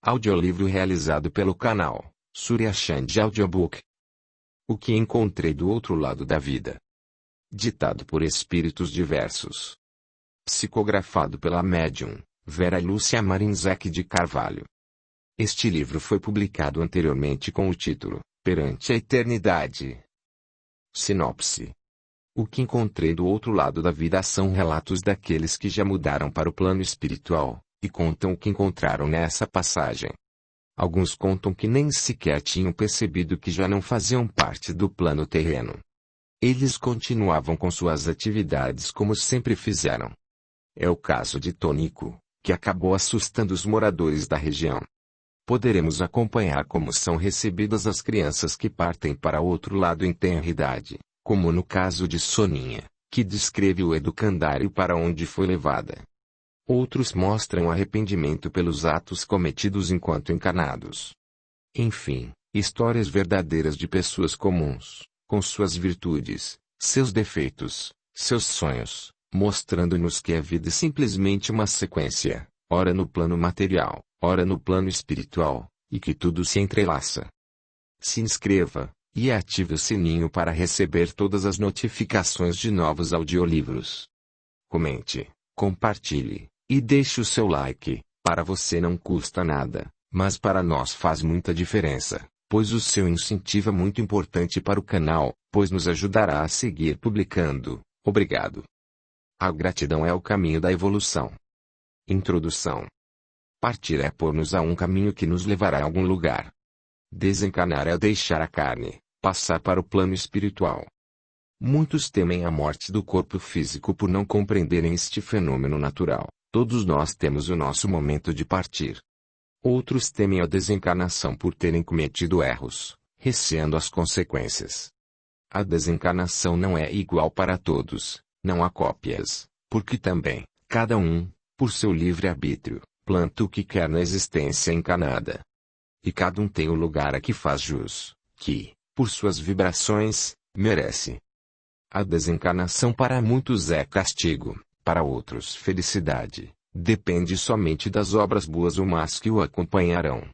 Audiolivro realizado pelo canal Surya Chand Audiobook. O que encontrei do outro lado da vida. Ditado por espíritos diversos. Psicografado pela médium Vera Lúcia Marinzec de Carvalho. Este livro foi publicado anteriormente com o título Perante a Eternidade. Sinopse. O que encontrei do outro lado da vida são relatos daqueles que já mudaram para o plano espiritual, e contam o que encontraram nessa passagem. Alguns contam que nem sequer tinham percebido que já não faziam parte do plano terreno. Eles continuavam com suas atividades como sempre fizeram. É o caso de Tonico, que acabou assustando os moradores da região. Poderemos acompanhar como são recebidas as crianças que partem para outro lado em tenra idade, como no caso de Soninha, que descreve o educandário para onde foi levada. Outros mostram arrependimento pelos atos cometidos enquanto encarnados. Enfim, histórias verdadeiras de pessoas comuns, com suas virtudes, seus defeitos, seus sonhos, mostrando-nos que a vida é simplesmente uma sequência, ora no plano material, ora no plano espiritual, e que tudo se entrelaça. Se inscreva, e ative o sininho para receber todas as notificações de novos audiolivros. Comente, compartilhe, e deixe o seu like. Para você não custa nada, mas para nós faz muita diferença, pois o seu incentivo é muito importante para o canal, pois nos ajudará a seguir publicando. Obrigado. A gratidão é o caminho da evolução. Introdução. Partir é pôr-nos a um caminho que nos levará a algum lugar. Desencarnar é deixar a carne, passar para o plano espiritual. Muitos temem a morte do corpo físico por não compreenderem este fenômeno natural. Todos nós temos o nosso momento de partir. Outros temem a desencarnação por terem cometido erros, receando as consequências. A desencarnação não é igual para todos, não há cópias, porque também, cada um, por seu livre-arbítrio, planta o que quer na existência encarnada. E cada um tem o lugar a que faz jus, que, por suas vibrações, merece. A desencarnação para muitos é castigo, para outros felicidade, depende somente das obras boas ou más que o acompanharão.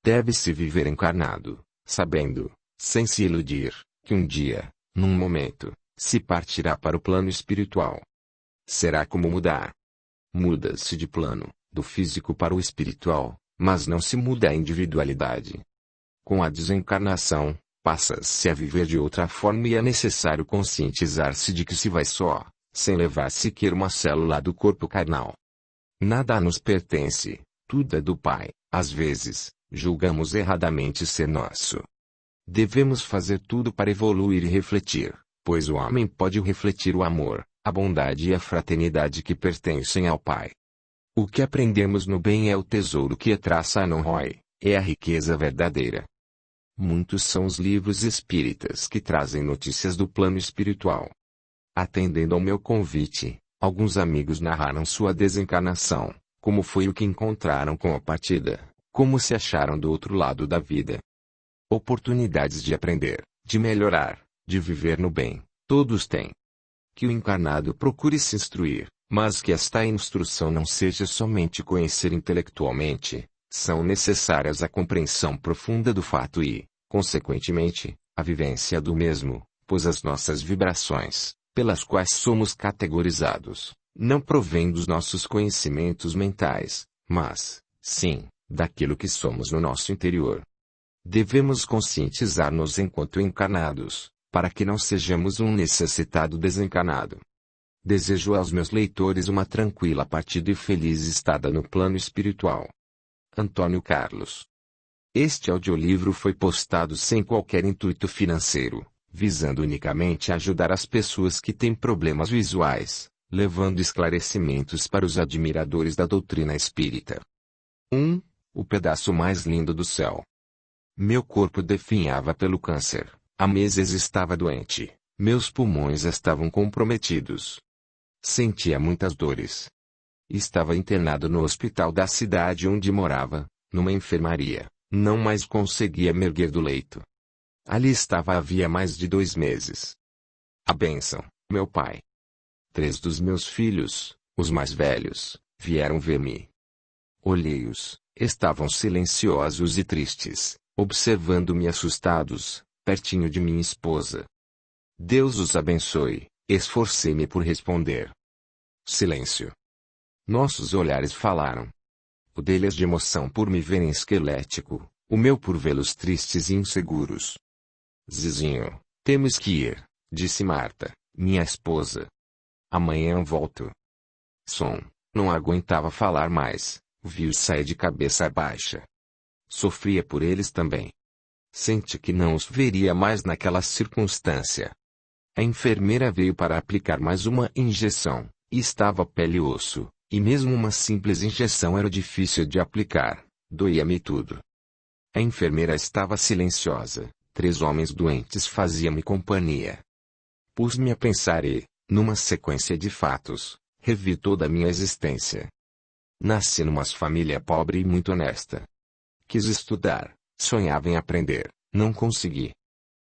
Deve-se viver encarnado, sabendo, sem se iludir, que um dia, num momento, se partirá para o plano espiritual. Será como mudar. Muda-se de plano, do físico para o espiritual, mas não se muda a individualidade. Com a desencarnação, passa-se a viver de outra forma e é necessário conscientizar-se de que se vai só, sem levar sequer uma célula do corpo carnal. Nada nos pertence, tudo é do Pai. Às vezes, julgamos erradamente ser nosso. Devemos fazer tudo para evoluir e refletir, pois o homem pode refletir o amor, a bondade e a fraternidade que pertencem ao Pai. O que aprendemos no bem é o tesouro que traça Anon-Roy, é a riqueza verdadeira. Muitos são os livros espíritas que trazem notícias do plano espiritual. Atendendo ao meu convite, alguns amigos narraram sua desencarnação, como foi o que encontraram com a partida, como se acharam do outro lado da vida. Oportunidades de aprender, de melhorar, de viver no bem, todos têm. Que o encarnado procure se instruir, mas que esta instrução não seja somente conhecer intelectualmente, são necessárias a compreensão profunda do fato e, consequentemente, a vivência do mesmo, pois as nossas vibrações, pelas quais somos categorizados, não provém dos nossos conhecimentos mentais, mas, sim, daquilo que somos no nosso interior. Devemos conscientizar-nos enquanto encarnados, para que não sejamos um necessitado desencarnado. Desejo aos meus leitores uma tranquila partida e feliz estada no plano espiritual. Antônio Carlos. Este audiolivro foi postado sem qualquer intuito financeiro, visando unicamente ajudar as pessoas que têm problemas visuais, levando esclarecimentos para os admiradores da doutrina espírita. 1. O pedaço mais lindo do céu. Meu corpo definhava pelo câncer, há meses estava doente, meus pulmões estavam comprometidos. Sentia muitas dores. Estava internado no hospital da cidade onde morava, numa enfermaria, não mais conseguia me erguer do leito. Ali estava havia mais de 2 meses. A bênção, meu pai. 3 dos meus filhos, os mais velhos, vieram ver-me. Olhei-os, Estavam silenciosos e tristes, observando-me assustados, pertinho de minha esposa. Deus os abençoe, esforcei-me por responder. Silêncio. Nossos olhares falaram. O deles de emoção por me verem esquelético, o meu por vê-los tristes e inseguros. Zizinho, temos que ir, disse Marta, minha esposa. Amanhã volto. Som, não aguentava falar mais, vi-os sair de cabeça baixa. Sofria por eles também. Senti que não os veria mais naquela circunstância. A enfermeira veio para aplicar mais uma injeção, e estava pele e osso, e mesmo uma simples injeção era difícil de aplicar, doía-me tudo. A enfermeira estava silenciosa, 3 homens doentes faziam-me companhia. Pus-me a pensar e, numa sequência de fatos, revi toda a minha existência. Nasci numa família pobre e muito honesta. Quis estudar, sonhava em aprender, não consegui.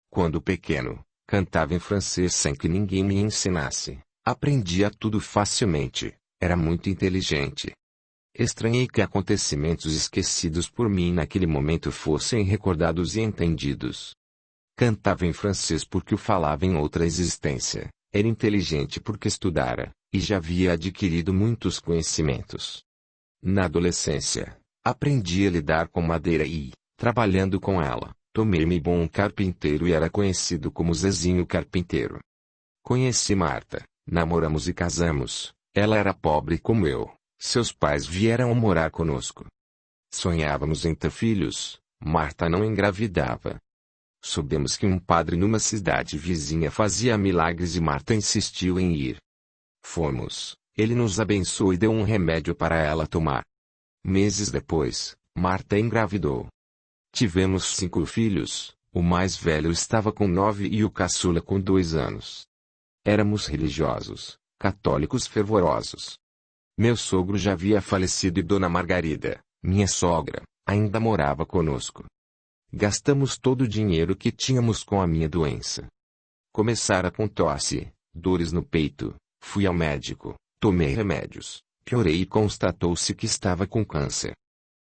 Quando pequeno, cantava em francês sem que ninguém me ensinasse, aprendia tudo facilmente, era muito inteligente. Estranhei que acontecimentos esquecidos por mim naquele momento fossem recordados e entendidos. Cantava em francês porque o falava em outra existência, era inteligente porque estudara, e já havia adquirido muitos conhecimentos. Na adolescência, aprendi a lidar com madeira e, trabalhando com ela, tornei-me bom carpinteiro e era conhecido como Zezinho Carpinteiro. Conheci Marta, namoramos e casamos, ela era pobre como eu, seus pais vieram morar conosco. Sonhávamos em ter filhos, Marta não engravidava. Soubemos que um padre numa cidade vizinha fazia milagres e Marta insistiu em ir. Fomos, ele nos abençoou e deu um remédio para ela tomar. Meses depois, Marta engravidou. Tivemos 5 filhos, o mais velho estava com 9 e o caçula com 2 anos. Éramos religiosos, católicos fervorosos. Meu sogro já havia falecido e Dona Margarida, minha sogra, ainda morava conosco. Gastamos todo o dinheiro que tínhamos com a minha doença. Começara com tosse, dores no peito, fui ao médico, tomei remédios, piorei e constatou-se que estava com câncer.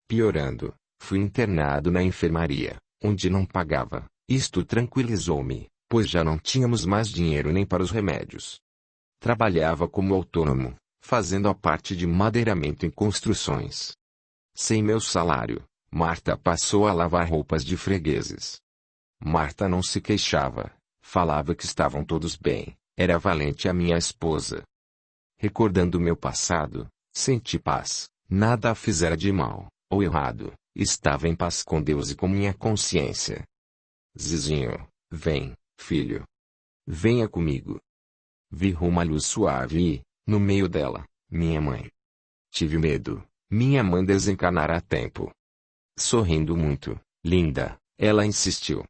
Piorando, fui internado na enfermaria, onde não pagava, isto tranquilizou-me, pois já não tínhamos mais dinheiro nem para os remédios. Trabalhava como autônomo, fazendo a parte de madeiramento em construções. Sem meu salário, Marta passou a lavar roupas de fregueses. Marta não se queixava, falava que estavam todos bem, era valente a minha esposa. Recordando meu passado, senti paz, nada a fizera de mal, ou errado, estava em paz com Deus e com minha consciência. Zizinho, vem, filho. Venha comigo. Vi uma luz suave e, no meio dela, minha mãe. Tive medo, minha mãe desencarnara a tempo. Sorrindo muito, linda, ela insistiu.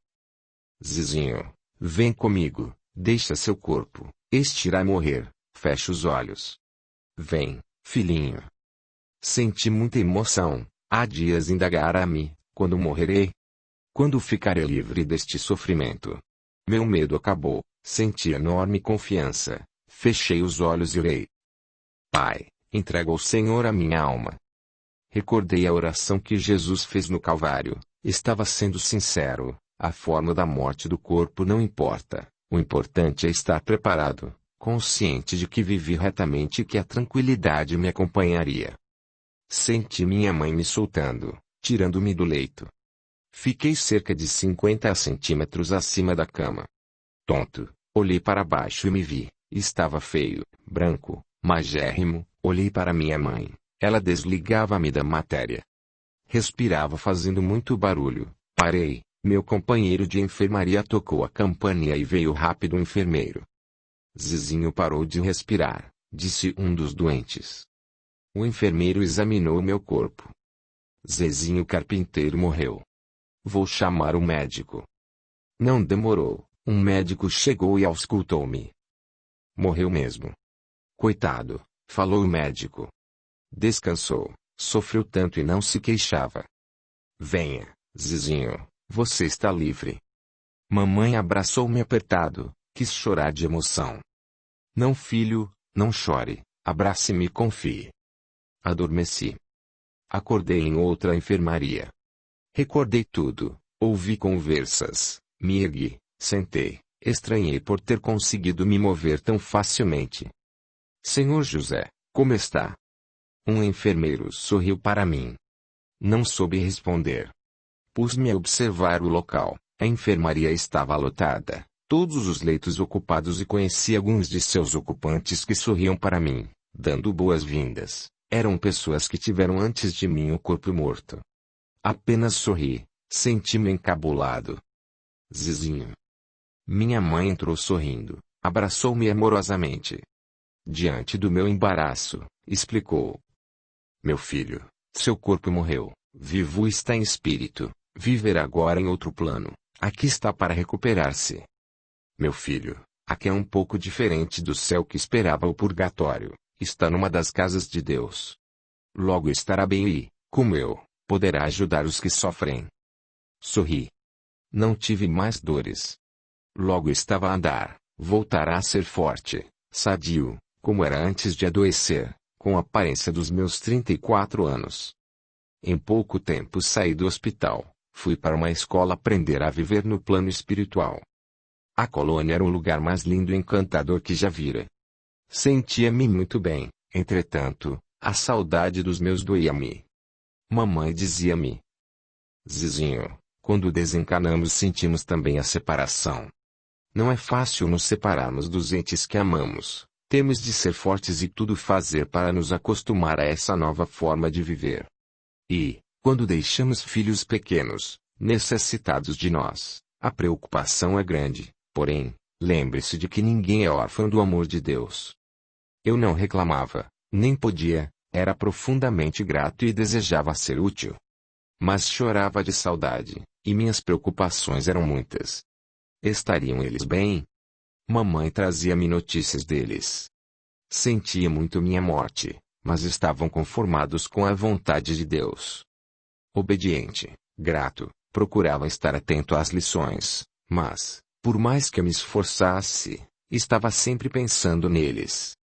Zizinho, vem comigo, deixa seu corpo, este irá morrer, fecha os olhos. Vem, filhinho. Senti muita emoção, há dias indagara-me, quando morrerei? Quando ficarei livre deste sofrimento? Meu medo acabou, senti enorme confiança, fechei os olhos e orei. Pai, entrego ao Senhor a minha alma. Recordei a oração que Jesus fez no Calvário, estava sendo sincero, a forma da morte do corpo não importa, o importante é estar preparado, consciente de que vivi retamente e que a tranquilidade me acompanharia. Senti minha mãe me soltando, tirando-me do leito. Fiquei cerca de 50 centímetros acima da cama. Tonto, olhei para baixo e me vi, estava feio, branco, magérrimo, olhei para minha mãe. Ela desligava-me da matéria. Respirava fazendo muito barulho. Parei, meu companheiro de enfermaria tocou a campainha e veio rápido o enfermeiro. Zizinho parou de respirar, disse um dos doentes. O enfermeiro examinou meu corpo. Zezinho Carpinteiro morreu. Vou chamar o médico. Não demorou, um médico chegou e auscultou-me. Morreu mesmo. Coitado, falou o médico. Descansou, sofreu tanto e não se queixava. Venha, Zizinho, você está livre. Mamãe abraçou-me apertado, quis chorar de emoção. Não, filho, não chore, abrace-me e confie. Adormeci. Acordei em outra enfermaria. Recordei tudo, ouvi conversas, me ergui, sentei, estranhei por ter conseguido me mover tão facilmente. Senhor José, como está? Um enfermeiro sorriu para mim. Não soube responder. Pus-me a observar o local. A enfermaria estava lotada, todos os leitos ocupados e conheci alguns de seus ocupantes que sorriam para mim, dando boas-vindas. Eram pessoas que tiveram antes de mim o corpo morto. Apenas sorri, senti-me encabulado. Zizinho. Minha mãe entrou sorrindo, abraçou-me amorosamente. Diante do meu embaraço, explicou. Meu filho, seu corpo morreu, vivo está em espírito, viverá agora em outro plano, aqui está para recuperar-se. Meu filho, aqui é um pouco diferente do céu que esperava o purgatório, está numa das casas de Deus. Logo estará bem e, como eu, poderá ajudar os que sofrem. Sorri. Não tive mais dores. Logo estava a andar, voltará a ser forte, sadio, como era antes de adoecer, com a aparência dos meus 34 anos. Em pouco tempo saí do hospital, fui para uma escola aprender a viver no plano espiritual. A colônia era o lugar mais lindo e encantador que já vira. Sentia-me muito bem, entretanto, a saudade dos meus doía-me. Mamãe dizia-me: Zizinho, quando desencarnamos sentimos também a separação. Não é fácil nos separarmos dos entes que amamos, temos de ser fortes e tudo fazer para nos acostumar a essa nova forma de viver. E, quando deixamos filhos pequenos, necessitados de nós, a preocupação é grande, porém, lembre-se de que ninguém é órfão do amor de Deus. Eu não reclamava, nem podia, era profundamente grato e desejava ser útil. Mas chorava de saudade, e minhas preocupações eram muitas. Estariam eles bem? Mamãe trazia-me notícias deles. Sentia muito minha morte, mas estavam conformados com a vontade de Deus. Obediente, grato, procurava estar atento às lições, mas, por mais que eu me esforçasse, estava sempre pensando neles.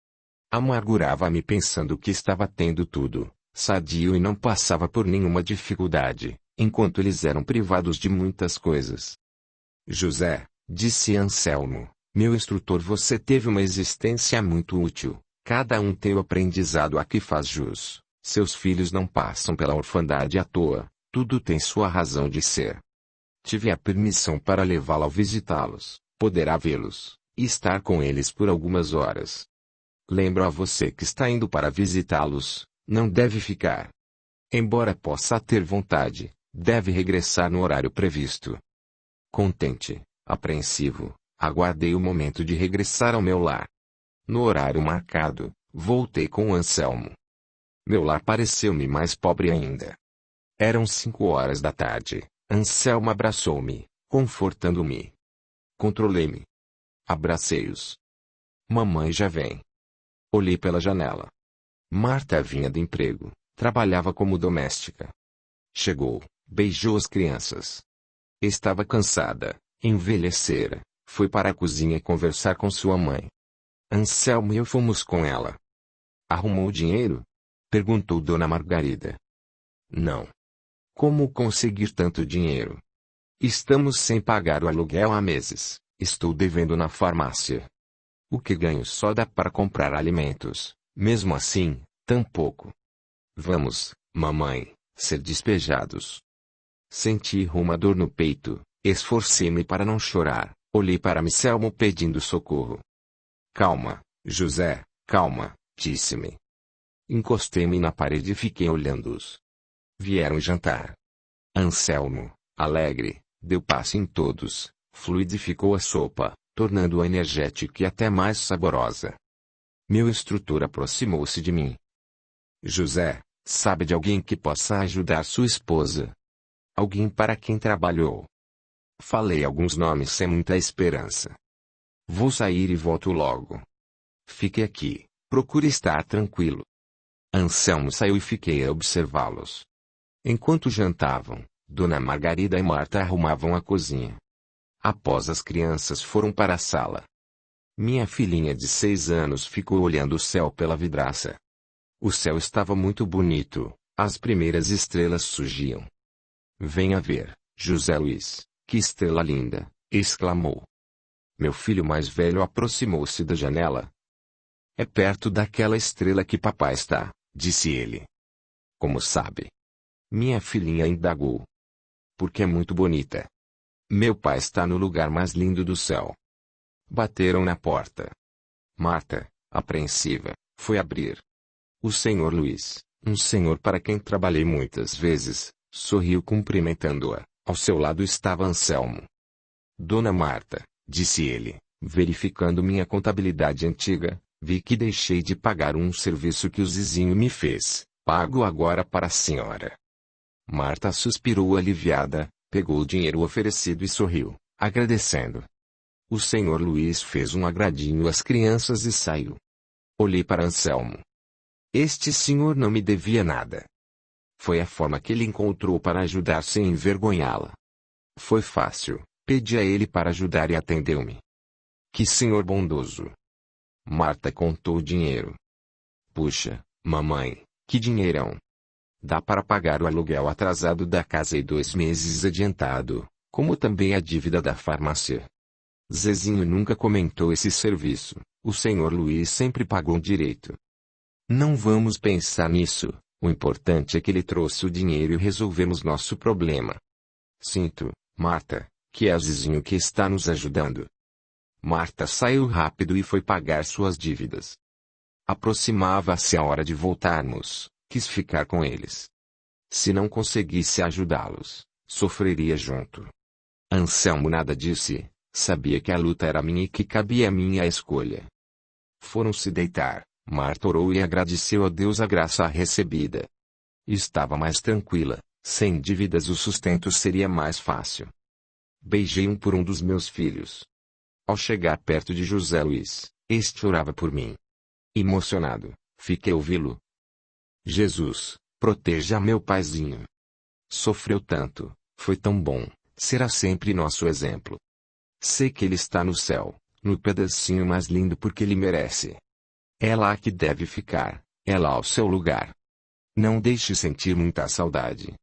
Amargurava-me pensando que estava tendo tudo, sadio e não passava por nenhuma dificuldade, enquanto eles eram privados de muitas coisas. José, disse Anselmo, meu instrutor, você teve uma existência muito útil, cada um tem o aprendizado a que faz jus, seus filhos não passam pela orfandade à toa, tudo tem sua razão de ser. Tive a permissão para levá-lo a visitá-los, poderá vê-los, e estar com eles por algumas horas. Lembro a você que está indo para visitá-los, não deve ficar. Embora possa ter vontade, deve regressar no horário previsto. Contente, apreensivo, aguardei o momento de regressar ao meu lar. No horário marcado, voltei com o Anselmo. Meu lar pareceu-me mais pobre ainda. Eram 5 horas da tarde, Anselmo abraçou-me, confortando-me. Controlei-me. Abracei-os. Mamãe já vem. Olhei pela janela. Marta vinha do emprego, trabalhava como doméstica. Chegou, beijou as crianças. Estava cansada, envelhecera, foi para a cozinha conversar com sua mãe. Anselmo e eu fomos com ela. Arrumou dinheiro? Perguntou Dona Margarida. Não. Como conseguir tanto dinheiro? Estamos sem pagar o aluguel há meses, estou devendo na farmácia. O que ganho só dá para comprar alimentos, mesmo assim, tampouco. Vamos, mamãe, ser despejados. Senti uma dor no peito, esforcei-me para não chorar, olhei para Anselmo pedindo socorro. Calma, José, calma, disse-me. Encostei-me na parede e fiquei olhando-os. Vieram jantar. Anselmo, alegre, deu passe em todos, fluidificou a sopa, tornando-a energética e até mais saborosa. Meu instrutor aproximou-se de mim. José, sabe de alguém que possa ajudar sua esposa? Alguém para quem trabalhou? Falei alguns nomes sem muita esperança. Vou sair e volto logo. Fique aqui, procure estar tranquilo. Anselmo saiu e fiquei a observá-los. Enquanto jantavam, Dona Margarida e Marta arrumavam a cozinha. Após as crianças foram para a sala. Minha filhinha de 6 anos ficou olhando o céu pela vidraça. O céu estava muito bonito, As primeiras estrelas surgiam. Venha ver, José Luiz, que estrela linda, exclamou. Meu filho mais velho aproximou-se da janela. É perto daquela estrela que papai está, disse ele. Como sabe? Minha filhinha indagou. Porque é muito bonita. Meu pai está no lugar mais lindo do céu. Bateram na porta. Marta, apreensiva, foi abrir. O senhor Luiz, um senhor para quem trabalhei muitas vezes, sorriu cumprimentando-a. Ao seu lado estava Anselmo. Dona Marta, disse ele, verificando minha contabilidade antiga, vi que deixei de pagar um serviço que o Zizinho me fez. Pago agora para a senhora. Marta suspirou aliviada, pegou o dinheiro oferecido e sorriu, agradecendo. O senhor Luiz fez um agradinho às crianças e saiu. Olhei para Anselmo. Este senhor não me devia nada. Foi a forma que ele encontrou para ajudar sem envergonhá-la. Foi fácil, pedi a ele para ajudar e atendeu-me. Que senhor bondoso. Marta contou o dinheiro. Puxa, mamãe, que dinheirão. Dá para pagar o aluguel atrasado da casa e 2 meses adiantado, como também a dívida da farmácia. Zezinho nunca comentou esse serviço, o senhor Luiz sempre pagou direito. Não vamos pensar nisso, o importante é que ele trouxe o dinheiro e resolvemos nosso problema. Sinto, Marta, que é o Zezinho que está nos ajudando. Marta saiu rápido e foi pagar suas dívidas. Aproximava-se a hora de voltarmos, quis ficar com eles. Se não conseguisse ajudá-los, sofreria junto. Anselmo nada disse, sabia que a luta era minha e que cabia a minha escolha. Foram se deitar, Marta orou e agradeceu a Deus a graça recebida. Estava mais tranquila, sem dívidas o sustento seria mais fácil. Beijei um por um dos meus filhos. Ao chegar perto de José Luiz, este orava por mim. Emocionado, fiquei a ouvi-lo. Jesus, proteja meu paizinho. Sofreu tanto, foi tão bom, será sempre nosso exemplo. Sei que ele está no céu, no pedacinho mais lindo porque ele merece. É lá que deve ficar, é lá o seu lugar. Não deixe sentir muita saudade.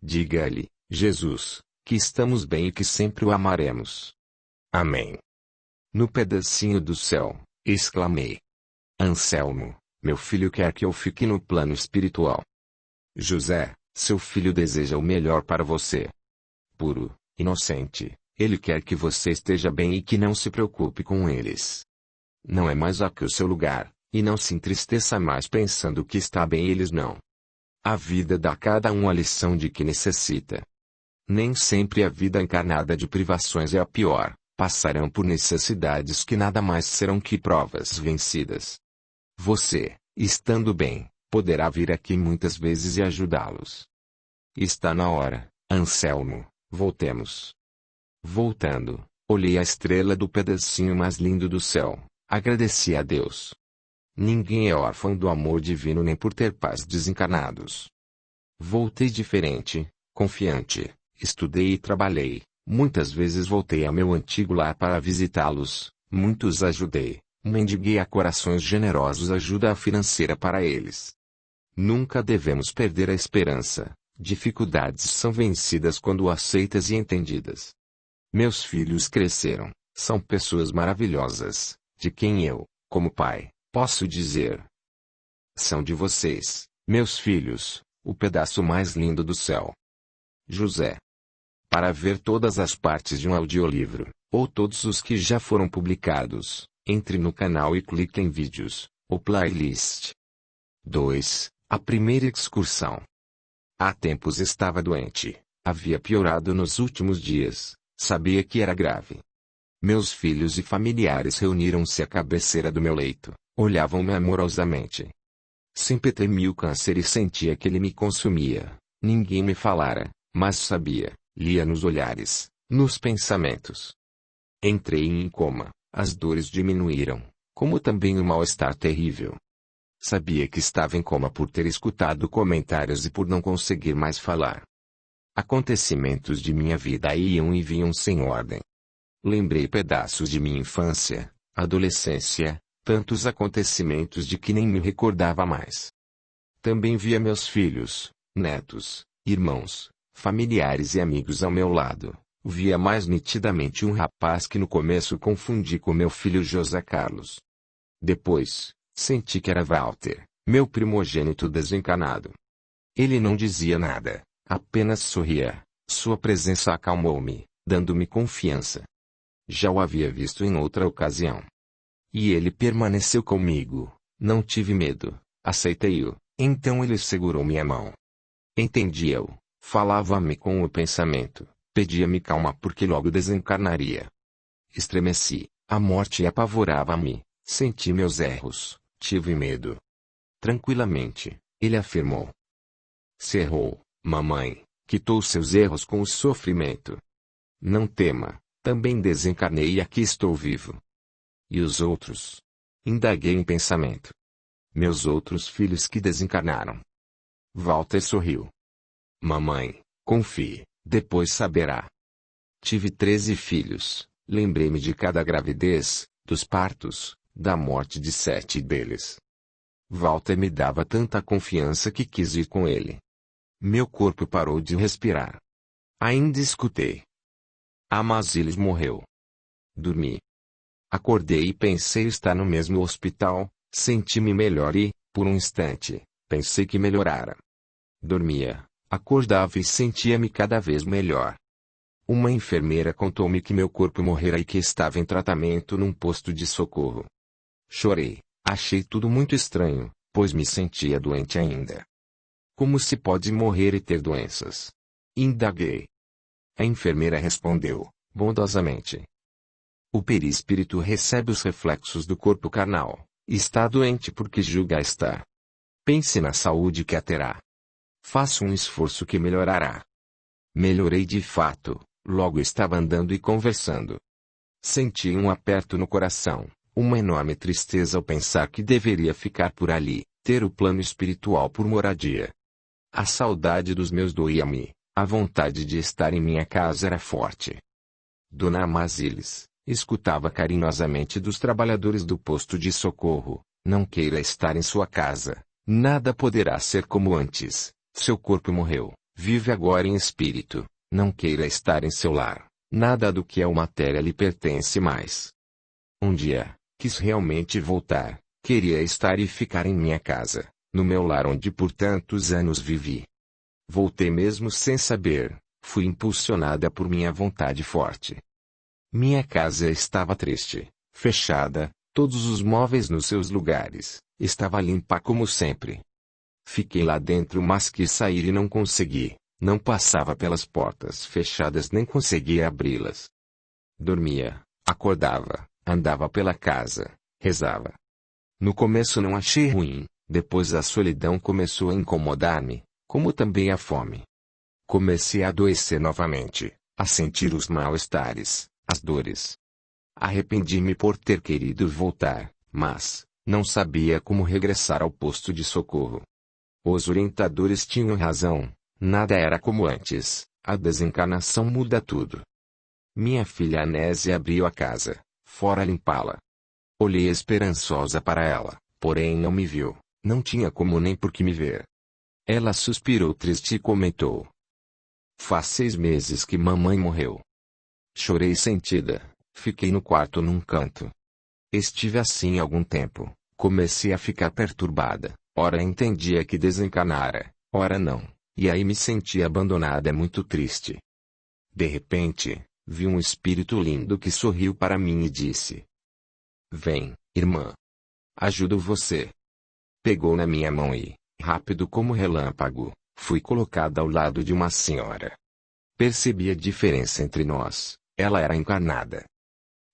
Diga-lhe, Jesus, que estamos bem e que sempre o amaremos. Amém. No pedacinho do céu, exclamei. Anselmo, meu filho quer que eu fique no plano espiritual. José, seu filho deseja o melhor para você. Puro, inocente, ele quer que você esteja bem e que não se preocupe com eles. Não é mais aqui o seu lugar, e não se entristeça mais pensando que está bem eles não. A vida dá a cada um a lição de que necessita. Nem sempre a vida encarnada de privações é a pior, passarão por necessidades que nada mais serão que provas vencidas. Você, estando bem, poderá vir aqui muitas vezes e ajudá-los. Está na hora, Anselmo, voltemos. Voltando, olhei a estrela do pedacinho mais lindo do céu, agradeci a Deus. Ninguém é órfão do amor divino nem por ter pais desencarnados. Voltei diferente, confiante, estudei e trabalhei, muitas vezes voltei a meu antigo lar para visitá-los, muitos ajudei, mendiguei a corações generosos ajuda financeira para eles. Nunca devemos perder a esperança, dificuldades são vencidas quando aceitas e entendidas. Meus filhos cresceram, são pessoas maravilhosas, de quem eu, como pai, posso dizer. São de vocês, meus filhos, o pedaço mais lindo do céu. José. Para ver todas as partes de um audiolivro, ou todos os que já foram publicados, entre no canal e clique em vídeos, ou playlist. 2. A primeira excursão. Há tempos estava doente, havia piorado nos últimos dias, sabia que era grave. Meus filhos e familiares reuniram-se à cabeceira do meu leito, olhavam-me amorosamente. Sempre temi o câncer e sentia que ele me consumia, ninguém me falara, mas sabia, lia nos olhares, nos pensamentos. Entrei em coma, as dores diminuíram, como também o mal-estar terrível. Sabia que estava em coma por ter escutado comentários e por não conseguir mais falar. Acontecimentos de minha vida iam e vinham sem ordem. Lembrei pedaços de minha infância, adolescência, tantos acontecimentos de que nem me recordava mais. Também via meus filhos, netos, irmãos, familiares e amigos ao meu lado. Via mais nitidamente um rapaz que no começo confundi com meu filho José Carlos. Depois, senti que era Walter, meu primogênito desencarnado. Ele não dizia nada, apenas sorria. Sua presença acalmou-me, dando-me confiança. Já o havia visto em outra ocasião. E ele permaneceu comigo. Não tive medo, aceitei-o. Então ele segurou minha mão. Entendia-o, falava-me com o pensamento, pedia-me calma porque logo desencarnaria. Estremeci, a morte apavorava-me, senti meus erros, tive medo. Tranquilamente, ele afirmou. Se errou, mamãe, quitou seus erros com o sofrimento. Não tema, também desencarnei e aqui estou vivo. E os outros? Indaguei em pensamento. Meus outros filhos que desencarnaram. Walter sorriu. Mamãe, confie, depois saberá. Tive 13 filhos, lembrei-me de cada gravidez, dos partos, da morte de 7 deles. Walter me dava tanta confiança que quis ir com ele. Meu corpo parou de respirar. Ainda escutei. Amazilis morreu. Dormi. Acordei e pensei estar no mesmo hospital, senti-me melhor e, por um instante, pensei que melhorara. Dormia, acordava e sentia-me cada vez melhor. Uma enfermeira contou-me que meu corpo morrera e que estava em tratamento num posto de socorro. Chorei, achei tudo muito estranho, pois me sentia doente ainda. Como se pode morrer e ter doenças? Indaguei. A enfermeira respondeu, bondosamente. O perispírito recebe os reflexos do corpo carnal. Está doente porque julga estar. Pense na saúde que a terá. Faça um esforço que melhorará. Melhorei de fato, logo estava andando e conversando. Senti um aperto no coração, uma enorme tristeza ao pensar que deveria ficar por ali, ter o plano espiritual por moradia. A saudade dos meus doía-me, a vontade de estar em minha casa era forte. Dona Amazilis escutava carinhosamente dos trabalhadores do posto de socorro, não queira estar em sua casa, nada poderá ser como antes, seu corpo morreu, vive agora em espírito, não queira estar em seu lar, nada do que é matéria lhe pertence mais. Um dia, quis realmente voltar, queria estar e ficar em minha casa, no meu lar onde por tantos anos vivi. Voltei mesmo sem saber, fui impulsionada por minha vontade forte. Minha casa estava triste, fechada, todos os móveis nos seus lugares, estava limpa como sempre. Fiquei lá dentro mas quis sair e não consegui, não passava pelas portas fechadas nem conseguia abri-las. Dormia, acordava, andava pela casa, rezava. No começo não achei ruim, depois a solidão começou a incomodar-me, como também a fome. Comecei a adoecer novamente, a sentir os mal-estares, as dores. Arrependi-me por ter querido voltar, mas não sabia como regressar ao posto de socorro. Os orientadores tinham razão, nada era como antes, a desencarnação muda tudo. Minha filha Anésia abriu a casa, fora limpá-la. Olhei esperançosa para ela, porém não me viu, não tinha como nem por que me ver. Ela suspirou triste e comentou. Faz 6 meses que mamãe morreu. Chorei sentida, fiquei no quarto num canto. Estive assim algum tempo, comecei a ficar perturbada, ora entendia que desencarnara, ora não, e aí me senti abandonada muito triste. De repente, vi um espírito lindo que sorriu para mim e disse. Vem, irmã. Ajudo você. Pegou na minha mão e, rápido como relâmpago, fui colocada ao lado de uma senhora. Percebi a diferença entre nós, ela era encarnada.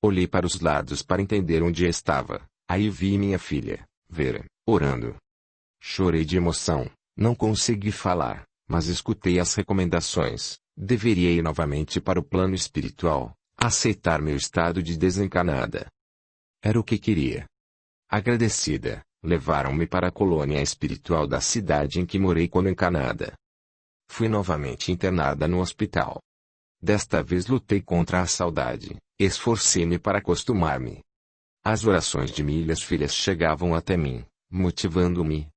Olhei para os lados para entender onde estava, aí vi minha filha, Vera, orando. Chorei de emoção, não consegui falar, mas escutei as recomendações, deveria ir novamente para o plano espiritual, aceitar meu estado de desencarnada. Era o que queria. Agradecida, levaram-me para a colônia espiritual da cidade em que morei quando encarnada. Fui novamente internada no hospital. Desta vez lutei contra a saudade, esforcei-me para acostumar-me. As orações de minhas filhas chegavam até mim, motivando-me.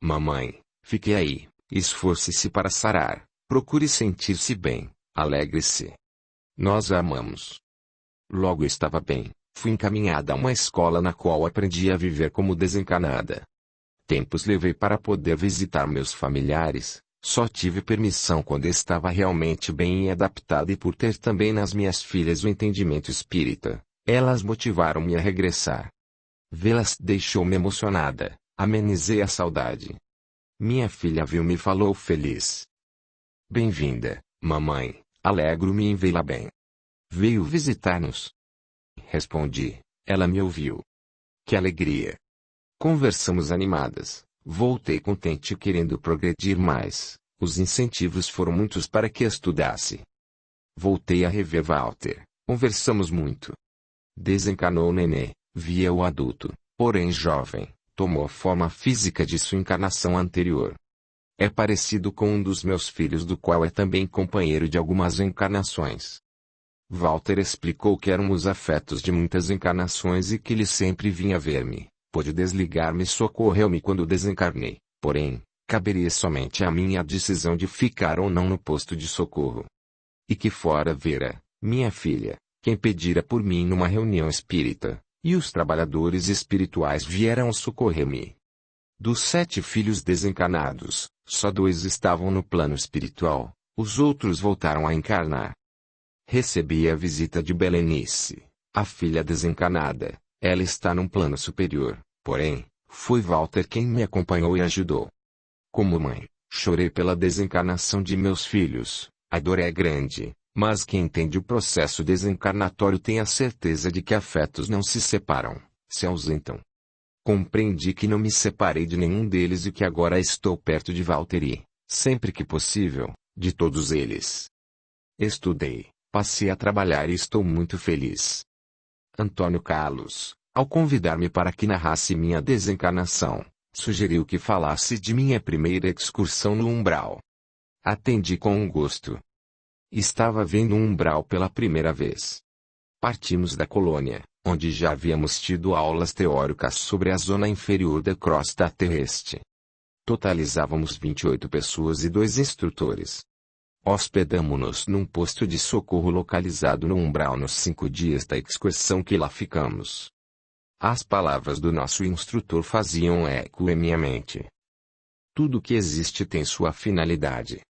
Mamãe, fique aí, esforce-se para sarar, procure sentir-se bem, alegre-se. Nós a amamos. Logo estava bem, fui encaminhada a uma escola na qual aprendi a viver como desencarnada. Tempos levei para poder visitar meus familiares, só tive permissão quando estava realmente bem e adaptada e por ter também nas minhas filhas o entendimento espírita, elas motivaram-me a regressar. Vê-las deixou-me emocionada, amenizei a saudade. Minha filha viu-me e falou feliz. Bem-vinda, mamãe, alegro-me em vê-la bem. Veio visitar-nos? Respondi, ela me ouviu. Que alegria! Conversamos animadas, voltei contente querendo progredir mais, os incentivos foram muitos para que estudasse. Voltei a rever Walter, conversamos muito. Desencarnou o nenê, via-o adulto, porém jovem, tomou a forma física de sua encarnação anterior. É parecido com um dos meus filhos do qual é também companheiro de algumas encarnações. Walter explicou que eram os afetos de muitas encarnações e que ele sempre vinha ver-me. Pôde desligar-me e socorreu-me quando desencarnei, porém, caberia somente a mim a decisão de ficar ou não no posto de socorro. E que fora Vera, minha filha, quem pedira por mim numa reunião espírita, e os trabalhadores espirituais vieram socorrer-me. Dos 7 filhos desencarnados, só 2 estavam no plano espiritual, os outros voltaram a encarnar. Recebi a visita de Belenice, a filha desencarnada. Ela está num plano superior, porém, foi Walter quem me acompanhou e ajudou. Como mãe, chorei pela desencarnação de meus filhos, a dor é grande, mas quem entende o processo desencarnatório tem a certeza de que afetos não se separam, se ausentam. Compreendi que não me separei de nenhum deles e que agora estou perto de Walter e, sempre que possível, de todos eles. Estudei, passei a trabalhar e estou muito feliz. Antônio Carlos, ao convidar-me para que narrasse minha desencarnação, sugeriu que falasse de minha primeira excursão no umbral. Atendi com gosto. Estava vendo um umbral pela primeira vez. Partimos da colônia, onde já havíamos tido aulas teóricas sobre a zona inferior da crosta terrestre. Totalizávamos 28 pessoas e 2 instrutores. Hospedamo-nos num posto de socorro localizado no umbral nos 5 dias da excursão que lá ficamos. As palavras do nosso instrutor faziam eco em minha mente. Tudo que existe tem sua finalidade.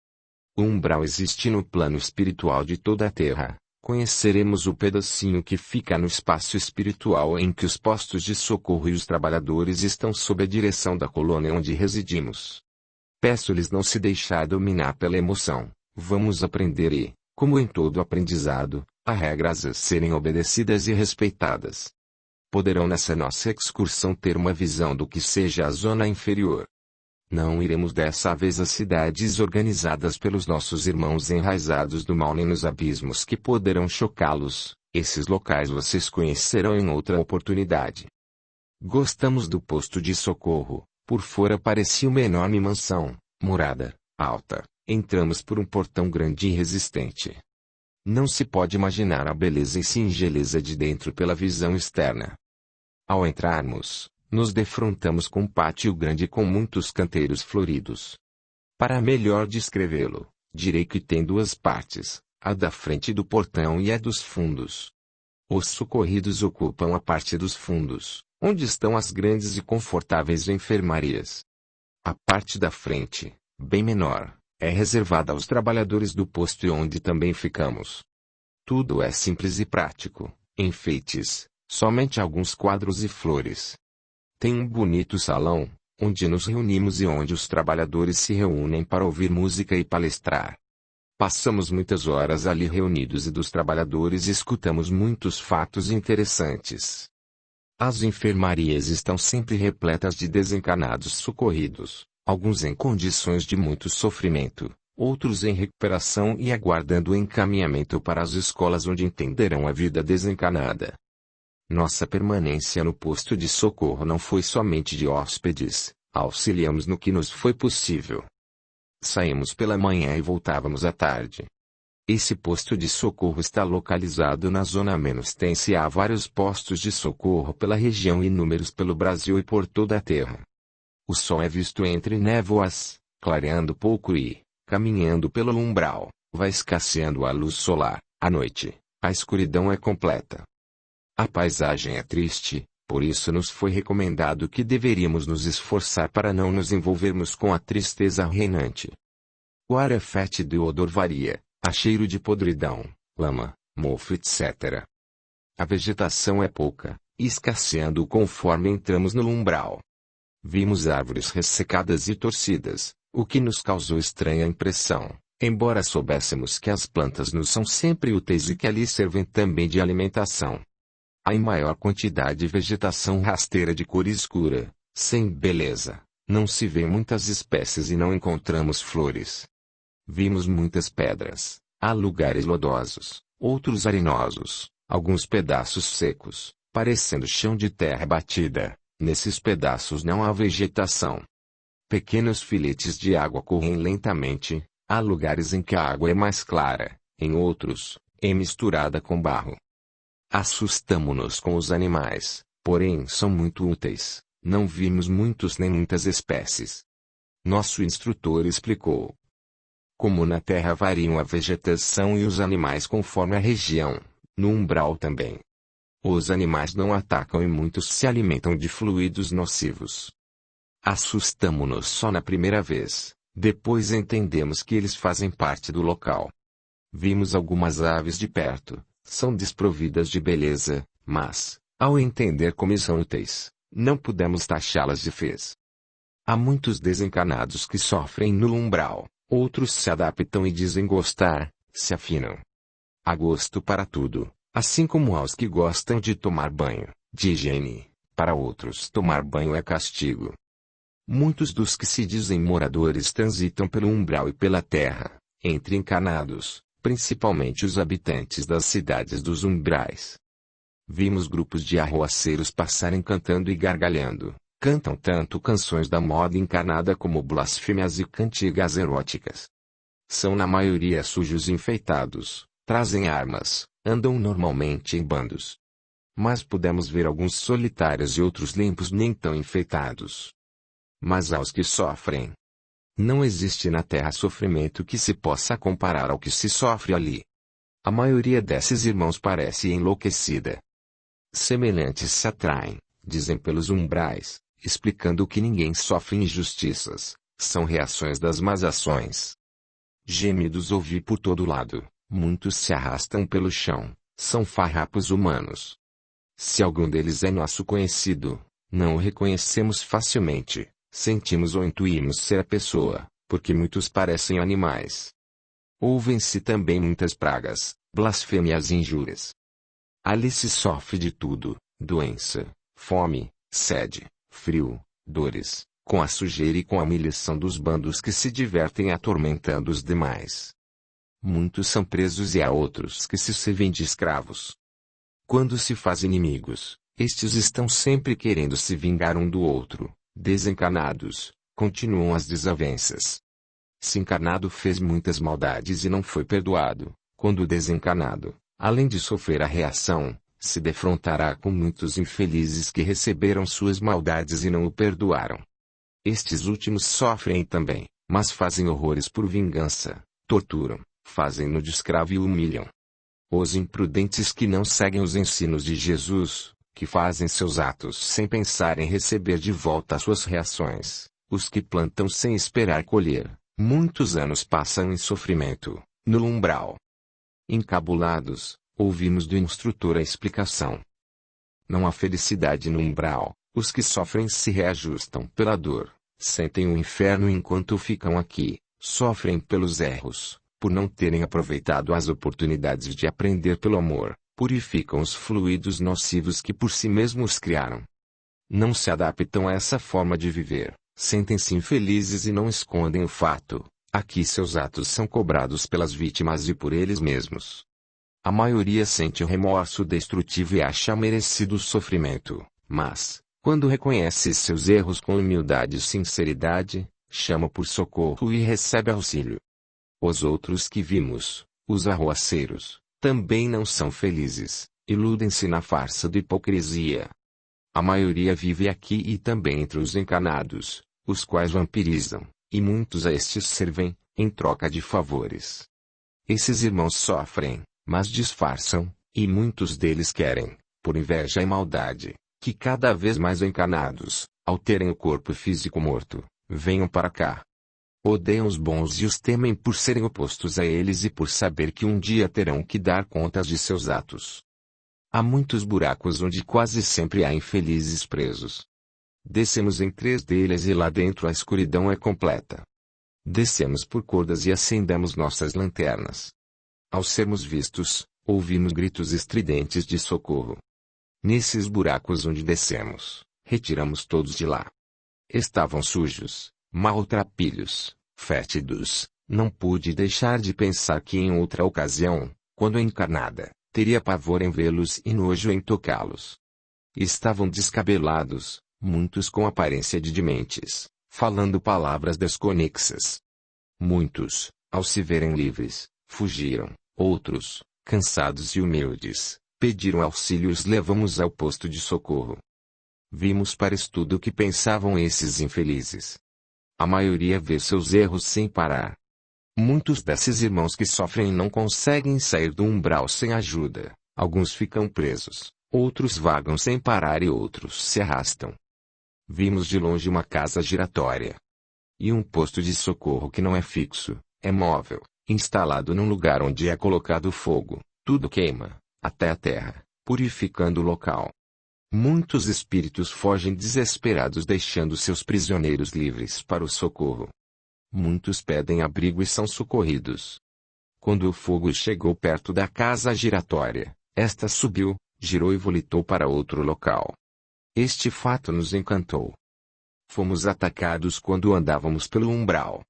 O umbral existe no plano espiritual de toda a Terra. Conheceremos o pedacinho que fica no espaço espiritual em que os postos de socorro e os trabalhadores estão sob a direção da colônia onde residimos. Peço-lhes não se deixar dominar pela emoção. Vamos aprender e, como em todo aprendizado, há regras a serem obedecidas e respeitadas. Poderão nessa nossa excursão ter uma visão do que seja a zona inferior. Não iremos dessa vez às cidades organizadas pelos nossos irmãos enraizados do mal nem nos abismos que poderão chocá-los, esses locais vocês conhecerão em outra oportunidade. Gostamos do posto de socorro, por fora parecia uma enorme mansão, morada, alta. Entramos por um portão grande e resistente. Não se pode imaginar a beleza e singeleza de dentro pela visão externa. Ao entrarmos, nos defrontamos com um pátio grande com muitos canteiros floridos. Para melhor descrevê-lo, direi que tem 2 partes, a da frente do portão e a dos fundos. Os socorridos ocupam a parte dos fundos, onde estão as grandes e confortáveis enfermarias. A parte da frente, bem menor, é reservada aos trabalhadores do posto e onde também ficamos. Tudo é simples e prático, enfeites, somente alguns quadros e flores. Tem um bonito salão, onde nos reunimos e onde os trabalhadores se reúnem para ouvir música e palestrar. Passamos muitas horas ali reunidos e dos trabalhadores escutamos muitos fatos interessantes. As enfermarias estão sempre repletas de desencarnados socorridos. Alguns em condições de muito sofrimento, outros em recuperação e aguardando o encaminhamento para as escolas onde entenderão a vida desencarnada. Nossa permanência no posto de socorro não foi somente de hóspedes, auxiliamos no que nos foi possível. Saímos pela manhã e voltávamos à tarde. Esse posto de socorro está localizado na zona menos tensa e há vários postos de socorro pela região e inúmeros pelo Brasil e por toda a Terra. O sol é visto entre névoas, clareando pouco e, caminhando pelo umbral, vai escasseando a luz solar. À noite, a escuridão é completa. A paisagem é triste, por isso nos foi recomendado que deveríamos nos esforçar para não nos envolvermos com a tristeza reinante. O ar é fétido e o odor varia, há cheiro de podridão, lama, mofo etc. A vegetação é pouca, escasseando conforme entramos no umbral. Vimos árvores ressecadas e torcidas, o que nos causou estranha impressão, embora soubéssemos que as plantas nos são sempre úteis e que ali servem também de alimentação. Há em maior quantidade vegetação rasteira de cor escura, sem beleza, não se vê muitas espécies e não encontramos flores. Vimos muitas pedras, há lugares lodosos, outros arenosos, alguns pedaços secos, parecendo chão de terra batida. Nesses pedaços não há vegetação. Pequenos filetes de água correm lentamente, há lugares em que a água é mais clara, em outros, é misturada com barro. Assustamo-nos com os animais, porém são muito úteis, não vimos muitos nem muitas espécies. Nosso instrutor explicou. Como na terra variam a vegetação e os animais conforme a região, no umbral também. Os animais não atacam e muitos se alimentam de fluidos nocivos. Assustamo-nos só na primeira vez, depois entendemos que eles fazem parte do local. Vimos algumas aves de perto, são desprovidas de beleza, mas, ao entender como são úteis, não pudemos taxá-las de feias. Há muitos desencanados que sofrem no umbral, outros se adaptam e dizem gostar, se afinam. Há gosto para tudo. Assim como aos que gostam de tomar banho, de higiene, para outros tomar banho é castigo. Muitos dos que se dizem moradores transitam pelo umbral e pela terra, entre encanados, principalmente os habitantes das cidades dos umbrais. Vimos grupos de arroaceiros passarem cantando e gargalhando, cantam tanto canções da moda encarnada como blasfêmias e cantigas eróticas. São na maioria sujos e enfeitados, trazem armas. Andam normalmente em bandos. Mas pudemos ver alguns solitários e outros limpos nem tão enfeitados. Mas aos que sofrem. Não existe na terra sofrimento que se possa comparar ao que se sofre ali. A maioria desses irmãos parece enlouquecida. Semelhantes se atraem, dizem pelos umbrais, explicando que ninguém sofre injustiças, são reações das más ações. Gemidos ouvi por todo lado. Muitos se arrastam pelo chão, são farrapos humanos. Se algum deles é nosso conhecido, não o reconhecemos facilmente, sentimos ou intuímos ser a pessoa, porque muitos parecem animais. Ouvem-se também muitas pragas, blasfêmias e injúrias. Ali se sofre de tudo, doença, fome, sede, frio, dores, com a sujeira e com a humilhação dos bandos que se divertem atormentando os demais. Muitos são presos e há outros que se servem de escravos. Quando se faz inimigos, estes estão sempre querendo se vingar um do outro, desencanados, continuam as desavenças. Se encarnado fez muitas maldades e não foi perdoado, quando desencarnado, além de sofrer a reação, se defrontará com muitos infelizes que receberam suas maldades e não o perdoaram. Estes últimos sofrem também, mas fazem horrores por vingança, torturam. Fazem-no de escravo e o humilham. Os imprudentes que não seguem os ensinos de Jesus, que fazem seus atos sem pensar em receber de volta as suas reações, os que plantam sem esperar colher, muitos anos passam em sofrimento, no umbral. Encabulados, ouvimos do instrutor a explicação. Não há felicidade no umbral, os que sofrem se reajustam pela dor, sentem o inferno enquanto ficam aqui, sofrem pelos erros. Por não terem aproveitado as oportunidades de aprender pelo amor, purificam os fluidos nocivos que por si mesmos criaram. Não se adaptam a essa forma de viver, sentem-se infelizes e não escondem o fato, aqui seus atos são cobrados pelas vítimas e por eles mesmos. A maioria sente o remorso destrutivo e acha merecido o sofrimento, mas, quando reconhece seus erros com humildade e sinceridade, chama por socorro e recebe auxílio. Os outros que vimos, os arroaceiros, também não são felizes, iludem-se na farsa da hipocrisia. A maioria vive aqui e também entre os encanados, os quais vampirizam, e muitos a estes servem, em troca de favores. Esses irmãos sofrem, mas disfarçam, e muitos deles querem, por inveja e maldade, que cada vez mais encarnados, ao terem o corpo físico morto, venham para cá. Odeiam os bons e os temem por serem opostos a eles e por saber que um dia terão que dar contas de seus atos. Há muitos buracos onde quase sempre há infelizes presos. Descemos em 3 deles e lá dentro a escuridão é completa. Descemos por cordas e acendemos nossas lanternas. Ao sermos vistos, ouvimos gritos estridentes de socorro. Nesses buracos onde descemos, retiramos todos de lá. Estavam sujos, maltrapilhos, fétidos. Não pude deixar de pensar que em outra ocasião, quando encarnada, teria pavor em vê-los e nojo em tocá-los. Estavam descabelados, muitos com aparência de dementes, falando palavras desconexas. Muitos, ao se verem livres, fugiram. Outros, cansados e humildes, pediram auxílio e os levamos ao posto de socorro. Vimos para estudo o que pensavam esses infelizes. A maioria vê seus erros sem parar. Muitos desses irmãos que sofrem não conseguem sair do umbral sem ajuda, alguns ficam presos, outros vagam sem parar e outros se arrastam. Vimos de longe uma casa giratória. E um posto de socorro que não é fixo, é móvel, instalado num lugar onde é colocado fogo, tudo queima, até a terra, purificando o local. Muitos espíritos fogem desesperados deixando seus prisioneiros livres para o socorro. Muitos pedem abrigo e são socorridos. Quando o fogo chegou perto da casa giratória, esta subiu, girou e volitou para outro local. Este fato nos encantou. Fomos atacados quando andávamos pelo umbral.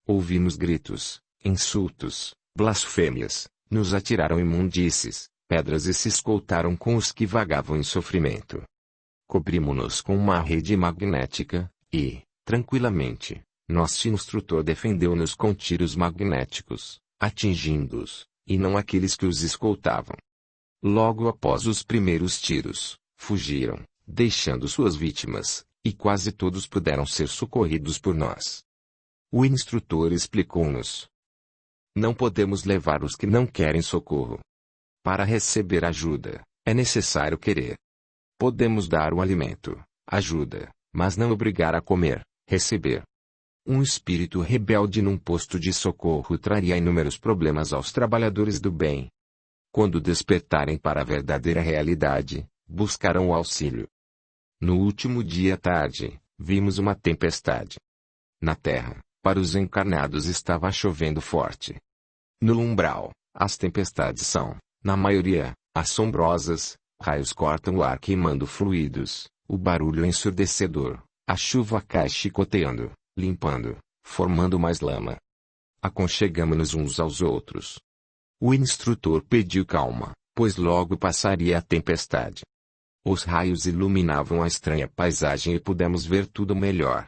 Ouvimos gritos, insultos, blasfêmias, nos atiraram imundícies, pedras e se escoltaram com os que vagavam em sofrimento. Cobrimos-nos com uma rede magnética, e, tranquilamente, nosso instrutor defendeu-nos com tiros magnéticos, atingindo-os, e não aqueles que os escoltavam. Logo após os primeiros tiros, fugiram, deixando suas vítimas, e quase todos puderam ser socorridos por nós. O instrutor explicou-nos: não podemos levar os que não querem socorro. Para receber ajuda, é necessário querer. Podemos dar o alimento, ajuda, mas não obrigar a comer, receber. Um espírito rebelde num posto de socorro traria inúmeros problemas aos trabalhadores do bem. Quando despertarem para a verdadeira realidade, buscarão o auxílio. No último dia à tarde, vimos uma tempestade. Na terra, para os encarnados estava chovendo forte. No umbral, as tempestades são, na maioria, assombrosas, raios cortam o ar queimando fluidos, o barulho ensurdecedor, a chuva cai chicoteando, limpando, formando mais lama. Aconchegamo-nos uns aos outros. O instrutor pediu calma, pois logo passaria a tempestade. Os raios iluminavam a estranha paisagem e pudemos ver tudo melhor.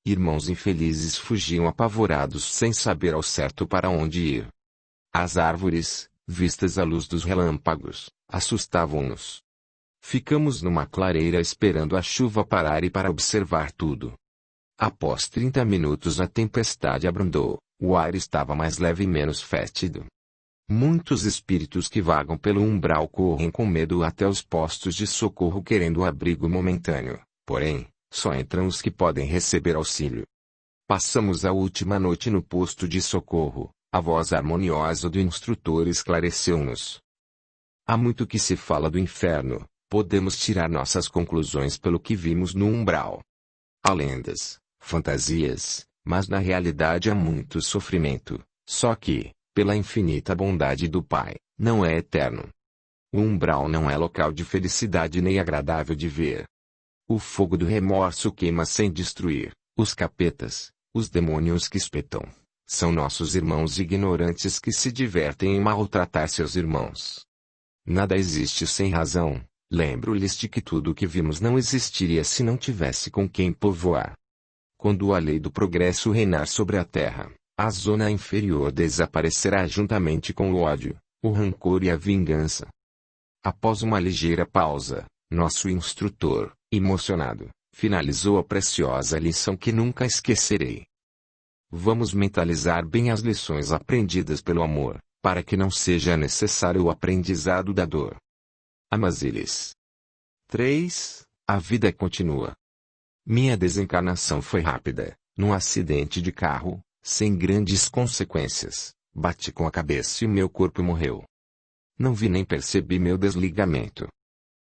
Irmãos infelizes fugiam apavorados sem saber ao certo para onde ir. As árvores, vistas à luz dos relâmpagos, assustavam-nos. Ficamos numa clareira esperando a chuva parar e para observar tudo. Após 30 minutos a tempestade abrandou, o ar estava mais leve e menos fétido. Muitos espíritos que vagam pelo umbral correm com medo até os postos de socorro querendo abrigo momentâneo, porém, só entram os que podem receber auxílio. Passamos a última noite no posto de socorro, a voz harmoniosa do instrutor esclareceu-nos. Há muito que se fala do inferno, podemos tirar nossas conclusões pelo que vimos no umbral. Há lendas, fantasias, mas na realidade há muito sofrimento, só que, pela infinita bondade do Pai, não é eterno. O umbral não é local de felicidade nem agradável de ver. O fogo do remorso queima sem destruir. Os capetas, os demônios que espetam, são nossos irmãos ignorantes que se divertem em maltratar seus irmãos. Nada existe sem razão. Lembro-lhes de que tudo o que vimos não existiria se não tivesse com quem povoar. Quando a lei do progresso reinar sobre a terra, a zona inferior desaparecerá juntamente com o ódio, o rancor e a vingança. Após uma ligeira pausa, nosso instrutor, emocionado, finalizou a preciosa lição que nunca esquecerei. Vamos mentalizar bem as lições aprendidas pelo amor, para que não seja necessário o aprendizado da dor. Amazilis. 3. A vida continua. Minha desencarnação foi rápida, num acidente de carro, sem grandes consequências. Bati com a cabeça e meu corpo morreu. Não vi nem percebi meu desligamento.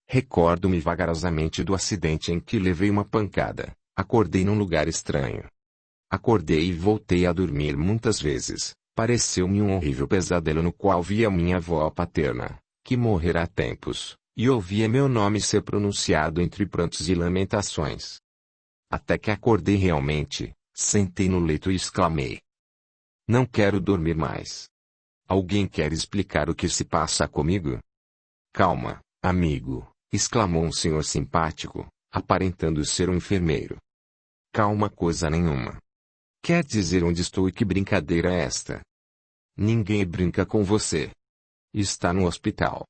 Recordo-me vagarosamente do acidente em que levei uma pancada. Acordei num lugar estranho. Acordei e voltei a dormir muitas vezes. Pareceu-me um horrível pesadelo no qual via minha avó paterna, que morrera há tempos, e ouvia meu nome ser pronunciado entre prantos e lamentações. Até que acordei realmente, sentei no leito e exclamei: não quero dormir mais. Alguém quer explicar o que se passa comigo? Calma, amigo, exclamou um senhor simpático, aparentando ser um enfermeiro. Calma coisa nenhuma. Quer dizer onde estou e que brincadeira é esta? Ninguém brinca com você. Está no hospital.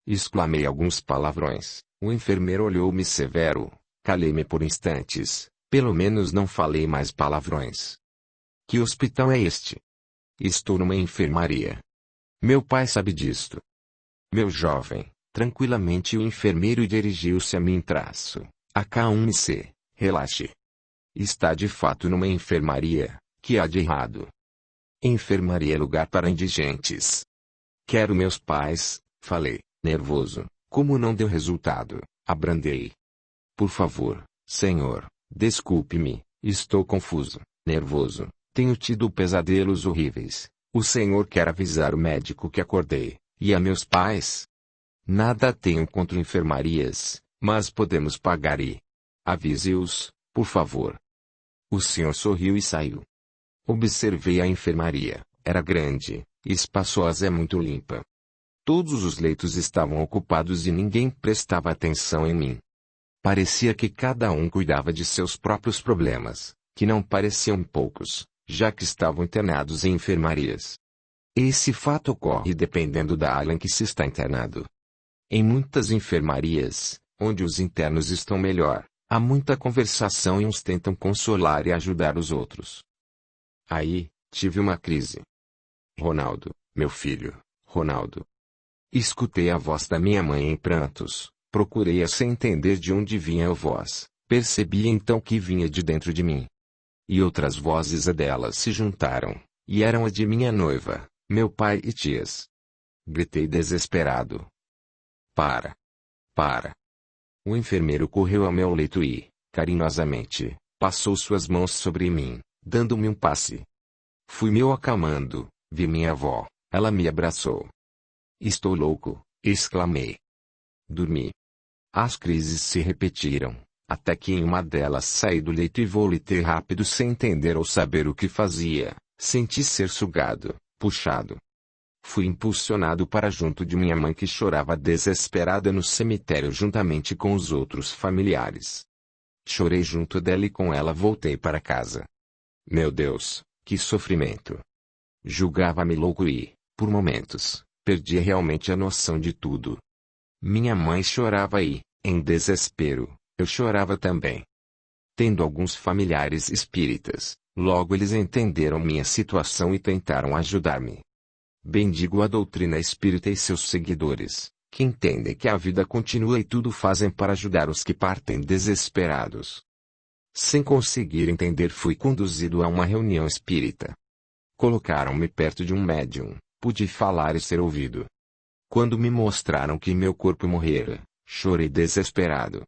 Exclamei alguns palavrões. O enfermeiro olhou-me severo. Calei-me por instantes. Pelo menos não falei mais palavrões. Que hospital é este? Estou numa enfermaria. Meu pai sabe disto. Meu jovem, tranquilamente o enfermeiro dirigiu-se a mim traço. AK1C, relaxe. Está de fato numa enfermaria, que há de errado? Enfermaria é lugar para indigentes. Quero meus pais, falei, nervoso. Como não deu resultado, abrandei. Por favor, senhor, desculpe-me, estou confuso, nervoso, tenho tido pesadelos horríveis. O senhor quer avisar o médico que acordei, e a meus pais? Nada tenho contra enfermarias, mas podemos pagar e... avise-os, por favor. O senhor sorriu e saiu. Observei a enfermaria, era grande, espaçosa e muito limpa. Todos os leitos estavam ocupados e ninguém prestava atenção em mim. Parecia que cada um cuidava de seus próprios problemas, que não pareciam poucos, já que estavam internados em enfermarias. Esse fato ocorre dependendo da área em que se está internado. Em muitas enfermarias, onde os internos estão melhor, há muita conversação e uns tentam consolar e ajudar os outros. Aí, tive uma crise. Ronaldo, meu filho, Ronaldo. Escutei a voz da minha mãe em prantos, procurei-a sem entender de onde vinha a voz, percebi então que vinha de dentro de mim. E outras vozes a delas se juntaram, e eram a de minha noiva, meu pai e tias. Gritei desesperado. Para! Para! O enfermeiro correu ao meu leito e, carinhosamente, passou suas mãos sobre mim, dando-me um passe. Fui me acalmando, vi minha avó, ela me abraçou. Estou louco, exclamei. Dormi. As crises se repetiram, até que em uma delas saí do leito e voltei rápido sem entender ou saber o que fazia, senti ser sugado, puxado. Fui impulsionado para junto de minha mãe que chorava desesperada no cemitério juntamente com os outros familiares. Chorei junto dela e com ela voltei para casa. Meu Deus, que sofrimento! Julgava-me louco e, por momentos, perdia realmente a noção de tudo. Minha mãe chorava e, em desespero, eu chorava também. Tendo alguns familiares espíritas, logo eles entenderam minha situação e tentaram ajudar-me. Bendigo a doutrina espírita e seus seguidores, que entendem que a vida continua e tudo fazem para ajudar os que partem desesperados. Sem conseguir entender, fui conduzido a uma reunião espírita. Colocaram-me perto de um médium, pude falar e ser ouvido. Quando me mostraram que meu corpo morrera, chorei desesperado.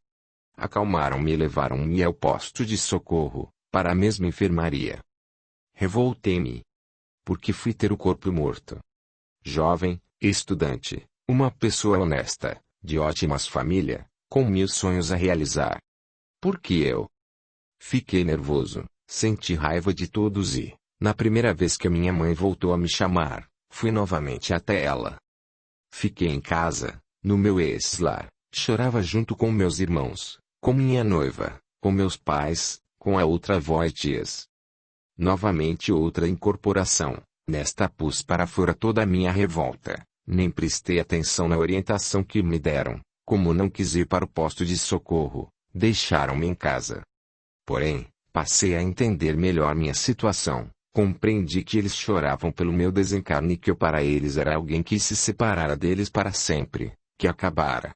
Acalmaram-me e levaram-me ao posto de socorro, para a mesma enfermaria. Revoltei-me. Porque fui ter o corpo morto. Jovem, estudante, uma pessoa honesta, de ótimas família, com 1000 sonhos a realizar. Por que eu? Fiquei nervoso, senti raiva de todos e, na primeira vez que a minha mãe voltou a me chamar, fui novamente até ela. Fiquei em casa, no meu ex-lar, chorava junto com meus irmãos, com minha noiva, com meus pais, com a outra avó e tias. Novamente outra incorporação, nesta pus para fora toda a minha revolta, nem prestei atenção na orientação que me deram, como não quis ir para o posto de socorro, deixaram-me em casa. Porém, passei a entender melhor minha situação. Compreendi que eles choravam pelo meu desencarne e que eu para eles era alguém que se separara deles para sempre, que acabara.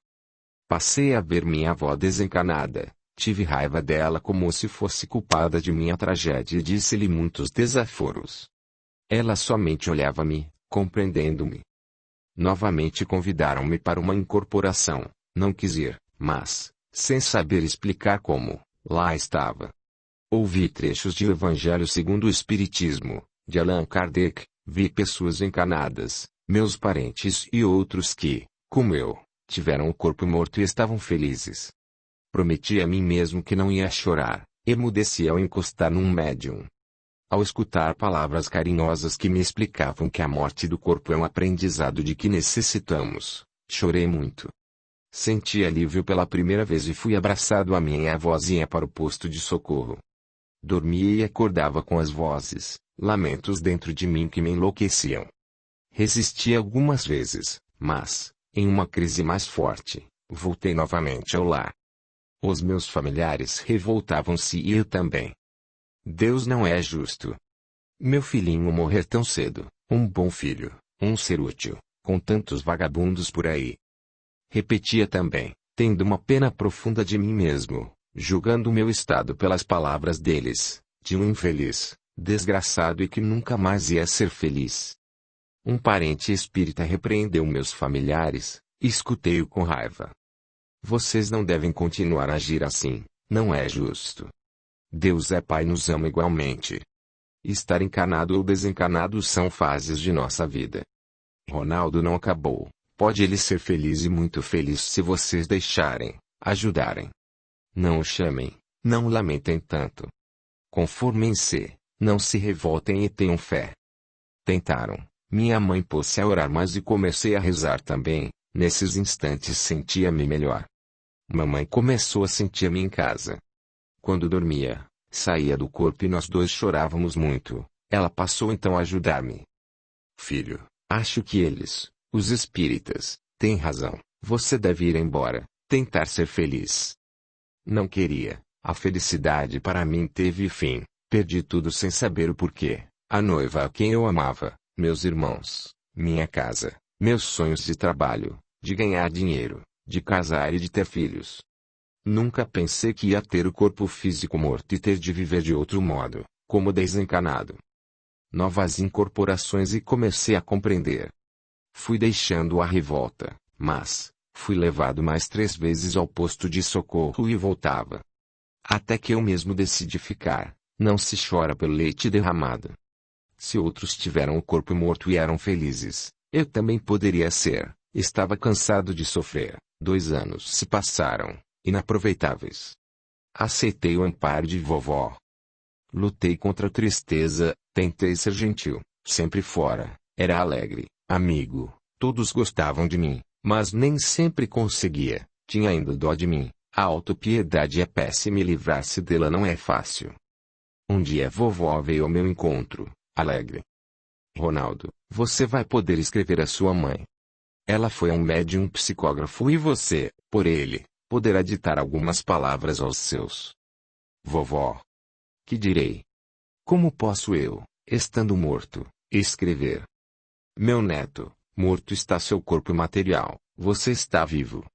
Passei a ver minha avó desencarnada. Tive raiva dela como se fosse culpada de minha tragédia e disse-lhe muitos desaforos. Ela somente olhava-me, compreendendo-me. Novamente convidaram-me para uma incorporação. Não quis ir, mas, sem saber explicar como, lá estava. Ouvi trechos de O Evangelho segundo o Espiritismo, de Allan Kardec, vi pessoas encarnadas, meus parentes e outros que, como eu, tiveram o corpo morto e estavam felizes. Prometi a mim mesmo que não ia chorar, emudeci ao encostar num médium. Ao escutar palavras carinhosas que me explicavam que a morte do corpo é um aprendizado de que necessitamos, chorei muito. Senti alívio pela primeira vez e fui abraçado a minha avózinha para o posto de socorro. Dormia e acordava com as vozes, lamentos dentro de mim que me enlouqueciam. Resisti algumas vezes, mas, em uma crise mais forte, voltei novamente ao lar. Os meus familiares revoltavam-se e eu também. Deus não é justo. Meu filhinho morrer tão cedo, um bom filho, um ser útil, com tantos vagabundos por aí. Repetia também, tendo uma pena profunda de mim mesmo, julgando o meu estado pelas palavras deles, de um infeliz, desgraçado e que nunca mais ia ser feliz. Um parente espírita repreendeu meus familiares, e escutei-o com raiva. Vocês não devem continuar a agir assim, não é justo. Deus é Pai e nos ama igualmente. Estar encarnado ou desencarnado são fases de nossa vida. Ronaldo não acabou, pode ele ser feliz e muito feliz se vocês deixarem, ajudarem. Não o chamem, não lamentem tanto. Conformem-se, não se revoltem e tenham fé. Tentaram, minha mãe pôs-se a orar mais e comecei a rezar também, nesses instantes sentia-me melhor. Mamãe começou a sentir-me em casa. Quando dormia, saía do corpo e nós dois chorávamos muito. Ela passou então a ajudar-me. Filho, acho que eles, os espíritas, têm razão. Você deve ir embora, tentar ser feliz. Não queria. A felicidade para mim teve fim. Perdi tudo sem saber o porquê. A noiva a quem eu amava, meus irmãos, minha casa, meus sonhos de trabalho, de ganhar dinheiro, de casar e de ter filhos. Nunca pensei que ia ter o corpo físico morto e ter de viver de outro modo, como desencarnado. Novas incorporações e comecei a compreender. Fui deixando a revolta, mas, fui levado mais 3 vezes ao posto de socorro e voltava. Até que eu mesmo decidi ficar, não se chora pelo leite derramado. Se outros tiveram o corpo morto e eram felizes, eu também poderia ser. Estava cansado de sofrer, 2 anos se passaram. Inaproveitáveis. Aceitei o amparo de vovó. Lutei contra a tristeza, tentei ser gentil, sempre fora, era alegre, amigo, todos gostavam de mim, mas nem sempre conseguia, tinha ainda dó de mim, a autopiedade é péssima e livrar-se dela não é fácil. Um dia vovó veio ao meu encontro, alegre. Ronaldo, você vai poder escrever a sua mãe. Ela foi a um médium psicógrafo e você, por ele, poderá ditar algumas palavras aos seus. Vovó. Que direi? Como posso eu, estando morto, escrever? Meu neto, morto está seu corpo material, você está vivo.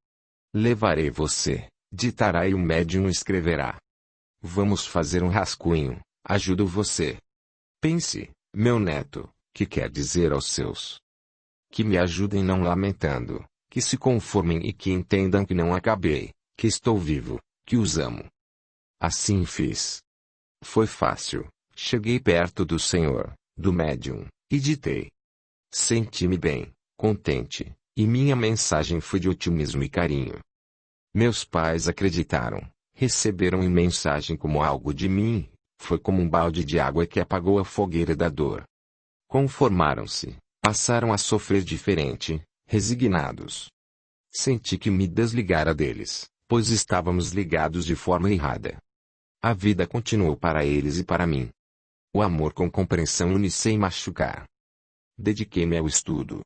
Levarei você, ditará e o médium escreverá. Vamos fazer um rascunho, ajudo você. Pense, meu neto, que quer dizer aos seus. Que me ajudem não lamentando. Que se conformem e que entendam que não acabei, que estou vivo, que os amo. Assim fiz. Foi fácil, cheguei perto do Senhor, do médium, e ditei. Senti-me bem, contente, e minha mensagem foi de otimismo e carinho. Meus pais acreditaram, receberam a mensagem como algo de mim, foi como um balde de água que apagou a fogueira da dor. Conformaram-se, passaram a sofrer diferente, resignados. Senti que me desligara deles, pois estávamos ligados de forma errada. A vida continuou para eles e para mim. O amor com compreensão une sem machucar. Dediquei-me ao estudo.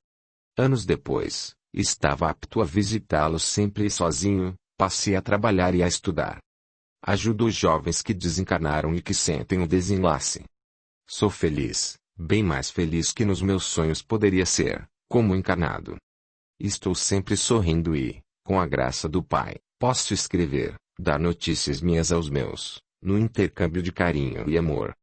Anos depois, estava apto a visitá-los sempre e sozinho, passei a trabalhar e a estudar. Ajudo os jovens que desencarnaram e que sentem o desenlace. Sou feliz, bem mais feliz que nos meus sonhos poderia ser, como encarnado. Estou sempre sorrindo e, com a graça do Pai, posso escrever, dar notícias minhas aos meus, no intercâmbio de carinho e amor.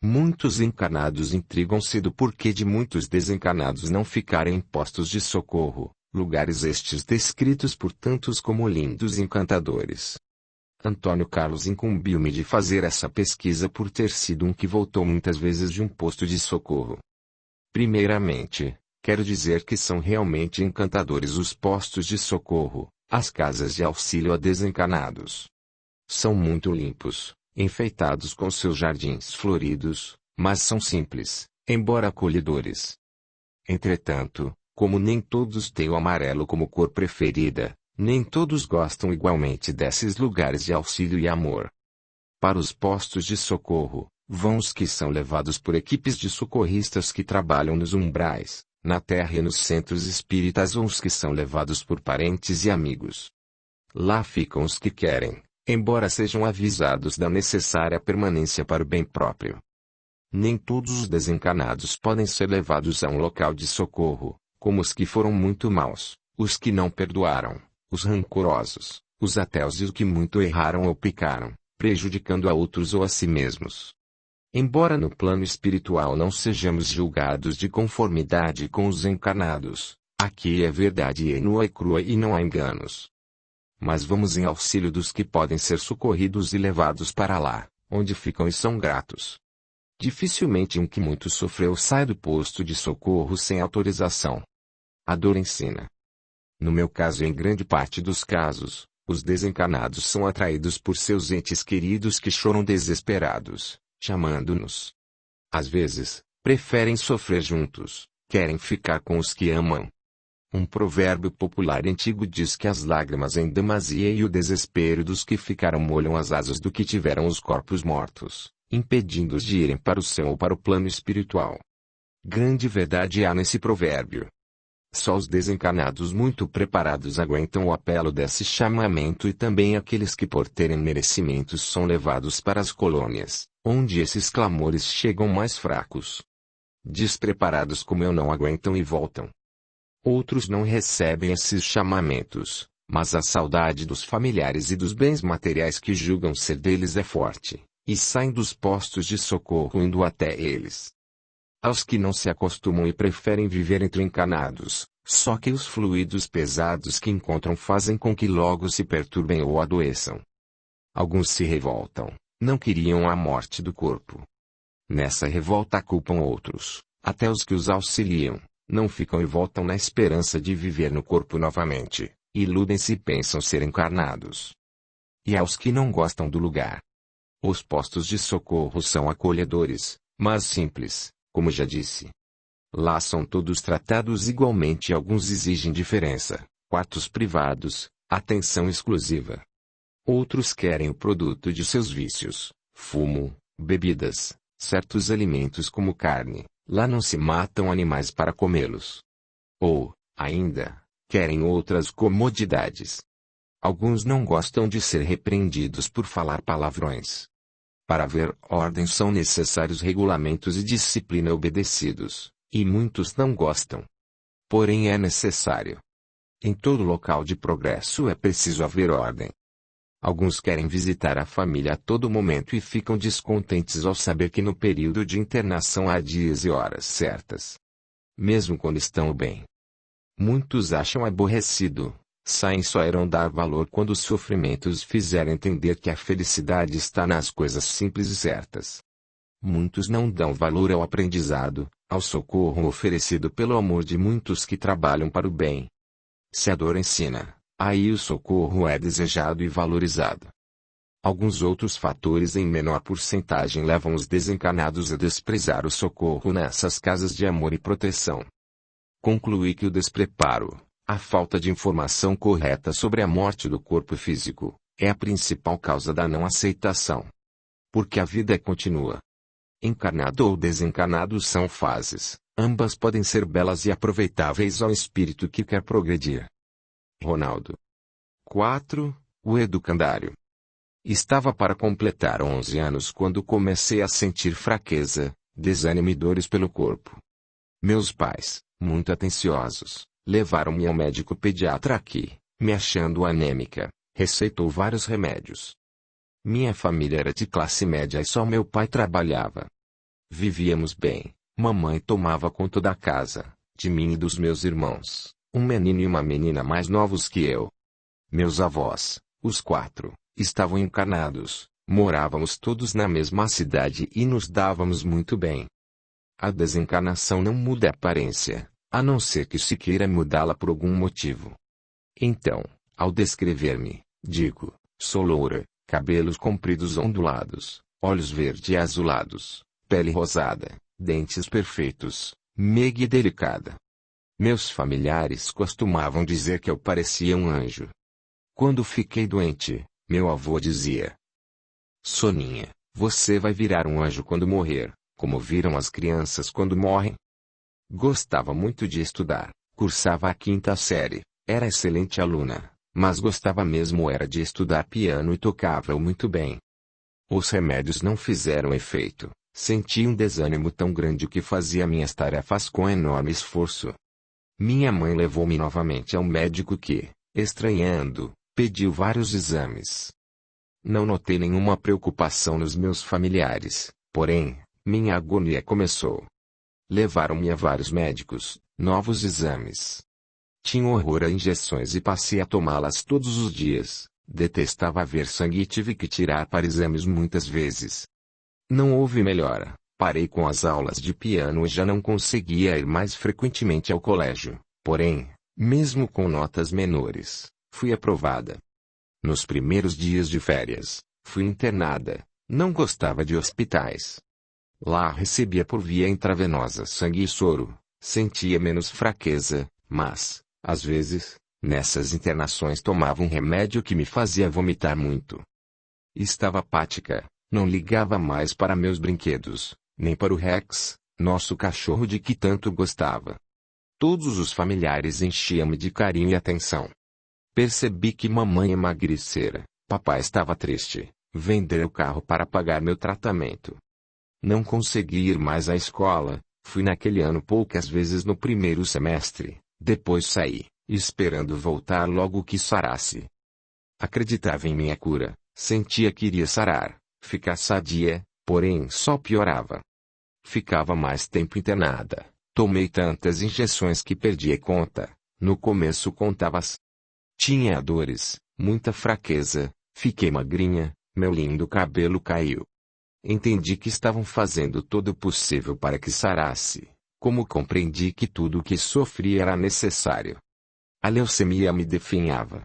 Muitos encarnados intrigam-se do porquê de muitos desencarnados não ficarem em postos de socorro, lugares estes descritos por tantos como lindos e encantadores. Antônio Carlos incumbiu-me de fazer essa pesquisa por ter sido um que voltou muitas vezes de um posto de socorro. Primeiramente, quero dizer que são realmente encantadores os postos de socorro, as casas de auxílio a desencarnados. São muito limpos, enfeitados com seus jardins floridos, mas são simples, embora acolhedores. Entretanto, como nem todos têm o amarelo como cor preferida, nem todos gostam igualmente desses lugares de auxílio e amor. Para os postos de socorro, vão os que são levados por equipes de socorristas que trabalham nos umbrais, na terra e nos centros espíritas ou os que são levados por parentes e amigos. Lá ficam os que querem, embora sejam avisados da necessária permanência para o bem próprio. Nem todos os desencarnados podem ser levados a um local de socorro, como os que foram muito maus, os que não perdoaram, os rancorosos, os ateus e os que muito erraram ou pecaram, prejudicando a outros ou a si mesmos. Embora no plano espiritual não sejamos julgados de conformidade com os encarnados, aqui é verdade nua e crua e não há enganos. Mas vamos em auxílio dos que podem ser socorridos e levados para lá, onde ficam e são gratos. Dificilmente um que muito sofreu sai do posto de socorro sem autorização. A dor ensina. No meu caso e em grande parte dos casos, os desencarnados são atraídos por seus entes queridos que choram desesperados, chamando-nos. Às vezes, preferem sofrer juntos, querem ficar com os que amam. Um provérbio popular antigo diz que as lágrimas em demasia e o desespero dos que ficaram molham as asas do que tiveram os corpos mortos, impedindo-os de irem para o céu ou para o plano espiritual. Grande verdade há nesse provérbio. Só os desencarnados muito preparados aguentam o apelo desse chamamento e também aqueles que por terem merecimentos são levados para as colônias, onde esses clamores chegam mais fracos. Despreparados como eu não aguentam e voltam. Outros não recebem esses chamamentos, mas a saudade dos familiares e dos bens materiais que julgam ser deles é forte, e saem dos postos de socorro indo até eles. Aos que não se acostumam e preferem viver entre encanados, só que os fluidos pesados que encontram fazem com que logo se perturbem ou adoeçam. Alguns se revoltam, não queriam a morte do corpo. Nessa revolta culpam outros, até os que os auxiliam, não ficam e voltam na esperança de viver no corpo novamente, iludem-se e pensam ser encarnados. E aos que não gostam do lugar. Os postos de socorro são acolhedores, mas simples, como já disse. Lá são todos tratados igualmente e alguns exigem diferença, quartos privados, atenção exclusiva. Outros querem o produto de seus vícios, fumo, bebidas, certos alimentos como carne, lá não se matam animais para comê-los. Ou, ainda, querem outras comodidades. Alguns não gostam de ser repreendidos por falar palavrões. Para haver ordem são necessários regulamentos e disciplina obedecidos, e muitos não gostam. Porém é necessário. Em todo local de progresso é preciso haver ordem. Alguns querem visitar a família a todo momento e ficam descontentes ao saber que no período de internação há dias e horas certas. Mesmo quando estão bem. Muitos acham aborrecido. Saem só irão dar valor quando os sofrimentos fizerem entender que a felicidade está nas coisas simples e certas. Muitos não dão valor ao aprendizado, ao socorro oferecido pelo amor de muitos que trabalham para o bem. Se a dor ensina, aí o socorro é desejado e valorizado. Alguns outros fatores em menor porcentagem levam os desencarnados a desprezar o socorro nessas casas de amor e proteção. Concluí que o despreparo, a falta de informação correta sobre a morte do corpo físico, é a principal causa da não aceitação. Porque a vida é contínua. Encarnado ou desencarnado são fases, ambas podem ser belas e aproveitáveis ao espírito que quer progredir. Ronaldo. 4. O educandário. Estava para completar 11 anos quando comecei a sentir fraqueza, desânimo e dores pelo corpo. Meus pais, muito atenciosos, levaram-me ao médico pediatra que, me achando anêmica, receitou vários remédios. Minha família era de classe média e só meu pai trabalhava. Vivíamos bem, mamãe tomava conta da casa, de mim e dos meus irmãos, um menino e uma menina mais novos que eu. Meus avós, os 4, estavam encarnados, morávamos todos na mesma cidade e nos dávamos muito bem. A desencarnação não muda a aparência, a não ser que se queira mudá-la por algum motivo. Então, ao descrever-me, digo, sou loura, cabelos compridos ondulados, olhos verde azulados, pele rosada, dentes perfeitos, meiga e delicada. Meus familiares costumavam dizer que eu parecia um anjo. Quando fiquei doente, meu avô dizia: Soninha, você vai virar um anjo quando morrer, como viram as crianças quando morrem. Gostava muito de estudar, cursava a 5ª série, era excelente aluna, mas gostava mesmo era de estudar piano e tocava muito bem. Os remédios não fizeram efeito, senti um desânimo tão grande que fazia minhas tarefas com enorme esforço. Minha mãe levou-me novamente ao médico que, estranhando, pediu vários exames. Não notei nenhuma preocupação nos meus familiares, porém, minha agonia começou. Levaram-me a vários médicos, novos exames. Tinha horror a injeções e passei a tomá-las todos os dias. Detestava ver sangue e tive que tirar para exames muitas vezes. Não houve melhora, parei com as aulas de piano e já não conseguia ir mais frequentemente ao colégio, porém, mesmo com notas menores, fui aprovada. Nos primeiros dias de férias, fui internada, não gostava de hospitais. Lá recebia por via intravenosa sangue e soro, sentia menos fraqueza, mas, às vezes, nessas internações tomava um remédio que me fazia vomitar muito. Estava apática, não ligava mais para meus brinquedos, nem para o Rex, nosso cachorro de que tanto gostava. Todos os familiares enchiam-me de carinho e atenção. Percebi que mamãe emagrecera, papai estava triste, vendeu o carro para pagar meu tratamento. Não consegui ir mais à escola, fui naquele ano poucas vezes no primeiro semestre, depois saí, esperando voltar logo que sarasse. Acreditava em minha cura, sentia que iria sarar, ficar sadia, porém só piorava. Ficava mais tempo internada, tomei tantas injeções que perdi a conta, no começo contava-as. Tinha dores, muita fraqueza, fiquei magrinha, meu lindo cabelo caiu. Entendi que estavam fazendo todo o possível para que sarasse, como compreendi que tudo o que sofria era necessário. A leucemia me definhava.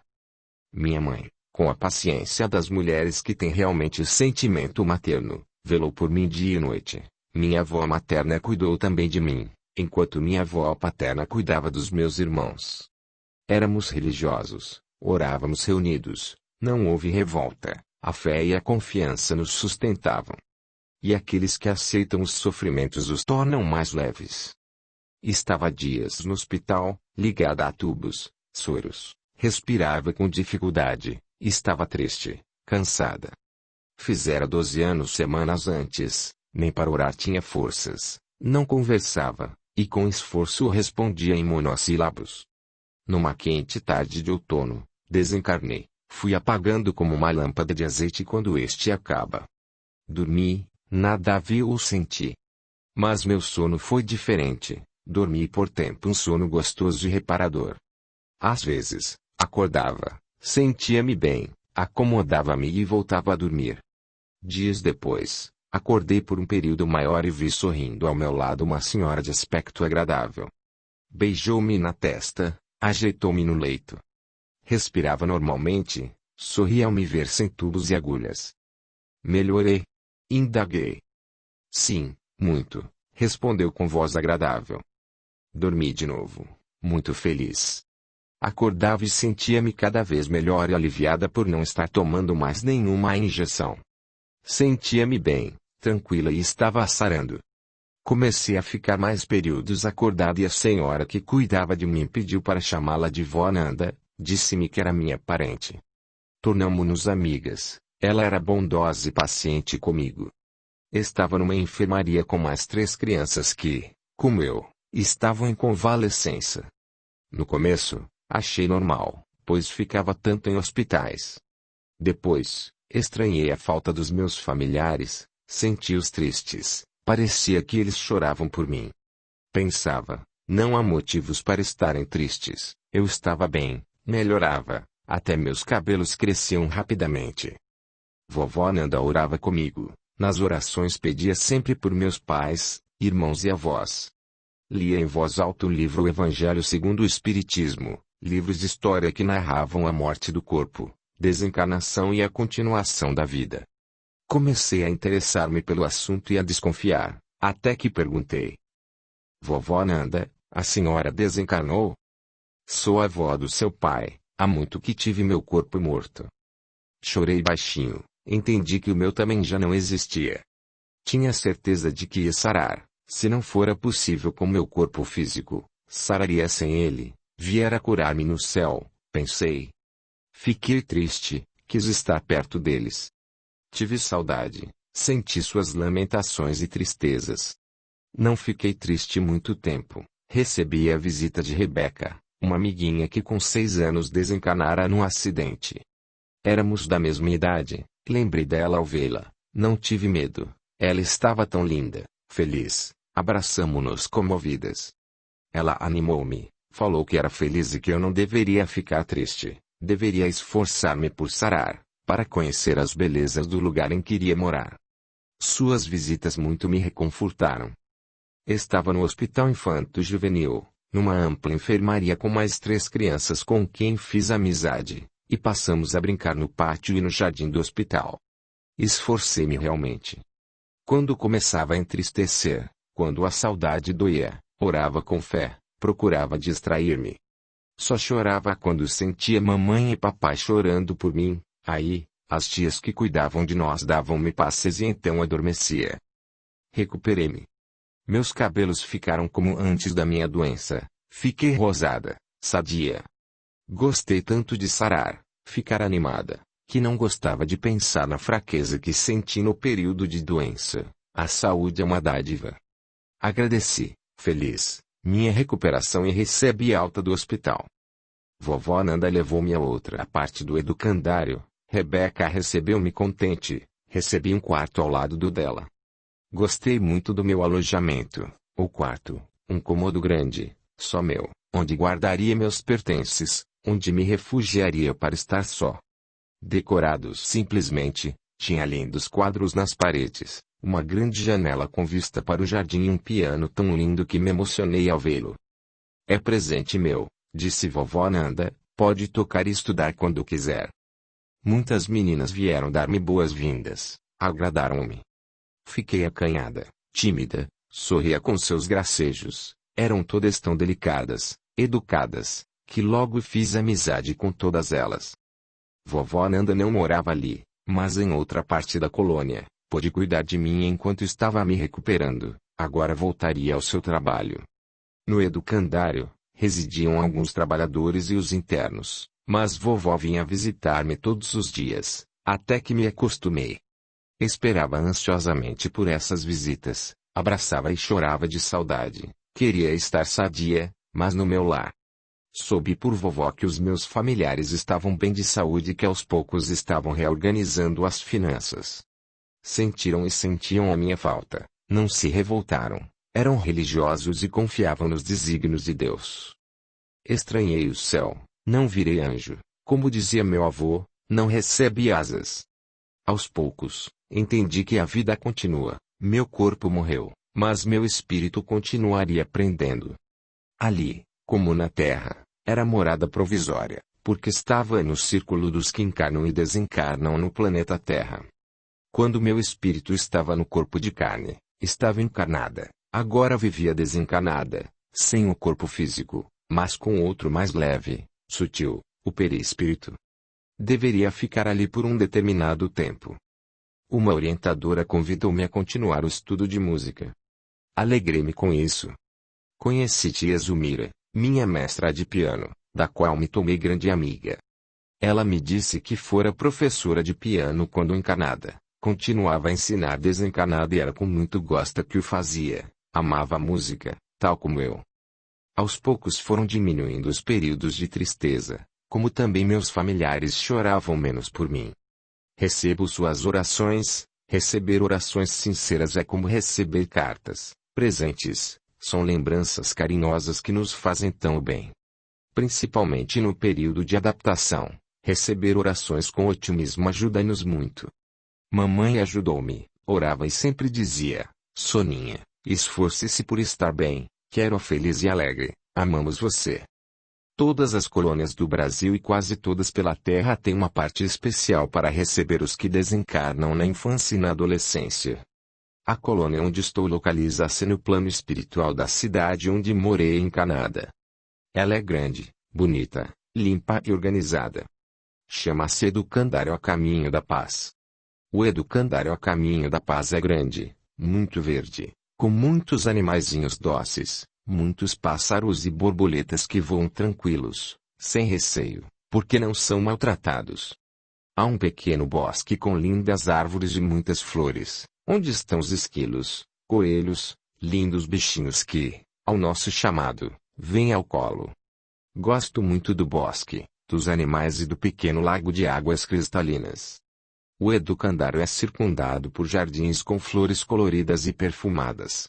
Minha mãe, com a paciência das mulheres que têm realmente sentimento materno, velou por mim dia e noite. Minha avó materna cuidou também de mim, enquanto minha avó paterna cuidava dos meus irmãos. Éramos religiosos, orávamos reunidos, não houve revolta, a fé e a confiança nos sustentavam. E aqueles que aceitam os sofrimentos os tornam mais leves. Estava há dias no hospital, ligada a tubos, soros, respirava com dificuldade, estava triste, cansada. Fizera 12 anos semanas antes, nem para orar tinha forças, não conversava, e com esforço respondia em monossílabos. Numa quente tarde de outono, desencarnei, fui apagando como uma lâmpada de azeite quando este acaba. Dormi, nada vi ou senti. Mas meu sono foi diferente, dormi por tempo um sono gostoso e reparador. Às vezes, acordava, sentia-me bem, acomodava-me e voltava a dormir. Dias depois, acordei por um período maior e vi sorrindo ao meu lado uma senhora de aspecto agradável. Beijou-me na testa, ajeitou-me no leito. Respirava normalmente, sorria ao me ver sem tubos e agulhas. Melhorei? Indaguei. Sim, muito, respondeu com voz agradável. Dormi de novo, muito feliz. Acordava e sentia-me cada vez melhor e aliviada por não estar tomando mais nenhuma injeção. Sentia-me bem, tranquila e estava sarando. Comecei a ficar mais períodos acordada e a senhora que cuidava de mim pediu para chamá-la de vó Nanda, disse-me que era minha parente. Tornamo-nos amigas, Ela era bondosa e paciente comigo. Estava numa enfermaria com mais 3 crianças que, como eu, estavam em convalescença. No começo, achei normal, pois ficava tanto em hospitais. Depois, estranhei a falta dos meus familiares, senti-os tristes, parecia que eles choravam por mim. Pensava, não há motivos para estarem tristes, eu estava bem, melhorava, até meus cabelos cresciam rapidamente. Vovó Nanda orava comigo, nas orações pedia sempre por meus pais, irmãos e avós. Lia em voz alta o livro O Evangelho segundo o Espiritismo, livros de história que narravam a morte do corpo, desencarnação e a continuação da vida. Comecei a interessar-me pelo assunto e a desconfiar, até que perguntei: Vovó Nanda, a senhora desencarnou? Sou avó do seu pai, há muito que tive meu corpo morto. Chorei baixinho, entendi que o meu também já não existia. Tinha certeza de que ia sarar, se não fora possível com meu corpo físico, sararia sem ele, viera curar-me no céu, pensei. Fiquei triste, quis estar perto deles. Tive saudade, senti suas lamentações e tristezas. Não fiquei triste muito tempo, recebi a visita de Rebeca, uma amiguinha que com 6 anos desencarnara num acidente. Éramos da mesma idade, lembrei dela ao vê-la, não tive medo, ela estava tão linda, feliz, abraçamo-nos comovidas. Ela animou-me, falou que era feliz e que eu não deveria ficar triste, deveria esforçar-me por sarar, para conhecer as belezas do lugar em que iria morar. Suas visitas muito me reconfortaram. Estava no Hospital Infanto-Juvenil, numa ampla enfermaria com mais 3 crianças com quem fiz amizade, e passamos a brincar no pátio e no jardim do hospital. Esforcei-me realmente. Quando começava a entristecer, quando a saudade doía, orava com fé, procurava distrair-me. Só chorava quando sentia mamãe e papai chorando por mim, aí, as tias que cuidavam de nós davam-me passes e então adormecia. Recuperei-me. Meus cabelos ficaram como antes da minha doença, fiquei rosada, sadia. Gostei tanto de sarar, ficar animada, que não gostava de pensar na fraqueza que senti no período de doença. A saúde é uma dádiva. Agradeci, feliz, minha recuperação e recebi alta do hospital. Vovó Nanda levou-me a outra parte do educandário, Rebeca recebeu-me contente, recebi um quarto ao lado do dela. Gostei muito do meu alojamento, o quarto, um cômodo grande, só meu, onde guardaria meus pertences, onde me refugiaria para estar só. Decorados simplesmente, tinha lindos quadros nas paredes, uma grande janela com vista para o jardim e um piano tão lindo que me emocionei ao vê-lo. É presente meu, disse vovó Nanda, pode tocar e estudar quando quiser. Muitas meninas vieram dar-me boas-vindas, agradaram-me. Fiquei acanhada, tímida, sorria com seus gracejos, eram todas tão delicadas, educadas, que logo fiz amizade com todas elas. Vovó Nanda não morava ali, mas em outra parte da colônia, pôde cuidar de mim enquanto estava me recuperando, agora voltaria ao seu trabalho. No educandário, residiam alguns trabalhadores e os internos, mas vovó vinha visitar-me todos os dias, até que me acostumei. Esperava ansiosamente por essas visitas, abraçava e chorava de saudade, queria estar sadia, mas no meu lar. Soube por vovó que os meus familiares estavam bem de saúde e que aos poucos estavam reorganizando as finanças. Sentiram e sentiam a minha falta, não se revoltaram, eram religiosos e confiavam nos desígnios de Deus. Estranhei o céu, não virei anjo, como dizia meu avô, não recebe asas. Aos poucos, entendi que a vida continua, meu corpo morreu, mas meu espírito continuaria aprendendo. Ali, como na terra, era morada provisória, porque estava no círculo dos que encarnam e desencarnam no planeta Terra. Quando meu espírito estava no corpo de carne, estava encarnada, agora vivia desencarnada, sem o corpo físico, mas com outro mais leve, sutil, o perispírito. Deveria ficar ali por um determinado tempo. Uma orientadora convidou-me a continuar o estudo de música. Alegrei-me com isso. Conheci tia Zumira, minha mestra de piano, da qual me tomei grande amiga. Ela me disse que fora professora de piano quando encanada, continuava a ensinar desencanada e era com muito gosto que o fazia, amava a música, tal como eu. Aos poucos foram diminuindo os períodos de tristeza, como também meus familiares choravam menos por mim. Recebo suas orações. Receber orações sinceras é como receber cartas, presentes, são lembranças carinhosas que nos fazem tão bem. Principalmente no período de adaptação, receber orações com otimismo ajuda-nos muito. Mamãe ajudou-me, orava e sempre dizia: Soninha, esforce-se por estar bem, quero feliz e alegre, amamos você. Todas as colônias do Brasil e quase todas pela terra têm uma parte especial para receber os que desencarnam na infância e na adolescência. A colônia onde estou localiza-se no plano espiritual da cidade onde morei encanada. Ela é grande, bonita, limpa e organizada. Chama-se Educandário a Caminho da Paz. O Educandário a Caminho da Paz é grande, muito verde, com muitos animaizinhos dóceis. Muitos pássaros e borboletas que voam tranquilos, sem receio, porque não são maltratados. Há um pequeno bosque com lindas árvores e muitas flores, onde estão os esquilos, coelhos, lindos bichinhos que, ao nosso chamado, vêm ao colo. Gosto muito do bosque, dos animais e do pequeno lago de águas cristalinas. O Educandário é circundado por jardins com flores coloridas e perfumadas.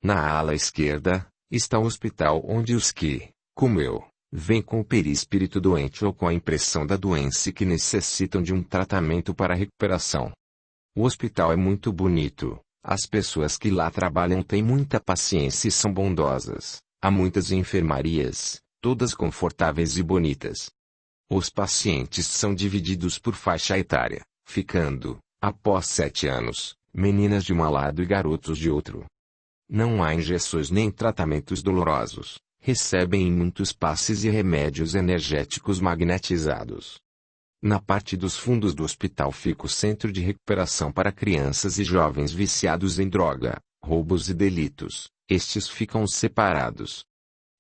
Na ala esquerda, está o hospital onde os que, como eu, vêm com o perispírito doente ou com a impressão da doença e que necessitam de um tratamento para a recuperação. O hospital é muito bonito, as pessoas que lá trabalham têm muita paciência e são bondosas, há muitas enfermarias, todas confortáveis e bonitas. Os pacientes são divididos por faixa etária, ficando, após 7 anos, meninas de um lado e garotos de outro. Não há injeções nem tratamentos dolorosos, recebem muitos passes e remédios energéticos magnetizados. Na parte dos fundos do hospital fica o Centro de Recuperação para Crianças e Jovens Viciados em Droga, Roubos e Delitos, estes ficam separados.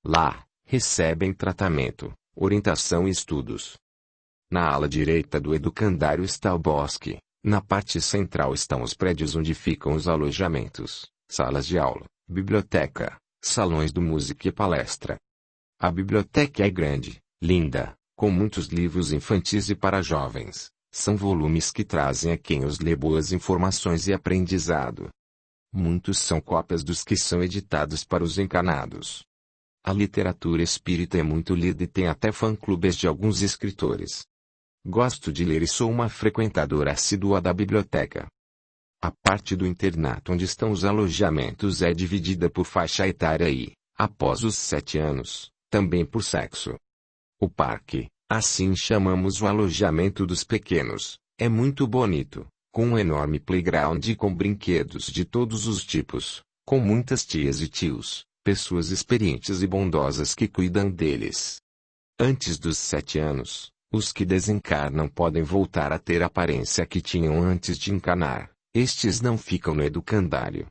Lá, recebem tratamento, orientação e estudos. Na ala direita do Educandário está o bosque, na parte central estão os prédios onde ficam os alojamentos. Salas de aula, biblioteca, salões de música e palestra. A biblioteca é grande, linda, com muitos livros infantis e para jovens. São volumes que trazem a quem os lê boas informações e aprendizado. Muitos são cópias dos que são editados para os encanados. A literatura espírita é muito lida e tem até fã-clubes de alguns escritores. Gosto de ler e sou uma frequentadora assídua da biblioteca. A parte do internato onde estão os alojamentos é dividida por faixa etária e, após os 7 anos, também por sexo. O parque, assim chamamos o alojamento dos pequenos, é muito bonito, com um enorme playground e com brinquedos de todos os tipos, com muitas tias e tios, pessoas experientes e bondosas que cuidam deles. Antes dos 7 anos, os que desencarnam podem voltar a ter a aparência que tinham antes de encarnar. Estes não ficam no educandário.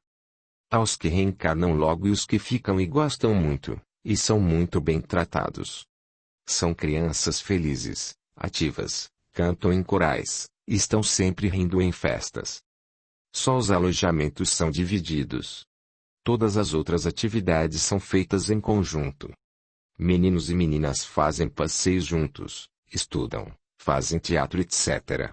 Há os que reencarnam logo e os que ficam e gostam muito, e são muito bem tratados. São crianças felizes, ativas, cantam em corais, e estão sempre rindo em festas. Só os alojamentos são divididos. Todas as outras atividades são feitas em conjunto. Meninos e meninas fazem passeios juntos, estudam, fazem teatro etc.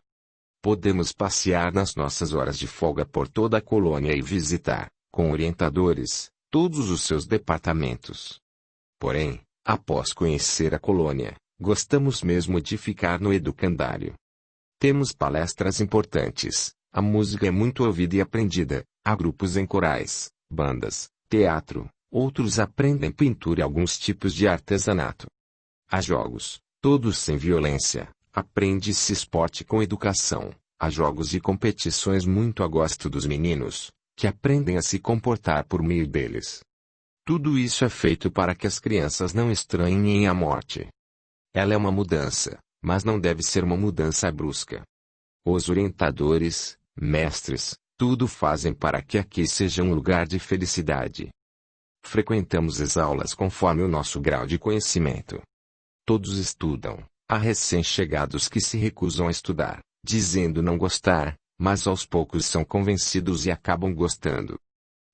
Podemos passear nas nossas horas de folga por toda a colônia e visitar, com orientadores, todos os seus departamentos. Porém, após conhecer a colônia, gostamos mesmo de ficar no educandário. Temos palestras importantes, a música é muito ouvida e aprendida, há grupos em corais, bandas, teatro, outros aprendem pintura e alguns tipos de artesanato. Há jogos, todos sem violência. Aprende-se esporte com educação, há jogos e competições muito a gosto dos meninos, que aprendem a se comportar por meio deles. Tudo isso é feito para que as crianças não estranhem a morte. Ela é uma mudança, mas não deve ser uma mudança brusca. Os orientadores, mestres, tudo fazem para que aqui seja um lugar de felicidade. Frequentamos as aulas conforme o nosso grau de conhecimento. Todos estudam, Há recém-chegados que se recusam a estudar, dizendo não gostar, mas aos poucos são convencidos e acabam gostando.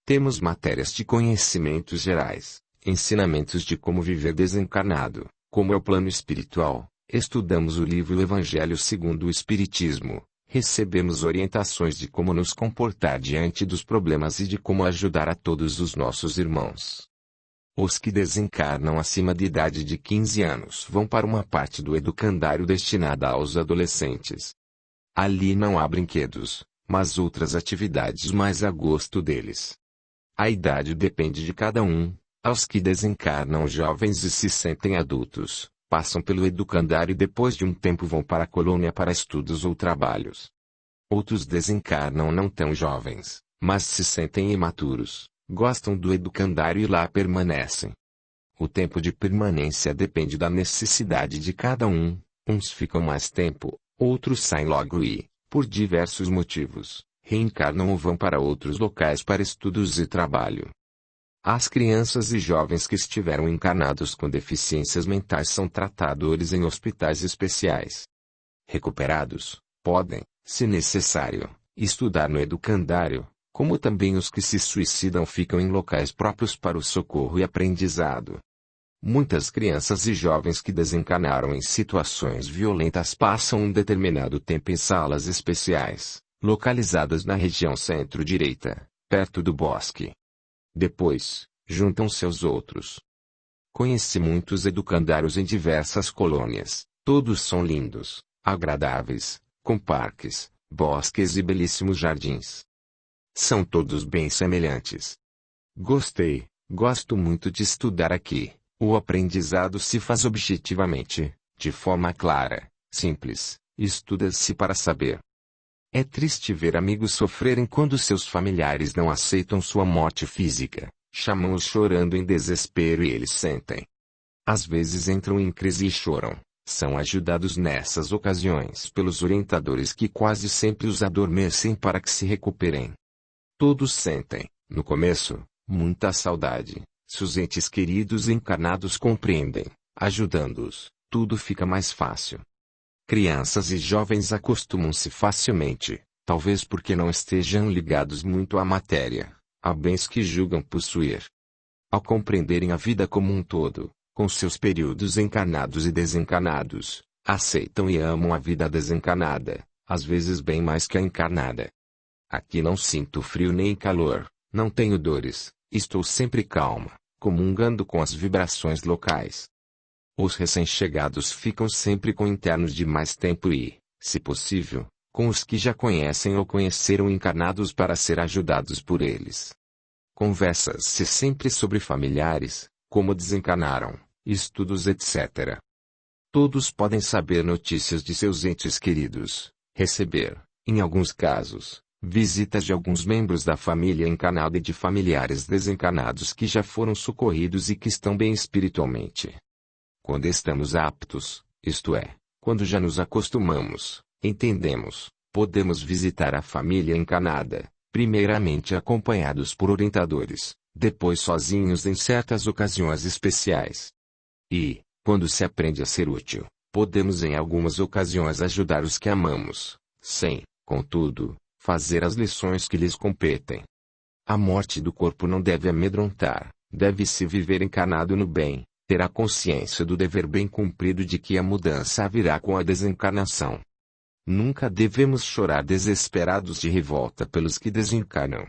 Temos matérias de conhecimentos gerais, ensinamentos de como viver desencarnado, como é o plano espiritual, estudamos o livro Evangelho segundo o Espiritismo, recebemos orientações de como nos comportar diante dos problemas e de como ajudar a todos os nossos irmãos. Os que desencarnam acima de idade de 15 anos vão para uma parte do educandário destinada aos adolescentes. Ali não há brinquedos, mas outras atividades mais a gosto deles. A idade depende de cada um. Aos que desencarnam jovens e se sentem adultos, passam pelo educandário e depois de um tempo vão para a colônia para estudos ou trabalhos. Outros desencarnam não tão jovens, mas se sentem imaturos, gostam do educandário e lá permanecem. O tempo de permanência depende da necessidade de cada um. Uns ficam mais tempo, outros saem logo e, por diversos motivos, reencarnam ou vão para outros locais para estudos e trabalho. As crianças e jovens que estiveram encarnados com deficiências mentais são tratadores em hospitais especiais. Recuperados, podem, se necessário, estudar no educandário, como também os que se suicidam ficam em locais próprios para o socorro e aprendizado. Muitas crianças e jovens que desencarnaram em situações violentas passam um determinado tempo em salas especiais, localizadas na região centro-direita, perto do bosque. Depois, juntam-se aos outros. Conheci muitos educandários em diversas colônias, todos são lindos, agradáveis, com parques, bosques e belíssimos jardins. São todos bem semelhantes. Gosto muito de estudar aqui. O aprendizado se faz objetivamente, de forma clara, simples, estuda-se para saber. É triste ver amigos sofrerem quando seus familiares não aceitam sua morte física, chamam-os chorando em desespero e eles sentem. Às vezes entram em crise e choram, são ajudados nessas ocasiões pelos orientadores que quase sempre os adormecem para que se recuperem. Todos sentem, no começo, muita saudade. Se os entes queridos encarnados compreendem, ajudando-os, tudo fica mais fácil. Crianças e jovens acostumam-se facilmente, talvez porque não estejam ligados muito à matéria, a bens que julgam possuir. Ao compreenderem a vida como um todo, com seus períodos encarnados e desencarnados, aceitam e amam a vida desencarnada, às vezes bem mais que a encarnada. Aqui não sinto frio nem calor, não tenho dores, estou sempre calma, comungando com as vibrações locais. Os recém-chegados ficam sempre com internos de mais tempo e, se possível, com os que já conhecem ou conheceram encarnados para ser ajudados por eles. Conversa-se sempre sobre familiares, como desencarnaram, estudos etc. Todos podem saber notícias de seus entes queridos, receber, em alguns casos, visitas de alguns membros da família encarnada e de familiares desencarnados que já foram socorridos e que estão bem espiritualmente. Quando estamos aptos, isto é, quando já nos acostumamos, entendemos, podemos visitar a família encarnada, primeiramente acompanhados por orientadores, depois sozinhos em certas ocasiões especiais. E, quando se aprende a ser útil, podemos em algumas ocasiões ajudar os que amamos, sem, contudo, fazer as lições que lhes competem. A morte do corpo não deve amedrontar, deve-se viver encarnado no bem, ter a consciência do dever bem cumprido de que a mudança virá com a desencarnação. Nunca devemos chorar desesperados de revolta pelos que desencarnam.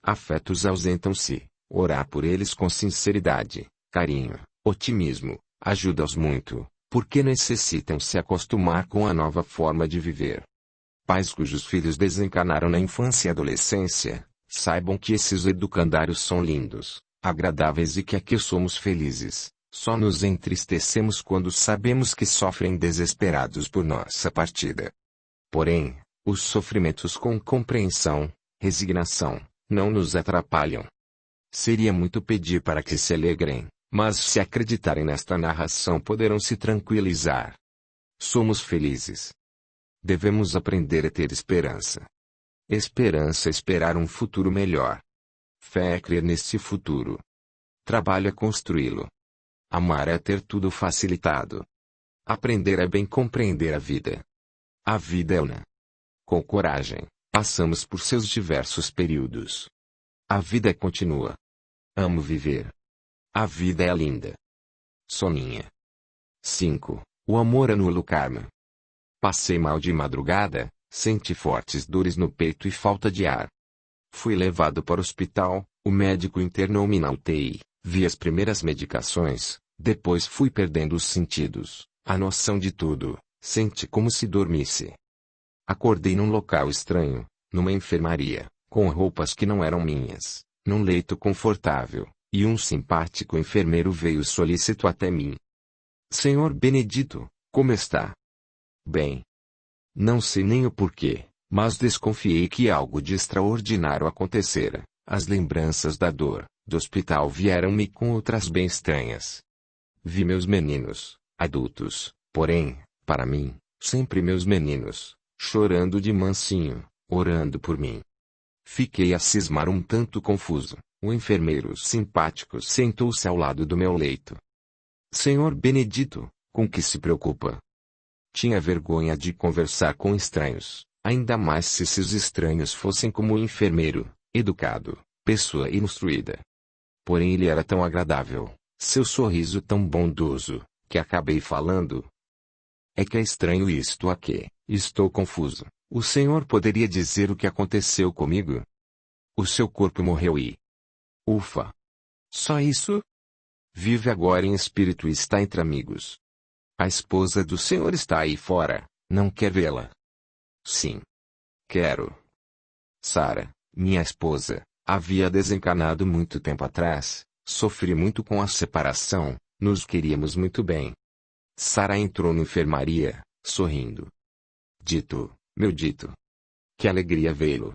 Afetos ausentam-se, orar por eles com sinceridade, carinho, otimismo, ajuda-os muito, porque necessitam se acostumar com a nova forma de viver. Pais cujos filhos desencarnaram na infância e adolescência, saibam que esses educandários são lindos, agradáveis e que aqui somos felizes. Só nos entristecemos quando sabemos que sofrem desesperados por nossa partida. Porém, os sofrimentos com compreensão, resignação, não nos atrapalham. Seria muito pedir para que se alegrem, mas se acreditarem nesta narração poderão se tranquilizar. Somos felizes. Devemos aprender a ter esperança. Esperança é esperar um futuro melhor. Fé é crer nesse futuro. Trabalho é construí-lo. Amar é ter tudo facilitado. Aprender é bem compreender a vida. A vida é una. Com coragem, passamos por seus diversos períodos. A vida é contínua. Amo viver. A vida é linda. Soninha. 5. O amor anula o karma. Passei mal de madrugada, senti fortes dores no peito e falta de ar. Fui levado para o hospital, o médico internou-me na UTI, vi as primeiras medicações, depois fui perdendo os sentidos, a noção de tudo, senti como se dormisse. Acordei num local estranho, numa enfermaria, com roupas que não eram minhas, num leito confortável, e um simpático enfermeiro veio solícito até mim. Senhor Benedito, como está? Bem. Não sei nem o porquê, mas desconfiei que algo de extraordinário acontecera. As lembranças da dor, do hospital vieram-me com outras bem estranhas. Vi meus meninos, adultos, porém, para mim, sempre meus meninos, chorando de mansinho, orando por mim. Fiquei a cismar um tanto confuso. O enfermeiro simpático sentou-se ao lado do meu leito. Senhor Benedito, com que se preocupa? Tinha vergonha de conversar com estranhos, ainda mais se esses estranhos fossem como o enfermeiro, educado, pessoa instruída. Porém ele era tão agradável, seu sorriso tão bondoso, que acabei falando. É que é estranho isto aqui, estou confuso. O senhor poderia dizer o que aconteceu comigo? O seu corpo morreu e... Ufa! Só isso? Vive agora em espírito e está entre amigos. A esposa do senhor está aí fora, não quer vê-la? Sim. Quero. Sara, minha esposa, havia desencarnado muito tempo atrás, sofri muito com a separação, nos queríamos muito bem. Sara entrou na enfermaria, sorrindo. Dito, meu dito. Que alegria vê-lo.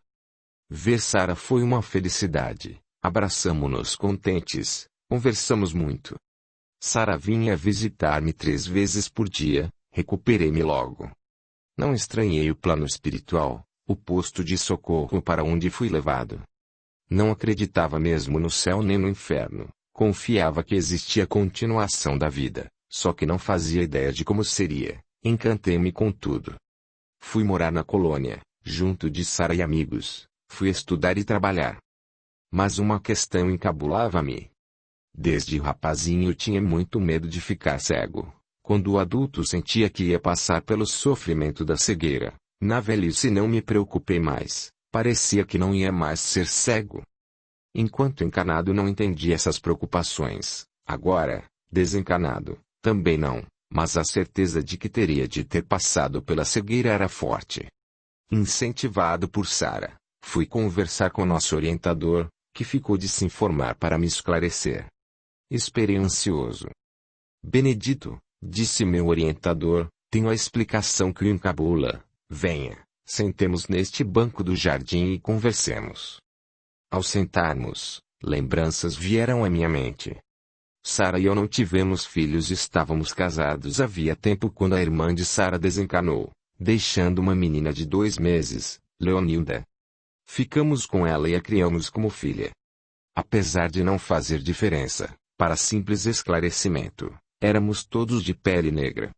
Ver Sara foi uma felicidade, abraçamo-nos contentes, conversamos muito. Sara vinha visitar-me 3 vezes por dia, recuperei-me logo. Não estranhei o plano espiritual, o posto de socorro para onde fui levado. Não acreditava mesmo no céu nem no inferno, confiava que existia continuação da vida, só que não fazia ideia de como seria, encantei-me com tudo. Fui morar na colônia, junto de Sara e amigos, fui estudar e trabalhar. Mas uma questão encabulava-me. Desde rapazinho tinha muito medo de ficar cego. Quando o adulto sentia que ia passar pelo sofrimento da cegueira, na velhice não me preocupei mais, parecia que não ia mais ser cego. Enquanto encarnado não entendi essas preocupações, agora, desencarnado, também não, mas a certeza de que teria de ter passado pela cegueira era forte. Incentivado por Sara, fui conversar com nosso orientador, que ficou de se informar para me esclarecer. Esperei ansioso. Benedito, disse meu orientador, tenho a explicação que o encabula. Venha, sentemos neste banco do jardim e conversemos. Ao sentarmos, lembranças vieram à minha mente. Sara e eu não tivemos filhos e estávamos casados havia tempo quando a irmã de Sara desencarnou, deixando uma menina de 2 meses, Leonilda. Ficamos com ela e a criamos como filha. Apesar de não fazer diferença, para simples esclarecimento, éramos todos de pele negra.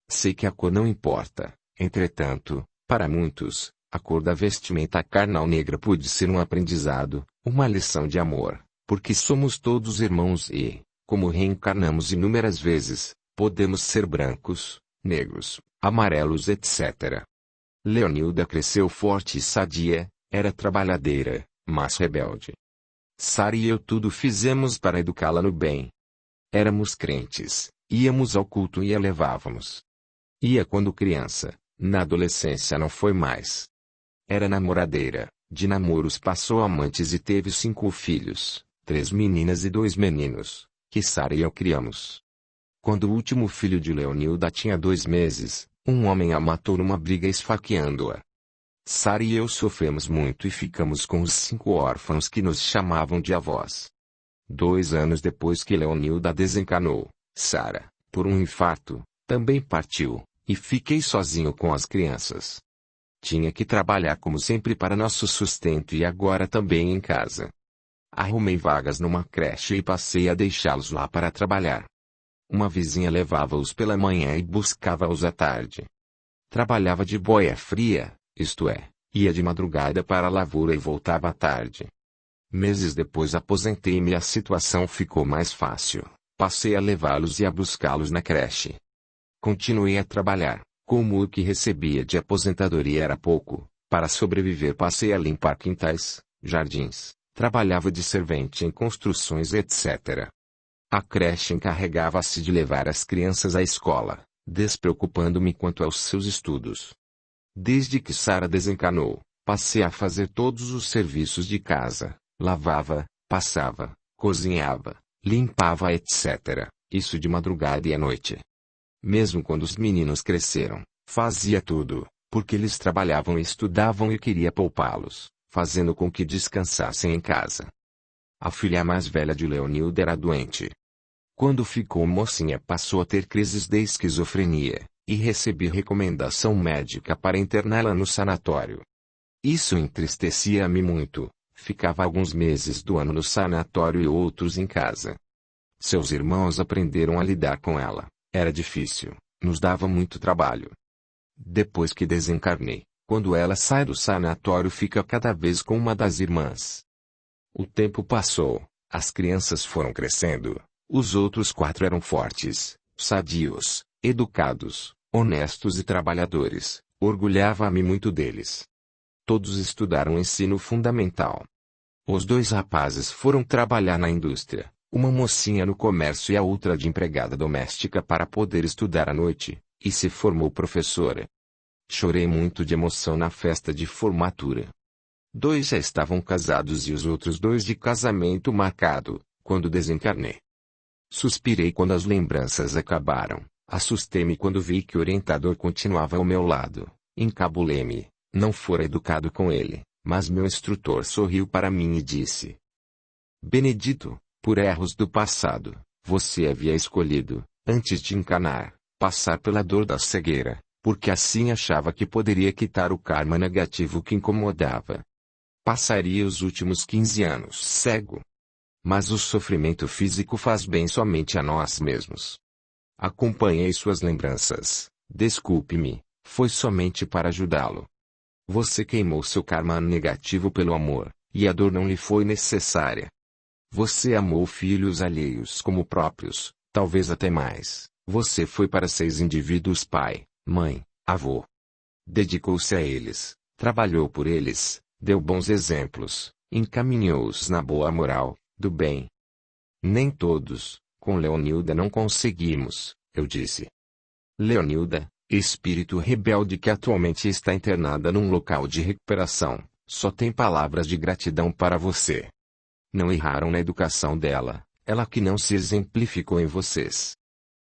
Sei que a cor não importa, entretanto, para muitos, a cor da vestimenta carnal negra pode ser um aprendizado, uma lição de amor, porque somos todos irmãos e, como reencarnamos inúmeras vezes, podemos ser brancos, negros, amarelos etc. Leonilda cresceu forte e sadia, era trabalhadeira, mas rebelde. Sara e eu tudo fizemos para educá-la no bem. Éramos crentes, íamos ao culto e a levávamos. Ia quando criança, na adolescência não foi mais. Era namoradeira, de namoros passou a amantes e teve 5 filhos, 3 meninas e 2 meninos, que Sara e eu criamos. Quando o último filho de Leonilda tinha 2 meses, um homem a matou numa briga esfaqueando-a. Sara e eu sofremos muito e ficamos com os 5 órfãos que nos chamavam de avós. 2 anos depois que Leonilda desencarnou, Sara, por um infarto, também partiu, e fiquei sozinho com as crianças. Tinha que trabalhar como sempre para nosso sustento e agora também em casa. Arrumei vagas numa creche e passei a deixá-los lá para trabalhar. Uma vizinha levava-os pela manhã e buscava-os à tarde. Trabalhava de boia fria, isto é, ia de madrugada para a lavoura e voltava à tarde. Meses depois aposentei-me e a situação ficou mais fácil. Passei a levá-los e a buscá-los na creche. Continuei a trabalhar, como o que recebia de aposentadoria era pouco, para sobreviver passei a limpar quintais, jardins, trabalhava de servente em construções etc. A creche encarregava-se de levar as crianças à escola, despreocupando-me quanto aos seus estudos. Desde que Sara desencanou, passei a fazer todos os serviços de casa, lavava, passava, cozinhava, limpava etc., isso de madrugada e à noite. Mesmo quando os meninos cresceram, fazia tudo, porque eles trabalhavam e estudavam e queria poupá-los, fazendo com que descansassem em casa. A filha mais velha de Leonilda era doente. Quando ficou mocinha passou a ter crises de esquizofrenia, e recebi recomendação médica para interná-la no sanatório. Isso entristecia-me muito, ficava alguns meses do ano no sanatório e outros em casa. Seus irmãos aprenderam a lidar com ela. Era difícil, nos dava muito trabalho. Depois que desencarnei, quando ela sai do sanatório fica cada vez com uma das irmãs. O tempo passou, as crianças foram crescendo, os outros 4 eram fortes, sadios, educados, honestos e trabalhadores, orgulhava-me muito deles. Todos estudaram ensino fundamental. Os 2 rapazes foram trabalhar na indústria. Uma mocinha no comércio e a outra de empregada doméstica para poder estudar à noite, e se formou professora. Chorei muito de emoção na festa de formatura. 2 já estavam casados e os outros 2 de casamento marcado, quando desencarnei. Suspirei quando as lembranças acabaram, assustei-me quando vi que o orientador continuava ao meu lado, encabulei-me, não fora educado com ele, mas meu instrutor sorriu para mim e disse: Benedito, por erros do passado, você havia escolhido, antes de encarnar, passar pela dor da cegueira, porque assim achava que poderia quitar o karma negativo que incomodava. Passaria os últimos 15 anos cego. Mas o sofrimento físico faz bem somente a nós mesmos. Acompanhei suas lembranças, desculpe-me, foi somente para ajudá-lo. Você queimou seu karma negativo pelo amor, e a dor não lhe foi necessária. Você amou filhos alheios como próprios, talvez até mais. Você foi para 6 indivíduos pai, mãe, avô. Dedicou-se a eles, trabalhou por eles, deu bons exemplos, encaminhou-os na boa moral, do bem. Nem todos, com Leonilda não conseguimos, eu disse. Leonilda, espírito rebelde que atualmente está internada num local de recuperação, só tem palavras de gratidão para você. Não erraram na educação dela, ela que não se exemplificou em vocês.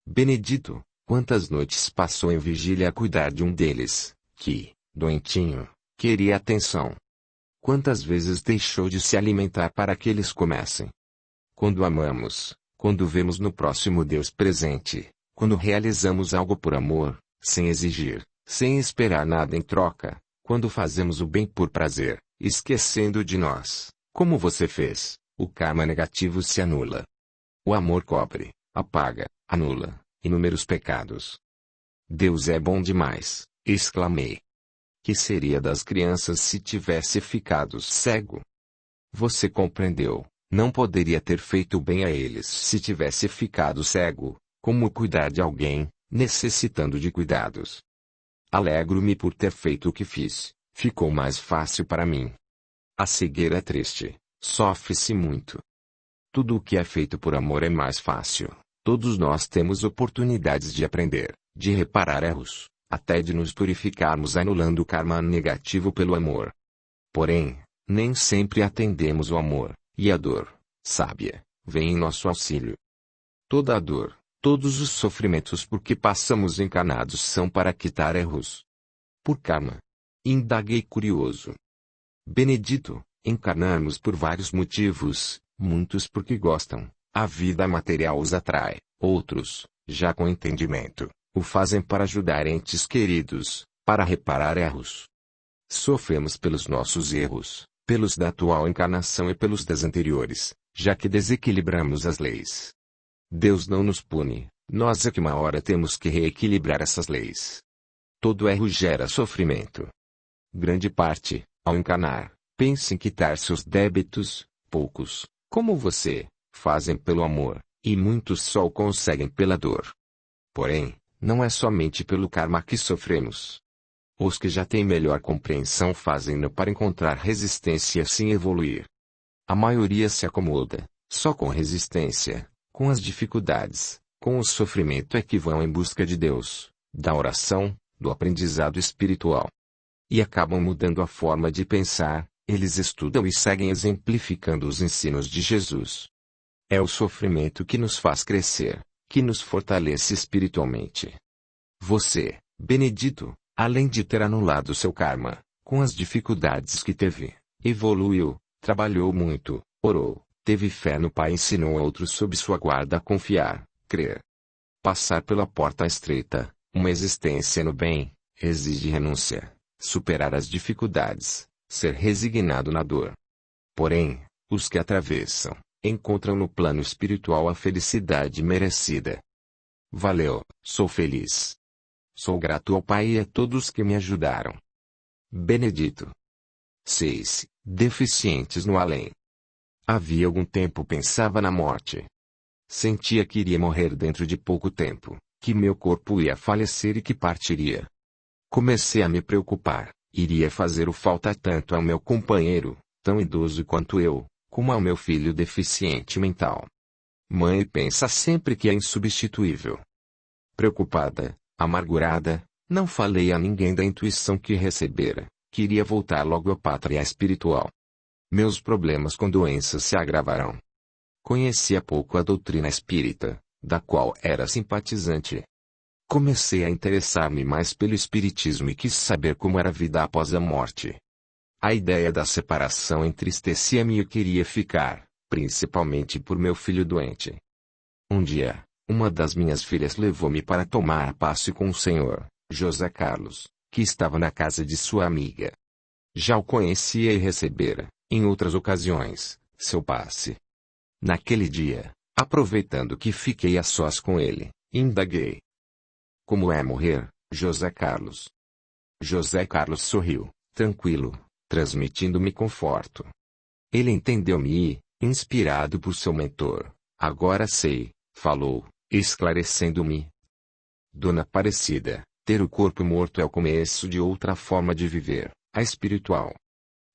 Benedito, quantas noites passou em vigília a cuidar de um deles, que, doentinho, queria atenção. Quantas vezes deixou de se alimentar para que eles comessem. Quando amamos, quando vemos no próximo Deus presente, quando realizamos algo por amor, sem exigir, sem esperar nada em troca, quando fazemos o bem por prazer, esquecendo de nós, como você fez, o karma negativo se anula. O amor cobre, apaga, anula inúmeros pecados. Deus é bom demais, exclamei. Que seria das crianças se tivesse ficado cego? Você compreendeu, não poderia ter feito bem a eles se tivesse ficado cego, como cuidar de alguém, necessitando de cuidados. Alegro-me por ter feito o que fiz, ficou mais fácil para mim. A cegueira é triste, sofre-se muito. Tudo o que é feito por amor é mais fácil, todos nós temos oportunidades de aprender, de reparar erros, até de nos purificarmos anulando o karma negativo pelo amor. Porém, nem sempre atendemos o amor, e a dor, sábia, vem em nosso auxílio. Toda a dor, todos os sofrimentos por que passamos encarnados são para quitar erros. Por karma. Indaguei curioso. Benedito, encarnamos por vários motivos, muitos porque gostam, a vida material os atrai, outros, já com entendimento, o fazem para ajudar entes queridos, para reparar erros. Sofremos pelos nossos erros, pelos da atual encarnação e pelos das anteriores, já que desequilibramos as leis. Deus não nos pune, Nós é que uma hora temos que reequilibrar essas leis. Todo erro gera sofrimento. Grande parte, ao encarnar, pense em quitar seus débitos, poucos, como você, fazem pelo amor, e muitos só o conseguem pela dor. Porém, não é somente pelo karma que sofremos. Os que já têm melhor compreensão fazem-no para encontrar resistência e assim evoluir. A maioria se acomoda, só com resistência, com as dificuldades, com o sofrimento é que vão em busca de Deus, da oração, do aprendizado espiritual. E acabam mudando a forma de pensar, eles estudam e seguem exemplificando os ensinos de Jesus. É o sofrimento que nos faz crescer, que nos fortalece espiritualmente. Você, Benedito, além de ter anulado seu karma, com as dificuldades que teve, evoluiu, trabalhou muito, orou, teve fé no Pai e ensinou a outros sob sua guarda a confiar, crer. Passar pela porta estreita, uma existência no bem, exige renúncia, superar as dificuldades, ser resignado na dor. Porém, os que atravessam, encontram no plano espiritual a felicidade merecida. Valeu, sou feliz. Sou grato ao Pai e a todos que me ajudaram. Benedito. 6. Deficientes no além. Havia algum tempo pensava na morte. Sentia que iria morrer dentro de pouco tempo, que meu corpo ia falecer e que partiria. Comecei a me preocupar, iria fazer o falta tanto ao meu companheiro, tão idoso quanto eu, como ao meu filho deficiente mental. Mãe pensa sempre que é insubstituível. Preocupada, amargurada, não falei a ninguém da intuição que recebera, queria voltar logo à pátria espiritual. Meus problemas com doenças se agravarão. Conhecia pouco a doutrina espírita, da qual era simpatizante. Comecei a interessar-me mais pelo espiritismo e quis saber como era a vida após a morte. A ideia da separação entristecia-me e eu queria ficar, principalmente por meu filho doente. Um dia, uma das minhas filhas levou-me para tomar passe com o senhor, José Carlos, que estava na casa de sua amiga. Já o conhecia e recebera, em outras ocasiões, seu passe. Naquele dia, aproveitando que fiquei a sós com ele, indaguei: como é morrer, José Carlos? José Carlos sorriu, tranquilo, transmitindo-me conforto. Ele entendeu-me e, inspirado por seu mentor, agora sei, falou, esclarecendo-me. Dona Aparecida, ter o corpo morto é o começo de outra forma de viver, a espiritual.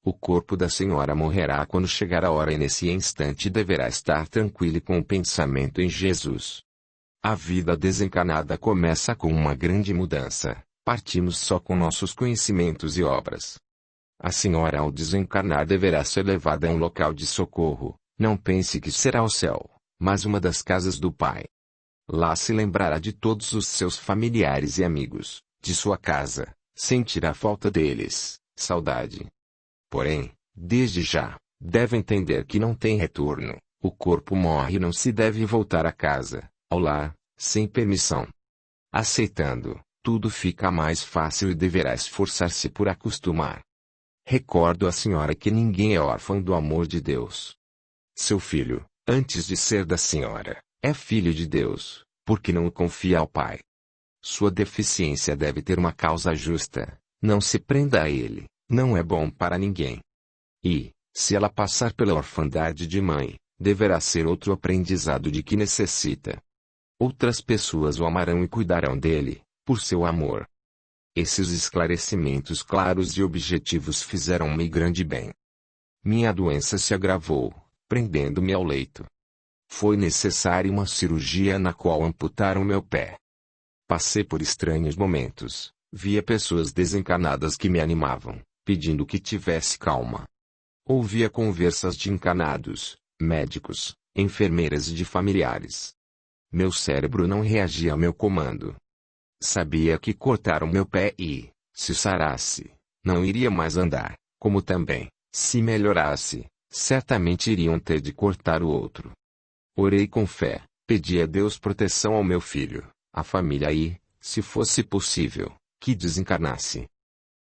O corpo da senhora morrerá quando chegar a hora e nesse instante deverá estar tranquilo com o pensamento em Jesus. A vida desencarnada começa com uma grande mudança, partimos só com nossos conhecimentos e obras. A senhora ao desencarnar deverá ser levada a um local de socorro, não pense que será o céu, mas uma das casas do Pai. Lá se lembrará de todos os seus familiares e amigos, de sua casa, sentirá falta deles, saudade. Porém, desde já, deve entender que não tem retorno, o corpo morre e não se deve voltar a casa, ao lar, sem permissão. Aceitando, tudo fica mais fácil e deverá esforçar-se por acostumar. Recordo à senhora que ninguém é órfão do amor de Deus. Seu filho, antes de ser da senhora, é filho de Deus, porque não o confia ao Pai. Sua deficiência deve ter uma causa justa, não se prenda a ele, não é bom para ninguém. E, se ela passar pela orfandade de mãe, deverá ser outro aprendizado de que necessita. Outras pessoas o amarão e cuidarão dele, por seu amor. Esses esclarecimentos claros e objetivos fizeram-me grande bem. Minha doença se agravou, prendendo-me ao leito. Foi necessária uma cirurgia na qual amputaram meu pé. Passei por estranhos momentos, via pessoas desencarnadas que me animavam, pedindo que tivesse calma. Ouvia conversas de encarnados, médicos, enfermeiras e de familiares. Meu cérebro não reagia ao meu comando. Sabia que cortaram meu pé e, se sarasse, não iria mais andar, como também, se melhorasse, certamente iriam ter de cortar o outro. Orei com fé, pedi a Deus proteção ao meu filho, à família e, se fosse possível, que desencarnasse.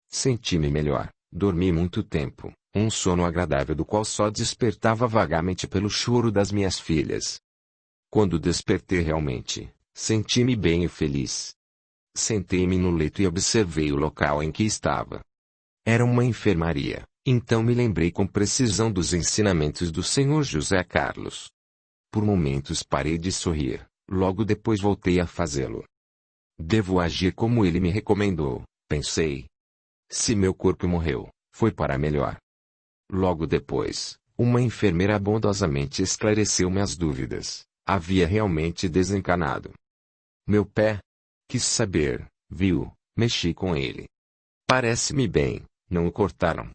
Senti-me melhor, dormi muito tempo, um sono agradável do qual só despertava vagamente pelo choro das minhas filhas. Quando despertei realmente, Senti-me bem e feliz. Sentei-me no leito e observei o local em que estava. Era uma enfermaria, então me lembrei com precisão dos ensinamentos do Sr. José Carlos. Por momentos parei de sorrir, logo depois voltei a fazê-lo. Devo agir como ele me recomendou, pensei. Se meu corpo morreu, foi para melhor. Logo depois, uma enfermeira bondosamente esclareceu-me as dúvidas. Havia realmente desencanado. Meu pé? Quis saber, viu, mexi com ele. Parece-me bem, não o cortaram.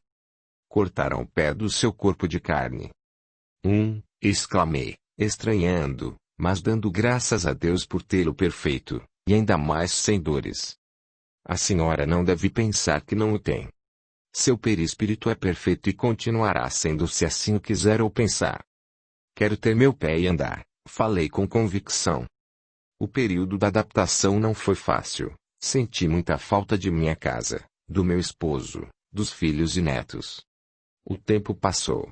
Cortaram o pé do seu corpo de carne. Exclamei, estranhando, mas dando graças a Deus por tê-lo perfeito, e ainda mais sem dores. A senhora não deve pensar que não o tem. Seu perispírito é perfeito e continuará sendo se assim o quiser ou pensar. Quero ter meu pé e andar, falei com convicção. O período da adaptação não foi fácil. Senti muita falta de minha casa, do meu esposo, dos filhos e netos. O tempo passou.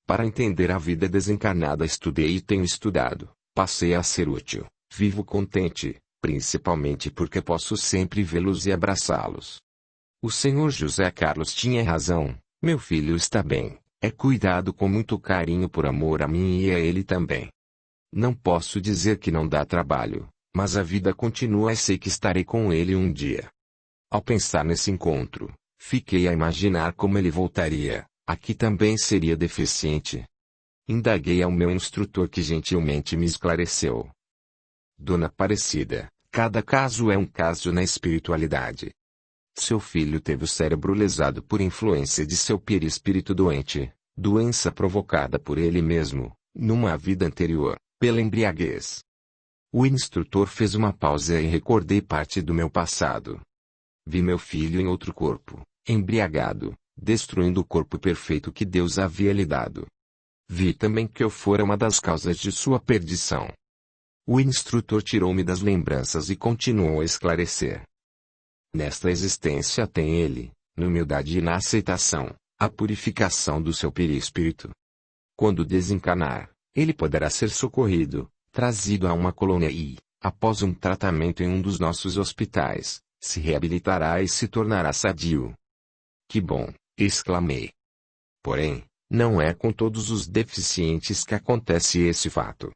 Para entender a vida desencarnada estudei e tenho estudado. Passei a ser útil. Vivo contente, principalmente porque posso sempre vê-los e abraçá-los. O Sr. José Carlos tinha razão. Meu filho está bem. É cuidado com muito carinho por amor a mim e a ele também. Não posso dizer que não dá trabalho, mas a vida continua e sei que estarei com ele um dia. Ao pensar nesse encontro, fiquei a imaginar como ele voltaria. Aqui também seria deficiente. Indaguei ao meu instrutor que gentilmente me esclareceu. Dona Aparecida, cada caso é um caso na espiritualidade. Seu filho teve o cérebro lesado por influência de seu perispírito doente, doença provocada por ele mesmo, numa vida anterior, pela embriaguez. O instrutor fez uma pausa e recordei parte do meu passado. Vi meu filho em outro corpo, embriagado, destruindo o corpo perfeito que Deus havia lhe dado. Vi também que eu fora uma das causas de sua perdição. O instrutor tirou-me das lembranças e continuou a esclarecer. Nesta existência tem ele, na humildade e na aceitação, a purificação do seu perispírito. Quando desencanar, ele poderá ser socorrido, trazido a uma colônia e, após um tratamento em um dos nossos hospitais, se reabilitará e se tornará sadio. Que bom, exclamei. Porém, não é com todos os deficientes que acontece esse fato.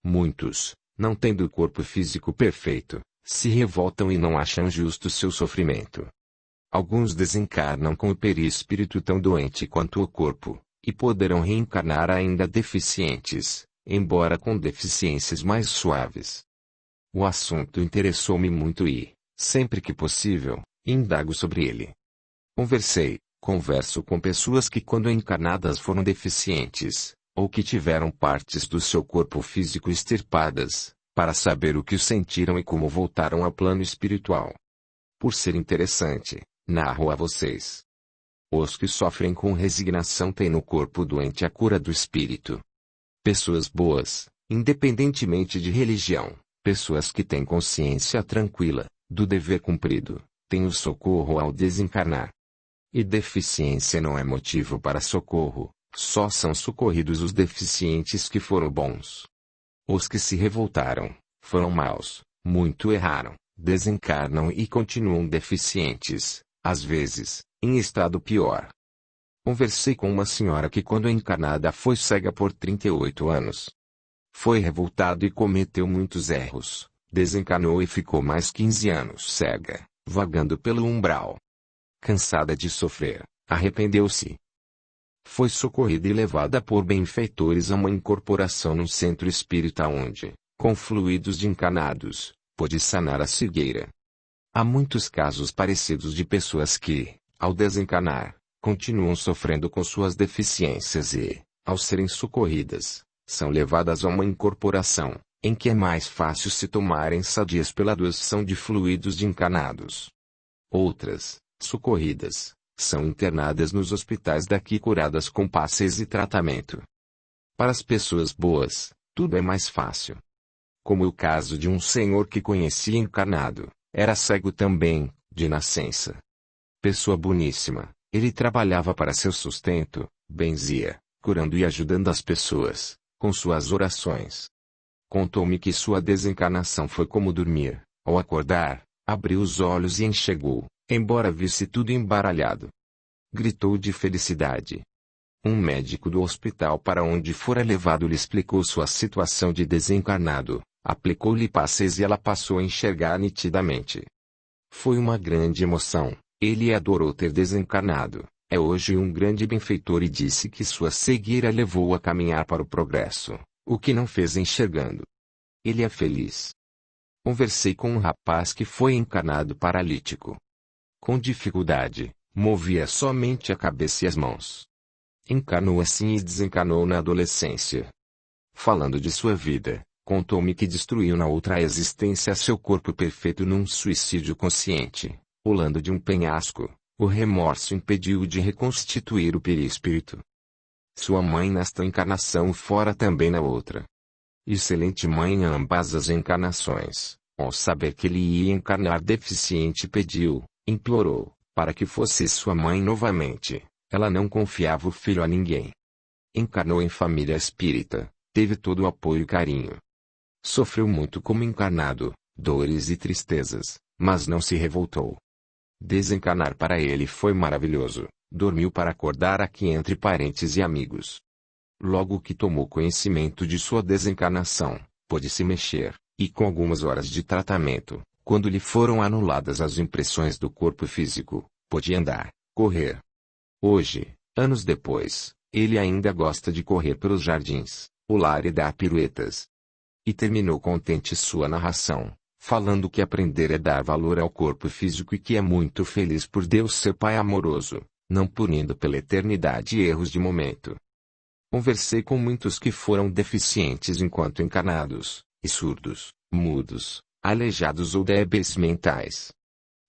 Muitos, não tendo o corpo físico perfeito, se revoltam e não acham justo seu sofrimento. Alguns desencarnam com o perispírito tão doente quanto o corpo, e poderão reencarnar ainda deficientes, embora com deficiências mais suaves. O assunto interessou-me muito e, sempre que possível, indago sobre ele. Converso com pessoas que quando encarnadas foram deficientes, ou que tiveram partes do seu corpo físico extirpadas, para saber o que sentiram e como voltaram ao plano espiritual. Por ser interessante, narro a vocês. Os que sofrem com resignação têm no corpo doente a cura do espírito. Pessoas boas, independentemente de religião, pessoas que têm consciência tranquila, do dever cumprido, têm o socorro ao desencarnar. E deficiência não é motivo para socorro, só são socorridos os deficientes que foram bons. Os que se revoltaram, foram maus, muito erraram, desencarnam e continuam deficientes, às vezes, em estado pior. Conversei com uma senhora que quando encarnada foi cega por 38 anos. Foi revoltada e cometeu muitos erros, desencarnou e ficou mais 15 anos cega, vagando pelo umbral. Cansada de sofrer, arrependeu-se. Foi socorrida e levada por benfeitores a uma incorporação no centro espírita onde, com fluidos de encanados, pôde sanar a cegueira. Há muitos casos parecidos de pessoas que, ao desencanar, continuam sofrendo com suas deficiências e, ao serem socorridas, são levadas a uma incorporação, em que é mais fácil se tomarem sadias pela doação de fluidos de encanados. Outras, socorridas, são internadas nos hospitais daqui curadas com passes e tratamento. Para as pessoas boas, tudo é mais fácil. Como o caso de um senhor que conheci encarnado, era cego também, de nascença. Pessoa boníssima, ele trabalhava para seu sustento, benzia, curando e ajudando as pessoas, com suas orações. contou-me que sua desencarnação foi como dormir. Ao acordar, abriu os olhos e enxergou, embora visse tudo embaralhado. Gritou de felicidade. Um médico do hospital para onde fora levado lhe explicou sua situação de desencarnado, aplicou-lhe passes e ela passou a enxergar nitidamente. Foi uma grande emoção. Ele adorou ter desencarnado. É hoje um grande benfeitor e disse que sua cegueira levou-o a caminhar para o progresso, o que não fez enxergando. Ele é feliz. Conversei com um rapaz que foi encarnado paralítico. Com dificuldade, movia somente a cabeça e as mãos. Encarnou assim e desencarnou na adolescência. Falando de sua vida, contou-me que destruiu na outra existência seu corpo perfeito num suicídio consciente, pulando de um penhasco. O remorso impediu-o de reconstituir o perispírito. Sua mãe nesta encarnação fora também na outra. Excelente mãe em ambas as encarnações, ao saber que ele ia encarnar deficiente pediu, implorou, para que fosse sua mãe novamente. Ela não confiava o filho a ninguém. Encarnou em família espírita, teve todo o apoio e carinho. Sofreu muito como encarnado, dores e tristezas, mas não se revoltou. Desencarnar para ele foi maravilhoso, dormiu para acordar aqui entre parentes e amigos. Logo que tomou conhecimento de sua desencarnação, pôde se mexer, e com algumas horas de tratamento, quando lhe foram anuladas as impressões do corpo físico, pôde andar, correr. Hoje, anos depois, ele ainda gosta de correr pelos jardins, pular e dar piruetas. E terminou contente sua narração, falando que aprender é dar valor ao corpo físico e que é muito feliz por Deus ser Pai amoroso, não punindo pela eternidade erros de momento. Conversei com muitos que foram deficientes enquanto encarnados, e surdos, mudos, aleijados ou débeis mentais.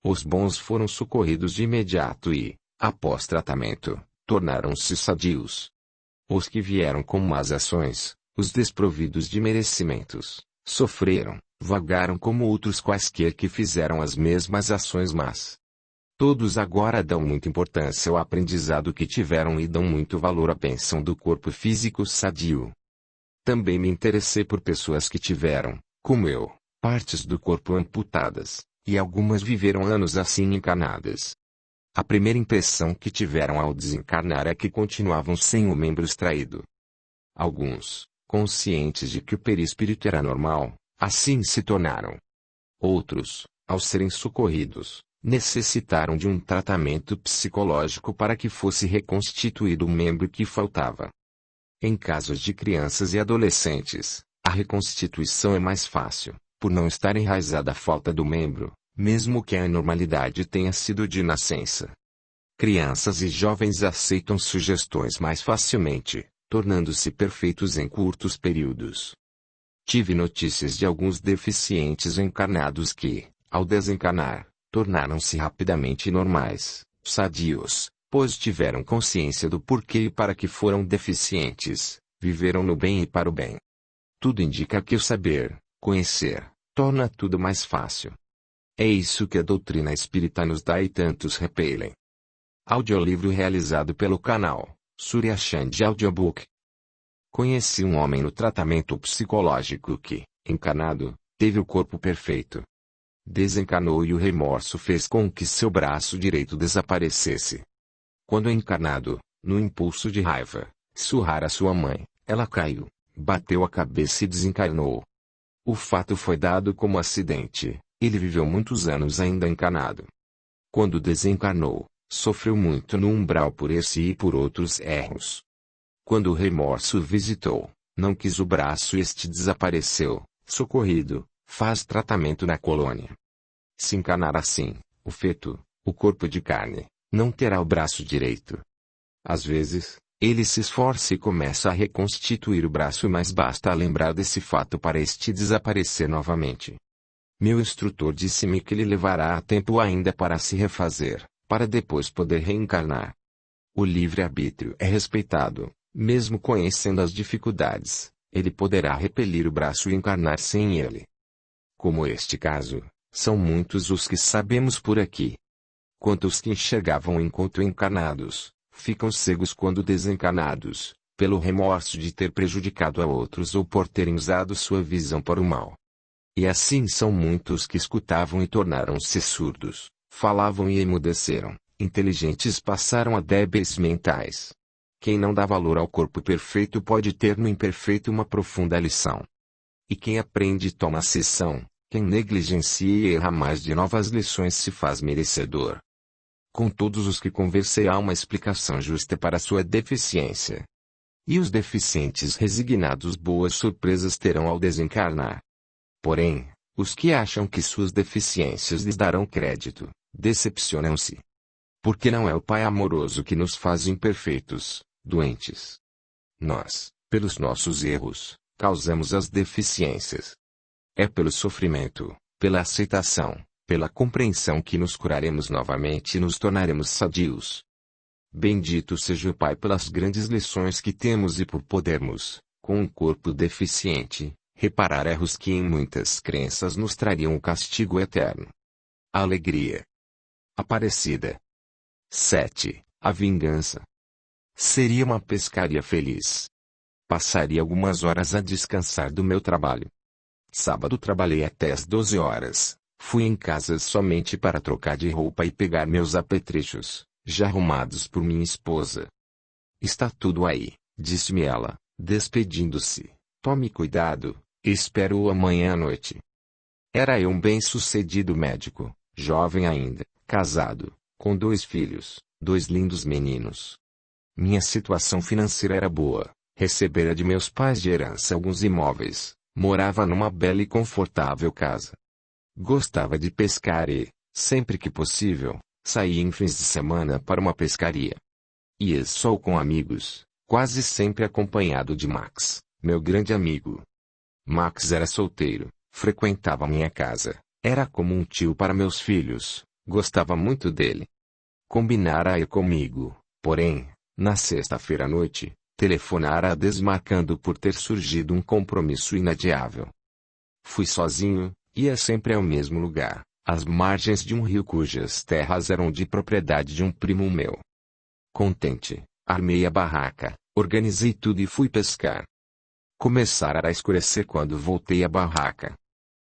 Os bons foram socorridos de imediato e, após tratamento, tornaram-se sadios. Os que vieram com más ações, os desprovidos de merecimentos, sofreram, vagaram como outros quaisquer que fizeram as mesmas ações más. Todos agora dão muita importância ao aprendizado que tiveram e dão muito valor à bênção do corpo físico sadio. Também me interessei por pessoas que tiveram, como eu, partes do corpo amputadas, e algumas viveram anos assim encarnadas. A primeira impressão que tiveram ao desencarnar é que continuavam sem o membro extraído. Alguns, conscientes de que o perispírito era normal, assim se tornaram. Outros, ao serem socorridos, necessitaram de um tratamento psicológico para que fosse reconstituído o membro que faltava. Em casos de crianças e adolescentes, a reconstituição é mais fácil, por não estar enraizada a falta do membro, mesmo que a anormalidade tenha sido de nascença. Crianças e jovens aceitam sugestões mais facilmente, tornando-se perfeitos em curtos períodos. Tive notícias de alguns deficientes encarnados que, ao desencarnar, tornaram-se rapidamente normais, sadios, pois tiveram consciência do porquê e para que foram deficientes, viveram no bem e para o bem. Tudo indica que o saber, conhecer, torna tudo mais fácil. É isso que a doutrina espírita nos dá e tantos repelem. Audiolivro realizado pelo canal Surya Chand Audiobook. Conheci um homem no tratamento psicológico que, encarnado, teve o corpo perfeito. Desencarnou e o remorso fez com que seu braço direito desaparecesse. Quando encarnado, no impulso de raiva, surrara sua mãe, ela caiu, bateu a cabeça e desencarnou. O fato foi dado como acidente, ele viveu muitos anos ainda encarnado. Quando desencarnou, sofreu muito no umbral por esse e por outros erros. Quando o remorso o visitou, não quis o braço e este desapareceu, socorrido, faz tratamento na colônia. Se encarnar assim, o feto, o corpo de carne, não terá o braço direito. Às vezes, ele se esforça e começa a reconstituir o braço, mas basta lembrar desse fato para este desaparecer novamente. Meu instrutor disse-me que lhe levará tempo ainda para se refazer, para depois poder reencarnar. O livre-arbítrio é respeitado, mesmo conhecendo as dificuldades, ele poderá repelir o braço e encarnar sem ele. Como este caso, são muitos os que sabemos por aqui. Quanto os que enxergavam enquanto encarnados, ficam cegos quando desencarnados, pelo remorso de ter prejudicado a outros ou por terem usado sua visão para o mal. E assim são muitos que escutavam e tornaram-se surdos, falavam e emudeceram, inteligentes passaram a débeis mentais. Quem não dá valor ao corpo perfeito pode ter no imperfeito uma profunda lição. E quem aprende toma lição, quem negligencia e erra mais de novas lições se faz merecedor. Com todos os que conversei há uma explicação justa para sua deficiência. E os deficientes resignados boas surpresas terão ao desencarnar. Porém, os que acham que suas deficiências lhes darão crédito, decepcionam-se. Porque não é o Pai amoroso que nos faz imperfeitos, doentes. Nós, pelos nossos erros, causamos as deficiências. É pelo sofrimento, pela aceitação, pela compreensão que nos curaremos novamente e nos tornaremos sadios. Bendito seja o Pai pelas grandes lições que temos e por podermos, com um corpo deficiente, reparar erros que em muitas crenças nos trariam o castigo eterno. A alegria. Aparecida. 7. A vingança. Seria uma pescaria feliz. Passaria algumas horas a descansar do meu trabalho. Sábado trabalhei até às 12 horas. Fui em casa somente para trocar de roupa e pegar meus apetrechos, já arrumados por minha esposa. Está tudo aí, disse-me ela, despedindo-se. Tome cuidado, espero-o amanhã à noite. Era eu um bem-sucedido médico, jovem ainda, casado, com 2 filhos, 2 lindos meninos. Minha situação financeira era boa, recebera de meus pais de herança alguns imóveis, morava numa bela e confortável casa. Gostava de pescar e, sempre que possível, saía em fins de semana para uma pescaria. Ia só com amigos, quase sempre acompanhado de Max, meu grande amigo. Max era solteiro, frequentava minha casa, era como um tio para meus filhos, gostava muito dele. Combinara a ir comigo, porém, na sexta-feira à noite, telefonara desmarcando por ter surgido um compromisso inadiável. Fui sozinho, ia sempre ao mesmo lugar, às margens de um rio cujas terras eram de propriedade de um primo meu. Contente, armei a barraca, organizei tudo e fui pescar. Começara a escurecer quando voltei à barraca.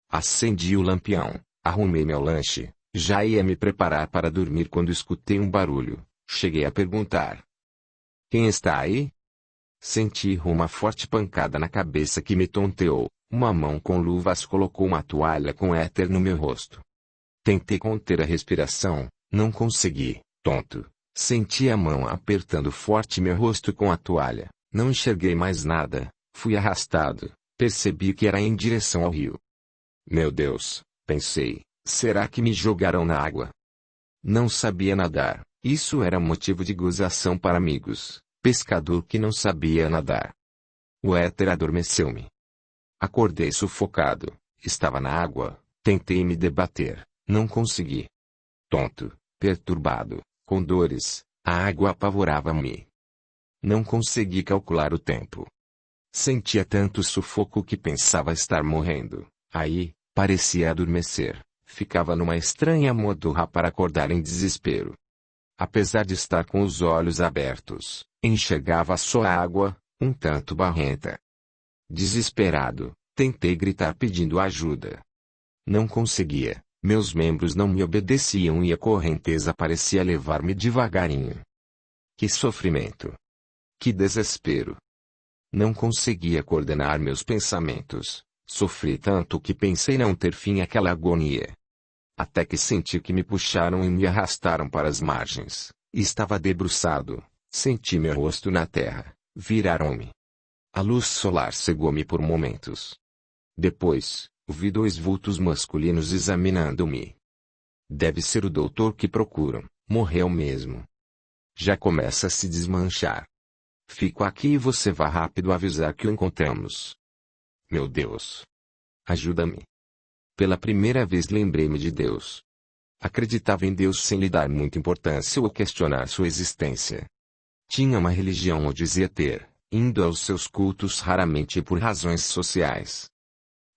Acendi o lampião, arrumei meu lanche, já ia me preparar para dormir quando escutei um barulho. Cheguei a perguntar: quem está aí? Senti uma forte pancada na cabeça que me tonteou. Uma mão com luvas colocou uma toalha com éter no meu rosto. Tentei conter a respiração, não consegui, tonto. Senti a mão apertando forte meu rosto com a toalha, não enxerguei mais nada, fui arrastado, percebi que era em direção ao rio. Meu Deus, pensei, será que me jogaram na água? Não sabia nadar, isso era motivo de gozação para amigos, pescador que não sabia nadar. O éter adormeceu-me. Acordei sufocado, estava na água, tentei me debater, não consegui. Tonto, perturbado, com dores, a água apavorava-me. Não consegui calcular o tempo. Sentia tanto sufoco que pensava estar morrendo, aí, parecia adormecer, ficava numa estranha modorra para acordar em desespero. Apesar de estar com os olhos abertos, enxergava só a água, um tanto barrenta. Desesperado, tentei gritar pedindo ajuda. Não conseguia, meus membros não me obedeciam e a correnteza parecia levar-me devagarinho. Que sofrimento! Que desespero! Não conseguia coordenar meus pensamentos, sofri tanto que pensei não ter fim àquela agonia. Até que senti que me puxaram e me arrastaram para as margens, estava debruçado, senti meu rosto na terra, viraram-me. A luz solar cegou-me por momentos. Depois, vi 2 vultos masculinos examinando-me. Deve ser o doutor que procuram, morreu mesmo. Já começa a se desmanchar. Fico aqui e você vá rápido avisar que o encontramos. Meu Deus! Ajuda-me. Pela primeira vez lembrei-me de Deus. Acreditava em Deus sem lhe dar muita importância ou questionar sua existência. Tinha uma religião ou dizia ter, indo aos seus cultos raramente por razões sociais.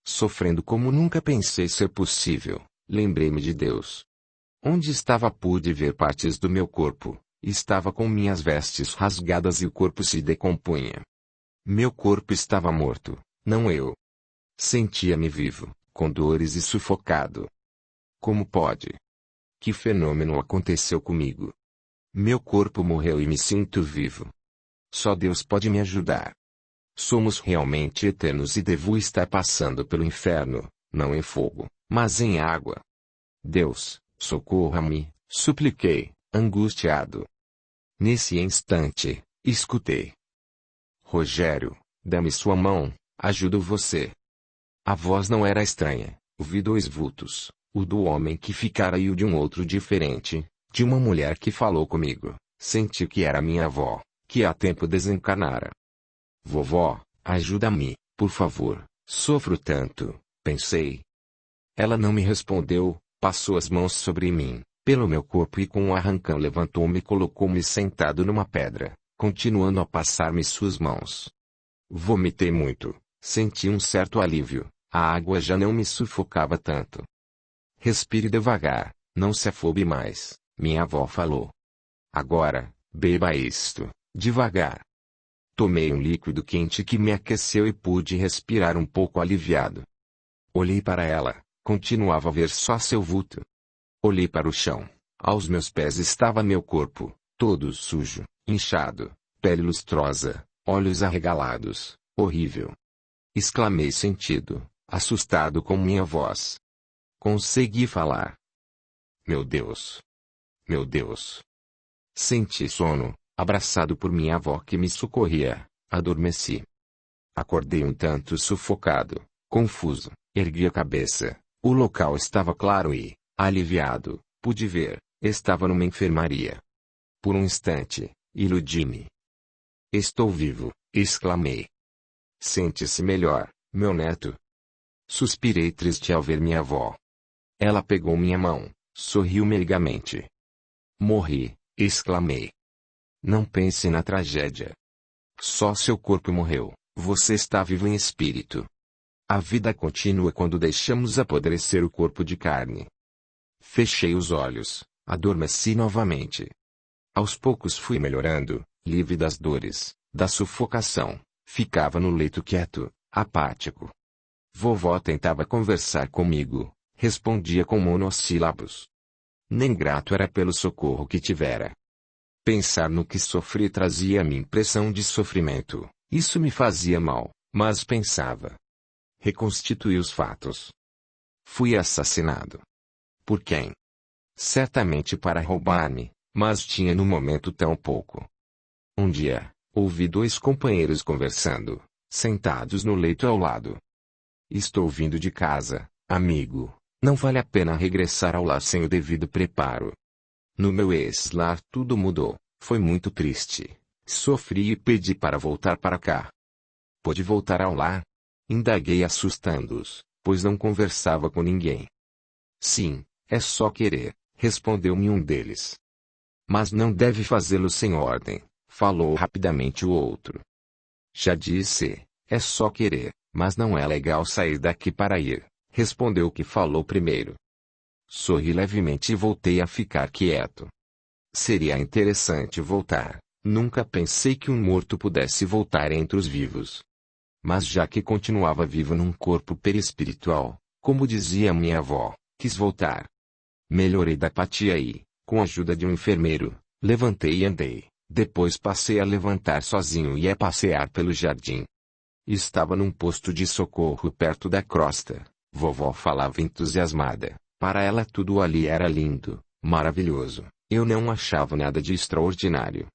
Sofrendo como nunca pensei ser possível, lembrei-me de Deus. Onde estava pude ver partes do meu corpo, Estava com minhas vestes rasgadas e o corpo se decompunha. Meu corpo estava morto, não eu. Sentia-me vivo, com dores e sufocado. Como pode? Que fenômeno aconteceu comigo? Meu corpo morreu e me sinto vivo. Só Deus pode me ajudar. Somos realmente eternos e devo estar passando pelo inferno, não em fogo, mas em água. Deus, socorra-me, supliquei, angustiado. Nesse instante, escutei. Rogério, dê-me sua mão, ajudo você. A voz não era estranha, ouvi dois vultos, o do homem que ficara e o de um outro diferente, de uma mulher que falou comigo. Senti que era minha avó, que há tempo desencarnara. Vovó, ajuda-me, por favor, sofro tanto, pensei. Ela não me respondeu, passou as mãos sobre mim, pelo meu corpo e com um arrancão levantou-me e colocou-me sentado numa pedra, continuando a passar-me suas mãos. Vomitei muito, senti um certo alívio, a água já não me sufocava tanto. Respire devagar, não se afobe mais, minha avó falou. Agora, beba isto, devagar. Tomei um líquido quente que me aqueceu e pude respirar um pouco aliviado. Olhei para ela, continuava a ver só seu vulto. Olhei para o chão, aos meus pés estava meu corpo, todo sujo, inchado, pele lustrosa, olhos arregalados, horrível. Exclamei sentido, assustado com minha voz. Consegui falar. Meu Deus! Meu Deus! Senti sono, abraçado por minha avó que me socorria, adormeci. Acordei um tanto sufocado, confuso, ergui a cabeça, o local estava claro e, aliviado, pude ver, estava numa enfermaria. Por um instante, iludi-me. Estou vivo, exclamei. Sente-se melhor, meu neto? Suspirei triste ao ver minha avó. Ela pegou minha mão, sorriu meigamente. Morri, exclamei. Não pense na tragédia. Só seu corpo morreu, você está vivo em espírito. A vida continua quando deixamos apodrecer o corpo de carne. Fechei os olhos, adormeci novamente. Aos poucos fui melhorando, livre das dores, da sufocação, ficava no leito quieto, apático. Vovó tentava conversar comigo, respondia com monossílabos. Nem grato era pelo socorro que tivera. Pensar no que sofri trazia-me impressão de sofrimento, isso me fazia mal, mas pensava. Reconstituí os fatos. Fui assassinado. Por quem? Certamente para roubar-me, mas tinha no momento tão pouco. Um dia, ouvi dois companheiros conversando, sentados no leito ao lado. Estou vindo de casa, amigo, não vale a pena regressar ao lar sem o devido preparo. No meu ex-lar tudo mudou, foi muito triste. Sofri e pedi para voltar para cá. Pode voltar ao lar? Indaguei assustando-os, pois não conversava com ninguém. Sim, é só querer, respondeu-me um deles. Mas não deve fazê-lo sem ordem, falou rapidamente o outro. Já disse, é só querer, mas não é legal sair daqui para ir, respondeu o que falou primeiro. Sorri levemente e voltei a ficar quieto. Seria interessante voltar, nunca pensei que um morto pudesse voltar entre os vivos. Mas já que continuava vivo num corpo perispiritual, como dizia minha avó, quis voltar. Melhorei da apatia e, com a ajuda de um enfermeiro, levantei e andei, depois passei a levantar sozinho e a passear pelo jardim. Estava num posto de socorro perto da crosta, vovó falava entusiasmada, para ela tudo ali era lindo, maravilhoso, eu não achava nada de extraordinário.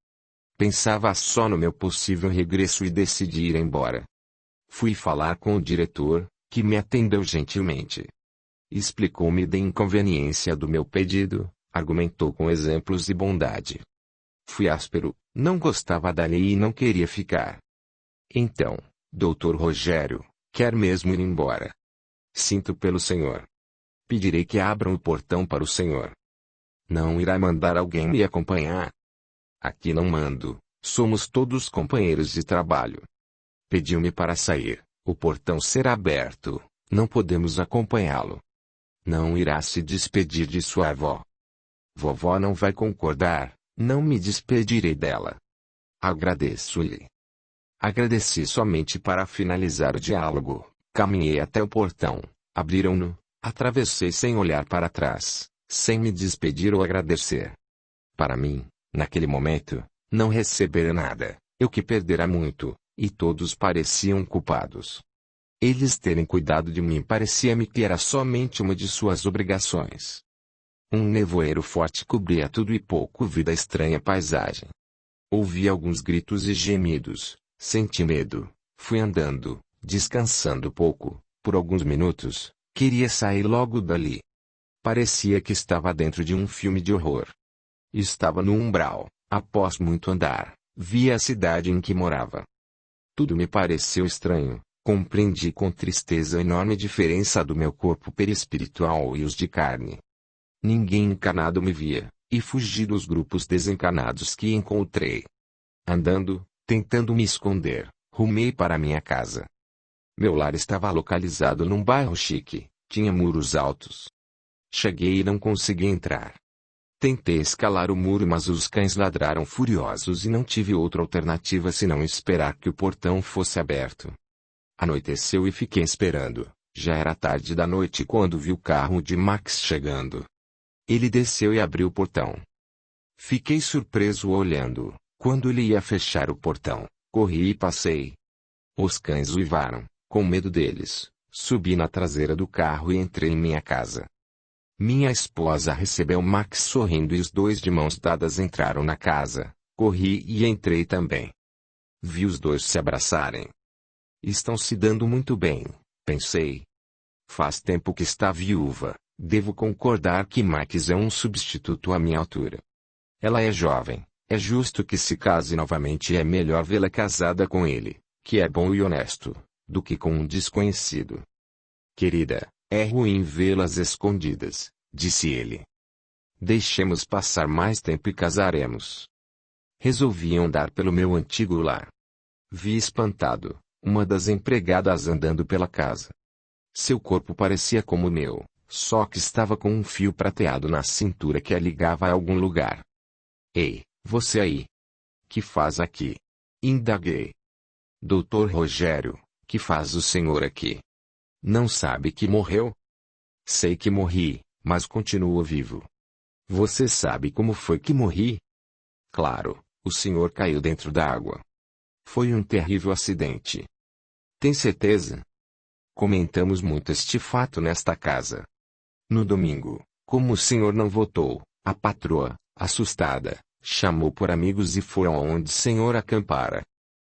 Pensava só no meu possível regresso e decidi ir embora. Fui falar com o diretor, que me atendeu gentilmente. Explicou-me da inconveniência do meu pedido, argumentou com exemplos e bondade. Fui áspero, não gostava dali e não queria ficar. Então, doutor Rogério, quer mesmo ir embora? Sinto pelo senhor. Pedirei que abram o portão para o senhor. Não irá mandar alguém me acompanhar? Aqui não mando, somos todos companheiros de trabalho. Pediu-me para sair, o portão será aberto, não podemos acompanhá-lo. Não irá se despedir de sua avó. Vovó não vai concordar, Não me despedirei dela. Agradeço-lhe. Agradeci somente para finalizar o diálogo. Caminhei até o portão, abriram-no, atravessei sem olhar para trás, sem me despedir ou agradecer. Para mim, naquele momento, não receber nada, eu que perdera muito, e todos pareciam culpados. Eles terem cuidado de mim parecia-me que era somente uma de suas obrigações. Um nevoeiro forte cobria tudo e pouco vi da estranha paisagem. Ouvi alguns gritos e gemidos, senti medo, fui andando, descansando pouco, por alguns minutos, queria sair logo dali. Parecia que estava dentro de um filme de horror. Estava no umbral, após muito andar, vi a cidade em que morava. Tudo me pareceu estranho, compreendi com tristeza a enorme diferença do meu corpo perispiritual e os de carne. Ninguém encarnado me via, e fugi dos grupos desencanados que encontrei. Andando, tentando me esconder, rumei para minha casa. Meu lar estava localizado num bairro chique, tinha muros altos. Cheguei e não consegui entrar. Tentei escalar o muro, mas os cães ladraram furiosos e não tive outra alternativa senão esperar que o portão fosse aberto. Anoiteceu e fiquei esperando. Já era tarde da noite quando vi o carro de Max chegando. Ele desceu e abriu o portão. Fiquei surpreso olhando. Quando ele ia fechar o portão, corri e passei. Os cães uivaram, com medo deles. Subi na traseira do carro e entrei em minha casa. Minha esposa recebeu Max sorrindo e os dois de mãos dadas entraram na casa. Corri e entrei também. Vi os dois se abraçarem. Estão se dando muito bem, pensei. Faz tempo que está viúva, devo concordar que Max é um substituto à minha altura. Ela é jovem, é justo que se case novamente e é melhor vê-la casada com ele, que é bom e honesto, do que com um desconhecido. Querida, é ruim vê-las escondidas, disse ele. Deixemos passar mais tempo e casaremos. Resolvi andar pelo meu antigo lar. Vi espantado uma das empregadas andando pela casa. Seu corpo parecia como o meu, só que estava com um fio prateado na cintura que a ligava a algum lugar. Ei, você aí! Que faz aqui? Indaguei. Doutor Rogério, que faz o senhor aqui? Não sabe que morreu? Sei que morri, mas continuo vivo. Você sabe como foi que morri? Claro, o senhor caiu dentro da água. Foi um terrível acidente. Tem certeza? Comentamos muito este fato nesta casa. No domingo, como o senhor não voltou, a patroa, assustada, chamou por amigos e foram aonde o senhor acampara.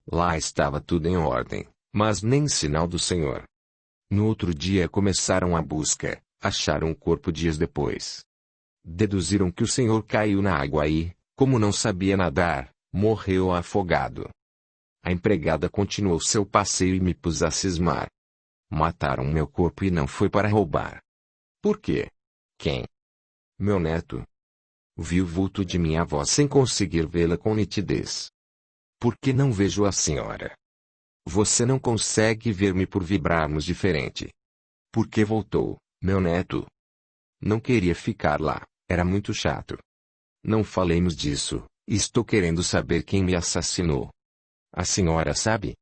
Lá estava tudo em ordem, mas nem sinal do senhor. No outro dia começaram a busca, acharam o corpo dias depois. Deduziram que o senhor caiu na água e, como não sabia nadar, morreu afogado. A empregada continuou seu passeio e me pus a cismar. Mataram meu corpo e não foi para roubar. Por quê? Quem? Meu neto. Vi o vulto de minha avó sem conseguir vê-la com nitidez. Por que não vejo a senhora? Você não consegue ver-me por vibrarmos diferente. Por que voltou, meu neto? Não queria ficar lá, era muito chato. Não falemos disso, estou querendo saber quem me assassinou. A senhora sabe?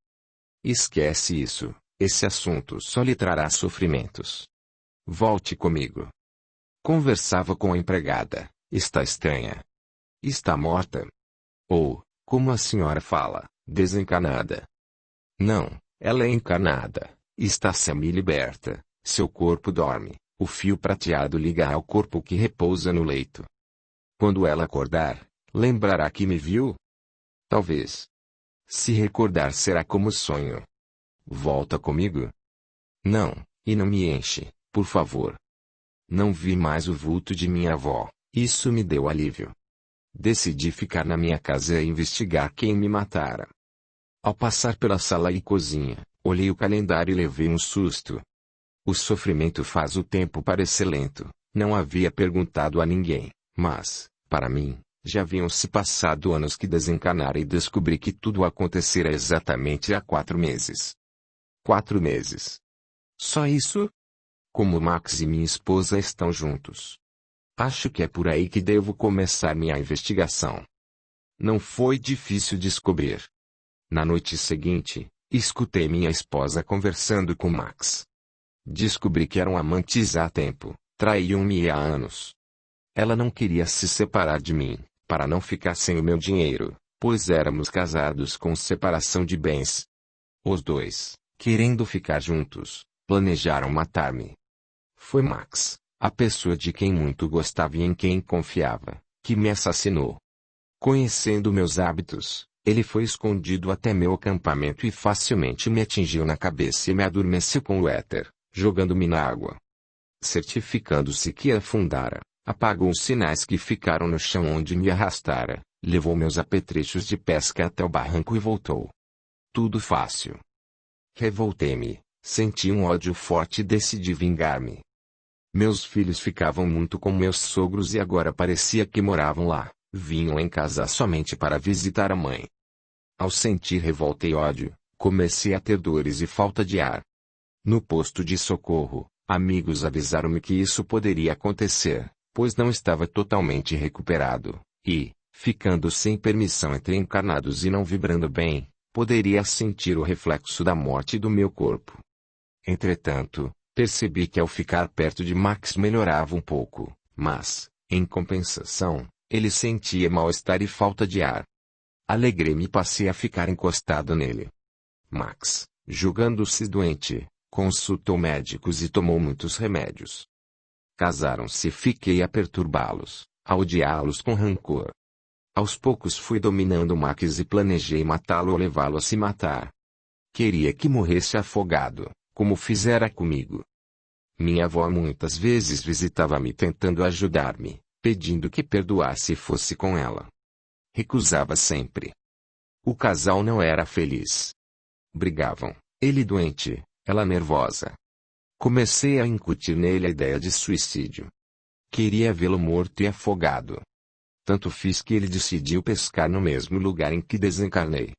Esquece isso, esse assunto só lhe trará sofrimentos. Volte comigo. Conversava com a empregada, está estranha. Está morta? Ou, como a senhora fala, desencanada? Não, ela é encarnada, está semi-liberta, seu corpo dorme, o fio prateado liga ao corpo que repousa no leito. Quando ela acordar, lembrará que me viu? Talvez. Se recordar será como sonho. Volta comigo? Não, e não me enche, por favor. Não vi mais o vulto de minha avó, isso me deu alívio. Decidi ficar na minha casa e investigar quem me matara. Ao passar pela sala e cozinha, olhei o calendário e levei um susto. O sofrimento faz o tempo parecer lento, não havia perguntado a ninguém, mas, para mim, já haviam se passado anos que desencanara e descobri que tudo acontecera exatamente há 4 meses. 4 meses. Só isso? Como Max e minha esposa estão juntos. Acho que é por aí que devo começar minha investigação. Não foi difícil descobrir. Na noite seguinte, escutei minha esposa conversando com Max. Descobri que eram amantes há tempo, traíam-me há anos. Ela não queria se separar de mim, para não ficar sem o meu dinheiro, pois éramos casados com separação de bens. Os dois, querendo ficar juntos, planejaram matar-me. Foi Max, a pessoa de quem muito gostava e em quem confiava, que me assassinou. Conhecendo meus hábitos, ele foi escondido até meu acampamento e facilmente me atingiu na cabeça e me adormeceu com o éter, jogando-me na água. Certificando-se que afundara, apagou os sinais que ficaram no chão onde me arrastara, levou meus apetrechos de pesca até o barranco e voltou. Tudo fácil. Revoltei-me, senti um ódio forte e decidi vingar-me. Meus filhos ficavam muito com meus sogros e agora parecia que moravam lá, vinham em casa somente para visitar a mãe. Ao sentir revolta e ódio, comecei a ter dores e falta de ar. No posto de socorro, amigos avisaram-me que isso poderia acontecer, pois não estava totalmente recuperado, e, ficando sem permissão entre encarnados e não vibrando bem, poderia sentir o reflexo da morte do meu corpo. Entretanto, percebi que ao ficar perto de Max melhorava um pouco, mas, em compensação, ele sentia mal-estar e falta de ar. Alegrei-me e passei a ficar encostado nele. Max, julgando-se doente, consultou médicos e tomou muitos remédios. Casaram-se e fiquei a perturbá-los, a odiá-los com rancor. Aos poucos fui dominando Max e planejei matá-lo ou levá-lo a se matar. Queria que morresse afogado, como fizera comigo. Minha avó muitas vezes visitava-me tentando ajudar-me, pedindo que perdoasse e fosse com ela. Recusava sempre. O casal não era feliz. Brigavam, ele doente, ela nervosa. Comecei a incutir nele a ideia de suicídio. Queria vê-lo morto e afogado. Tanto fiz que ele decidiu pescar no mesmo lugar em que desencarnei.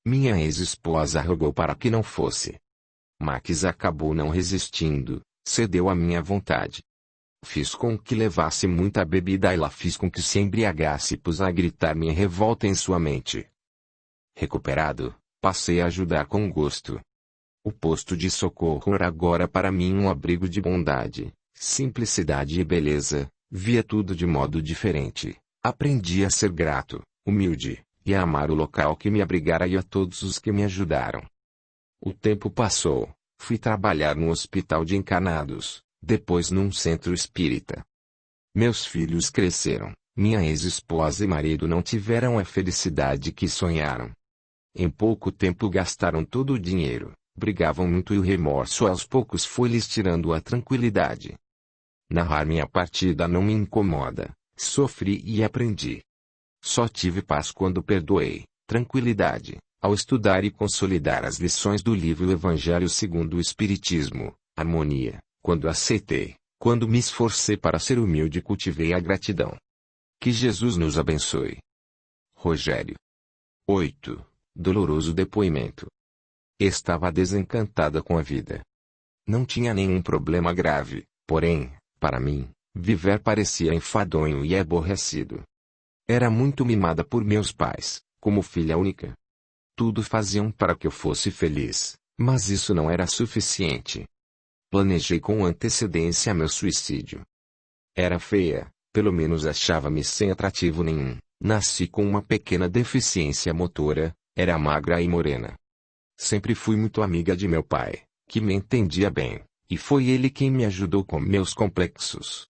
Minha ex-esposa rogou para que não fosse. Max acabou não resistindo, cedeu à minha vontade. Fiz com que levasse muita bebida e lá fiz com que se embriagasse e pus a gritar minha revolta em sua mente. Recuperado, passei a ajudar com gosto. O posto de socorro era agora para mim um abrigo de bondade, simplicidade e beleza, via tudo de modo diferente. Aprendi a ser grato, humilde, e a amar o local que me abrigara e a todos os que me ajudaram. O tempo passou, fui trabalhar no hospital de encarnados, depois num centro espírita. Meus filhos cresceram, minha ex-esposa e marido não tiveram a felicidade que sonharam. Em pouco tempo gastaram todo o dinheiro, brigavam muito e o remorso aos poucos foi lhes tirando a tranquilidade. Narrar minha partida não me incomoda, sofri e aprendi. Só tive paz quando perdoei, tranquilidade, ao estudar e consolidar as lições do livro Evangelho segundo o Espiritismo, harmonia, quando aceitei, quando me esforcei para ser humilde e cultivei a gratidão. Que Jesus nos abençoe. Rogério. 8. Doloroso depoimento. Estava desencantada com a vida. Não tinha nenhum problema grave, porém, para mim, viver parecia enfadonho e aborrecido. Era muito mimada por meus pais, como filha única. Tudo faziam para que eu fosse feliz, mas isso não era suficiente. Planejei com antecedência meu suicídio. Era feia, pelo menos achava-me sem atrativo nenhum, nasci com uma pequena deficiência motora, era magra e morena. Sempre fui muito amiga de meu pai, que me entendia bem, e foi ele quem me ajudou com meus complexos.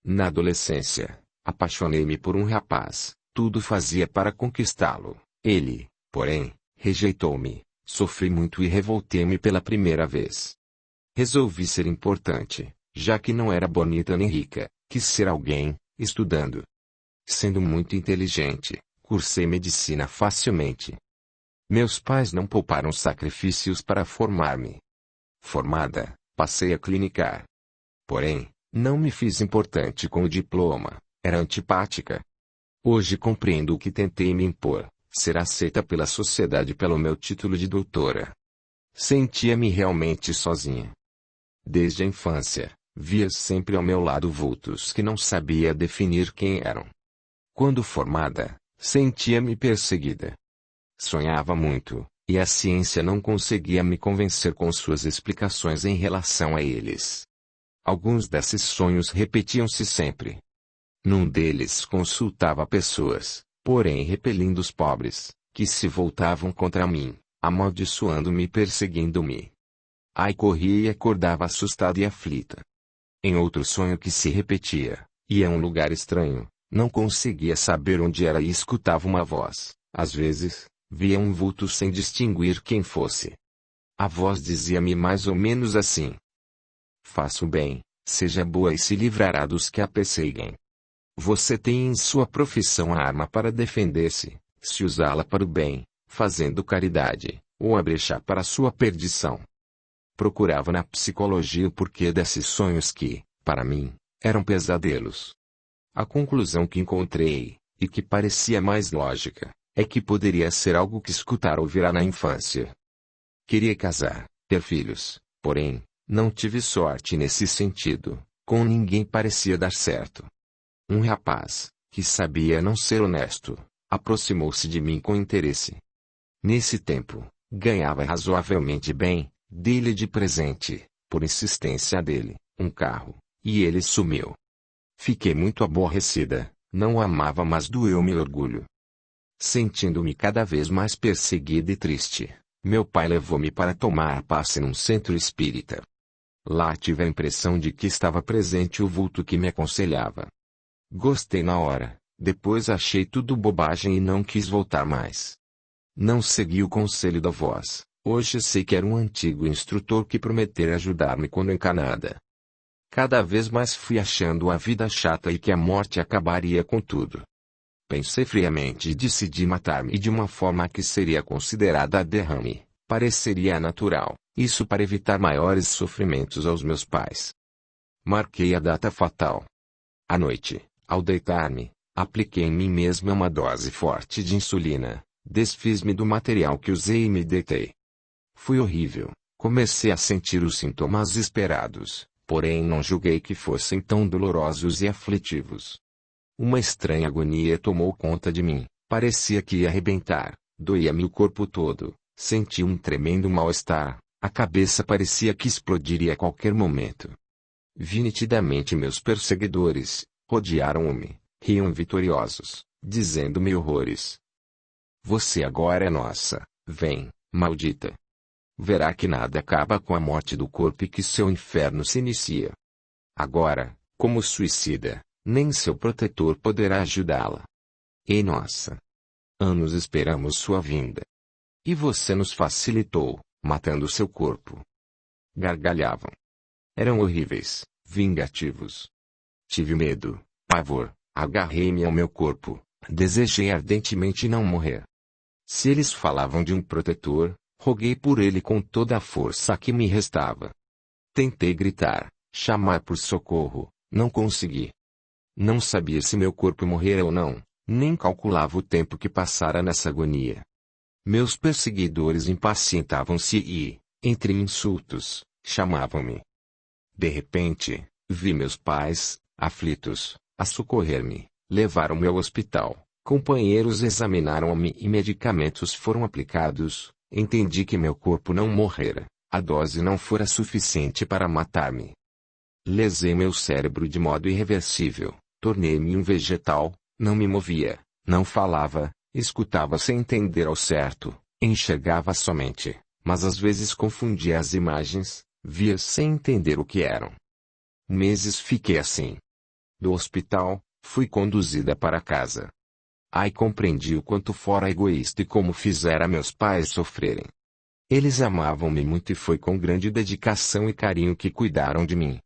Na adolescência, apaixonei-me por um rapaz, tudo fazia para conquistá-lo. Ele, porém, rejeitou-me, sofri muito e revoltei-me pela primeira vez. Resolvi ser importante, já que não era bonita nem rica, quis ser alguém, estudando. Sendo muito inteligente, cursei medicina facilmente. Meus pais não pouparam sacrifícios para formar-me. Formada, passei a clinicar. Porém, não me fiz importante com o diploma, era antipática. Hoje compreendo o que tentei me impor, ser aceita pela sociedade pelo meu título de doutora. Sentia-me realmente sozinha. Desde a infância, via sempre ao meu lado vultos que não sabia definir quem eram. Quando formada, sentia-me perseguida. Sonhava muito, e a ciência não conseguia me convencer com suas explicações em relação a eles. Alguns desses sonhos repetiam-se sempre. Num deles consultava pessoas, porém repelindo os pobres, que se voltavam contra mim, amaldiçoando-me e perseguindo-me. Aí corria e acordava assustada e aflita. Em outro sonho que se repetia, ia a um lugar estranho, não conseguia saber onde era e escutava uma voz. Às vezes, via um vulto sem distinguir quem fosse. A voz dizia-me mais ou menos assim: faça o bem, seja boa e se livrará dos que a perseguem. Você tem em sua profissão a arma para defender-se, se usá-la para o bem, fazendo caridade, ou a brecha para sua perdição. Procurava na psicologia o porquê desses sonhos que, para mim, eram pesadelos. A conclusão que encontrei, e que parecia mais lógica, é que poderia ser algo que escutara ou virá na infância. Queria casar, ter filhos, porém, não tive sorte nesse sentido, com ninguém parecia dar certo. Um rapaz, que sabia não ser honesto, aproximou-se de mim com interesse. Nesse tempo, ganhava razoavelmente bem, dei-lhe de presente, por insistência dele, um carro, e ele sumiu. Fiquei muito aborrecida, não o amava, mas doeu-me o orgulho. Sentindo-me cada vez mais perseguida e triste, meu pai levou-me para tomar passe num centro espírita. Lá tive a impressão de que estava presente o vulto que me aconselhava. Gostei na hora, depois achei tudo bobagem e não quis voltar mais. Não segui o conselho da voz, hoje sei que era um antigo instrutor que prometera ajudar-me quando encanada. Cada vez mais fui achando a vida chata e que a morte acabaria com tudo. Pensei friamente e decidi matar-me de uma forma que seria considerada derrame, pareceria natural, isso para evitar maiores sofrimentos aos meus pais. Marquei a data fatal. À noite, ao deitar-me, apliquei em mim mesma uma dose forte de insulina, desfiz-me do material que usei e me deitei. Foi horrível, comecei a sentir os sintomas esperados, porém não julguei que fossem tão dolorosos e aflitivos. Uma estranha agonia tomou conta de mim, parecia que ia arrebentar, doía-me o corpo todo, senti um tremendo mal-estar, a cabeça parecia que explodiria a qualquer momento. Vi nitidamente meus perseguidores, rodearam-me, riam vitoriosos, dizendo-me horrores. Você agora é nossa, vem, maldita. Verá que nada acaba com a morte do corpo e que seu inferno se inicia. Agora, como suicida, nem seu protetor poderá ajudá-la. Ei nossa! Anos esperamos sua vinda. E você nos facilitou, matando seu corpo. Gargalhavam. Eram horríveis, vingativos. Tive medo, pavor, agarrei-me ao meu corpo, desejei ardentemente não morrer. Se eles falavam de um protetor, roguei por ele com toda a força que me restava. Tentei gritar, chamar por socorro, não consegui. Não sabia se meu corpo morrera ou não, nem calculava o tempo que passara nessa agonia. Meus perseguidores impacientavam-se e, entre insultos, chamavam-me. De repente, vi meus pais, aflitos, a socorrer-me, levaram-me ao hospital, companheiros examinaram-me e medicamentos foram aplicados, entendi que meu corpo não morrera, a dose não fora suficiente para matar-me. Lesei meu cérebro de modo irreversível, tornei-me um vegetal, não me movia, não falava, escutava sem entender ao certo, enxergava somente, mas às vezes confundia as imagens, via sem entender o que eram. Meses fiquei assim. Do hospital, fui conduzida para casa. Aí compreendi o quanto fora egoísta e como fizera meus pais sofrerem. Eles amavam-me muito e foi com grande dedicação e carinho que cuidaram de mim.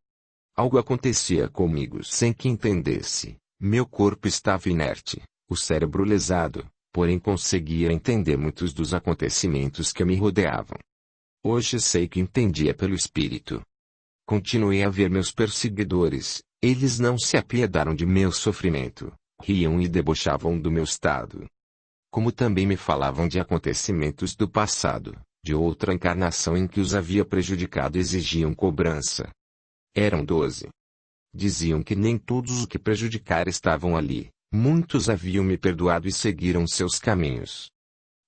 Algo acontecia comigo sem que entendesse, meu corpo estava inerte, o cérebro lesado, porém conseguia entender muitos dos acontecimentos que me rodeavam. Hoje sei que entendia pelo espírito. Continuei a ver meus perseguidores, eles não se apiedaram de meu sofrimento, riam e debochavam do meu estado. Como também me falavam de acontecimentos do passado, de outra encarnação em que os havia prejudicado e exigiam cobrança. Eram 12. Diziam que nem todos os que prejudicara estavam ali. Muitos haviam me perdoado e seguiram seus caminhos.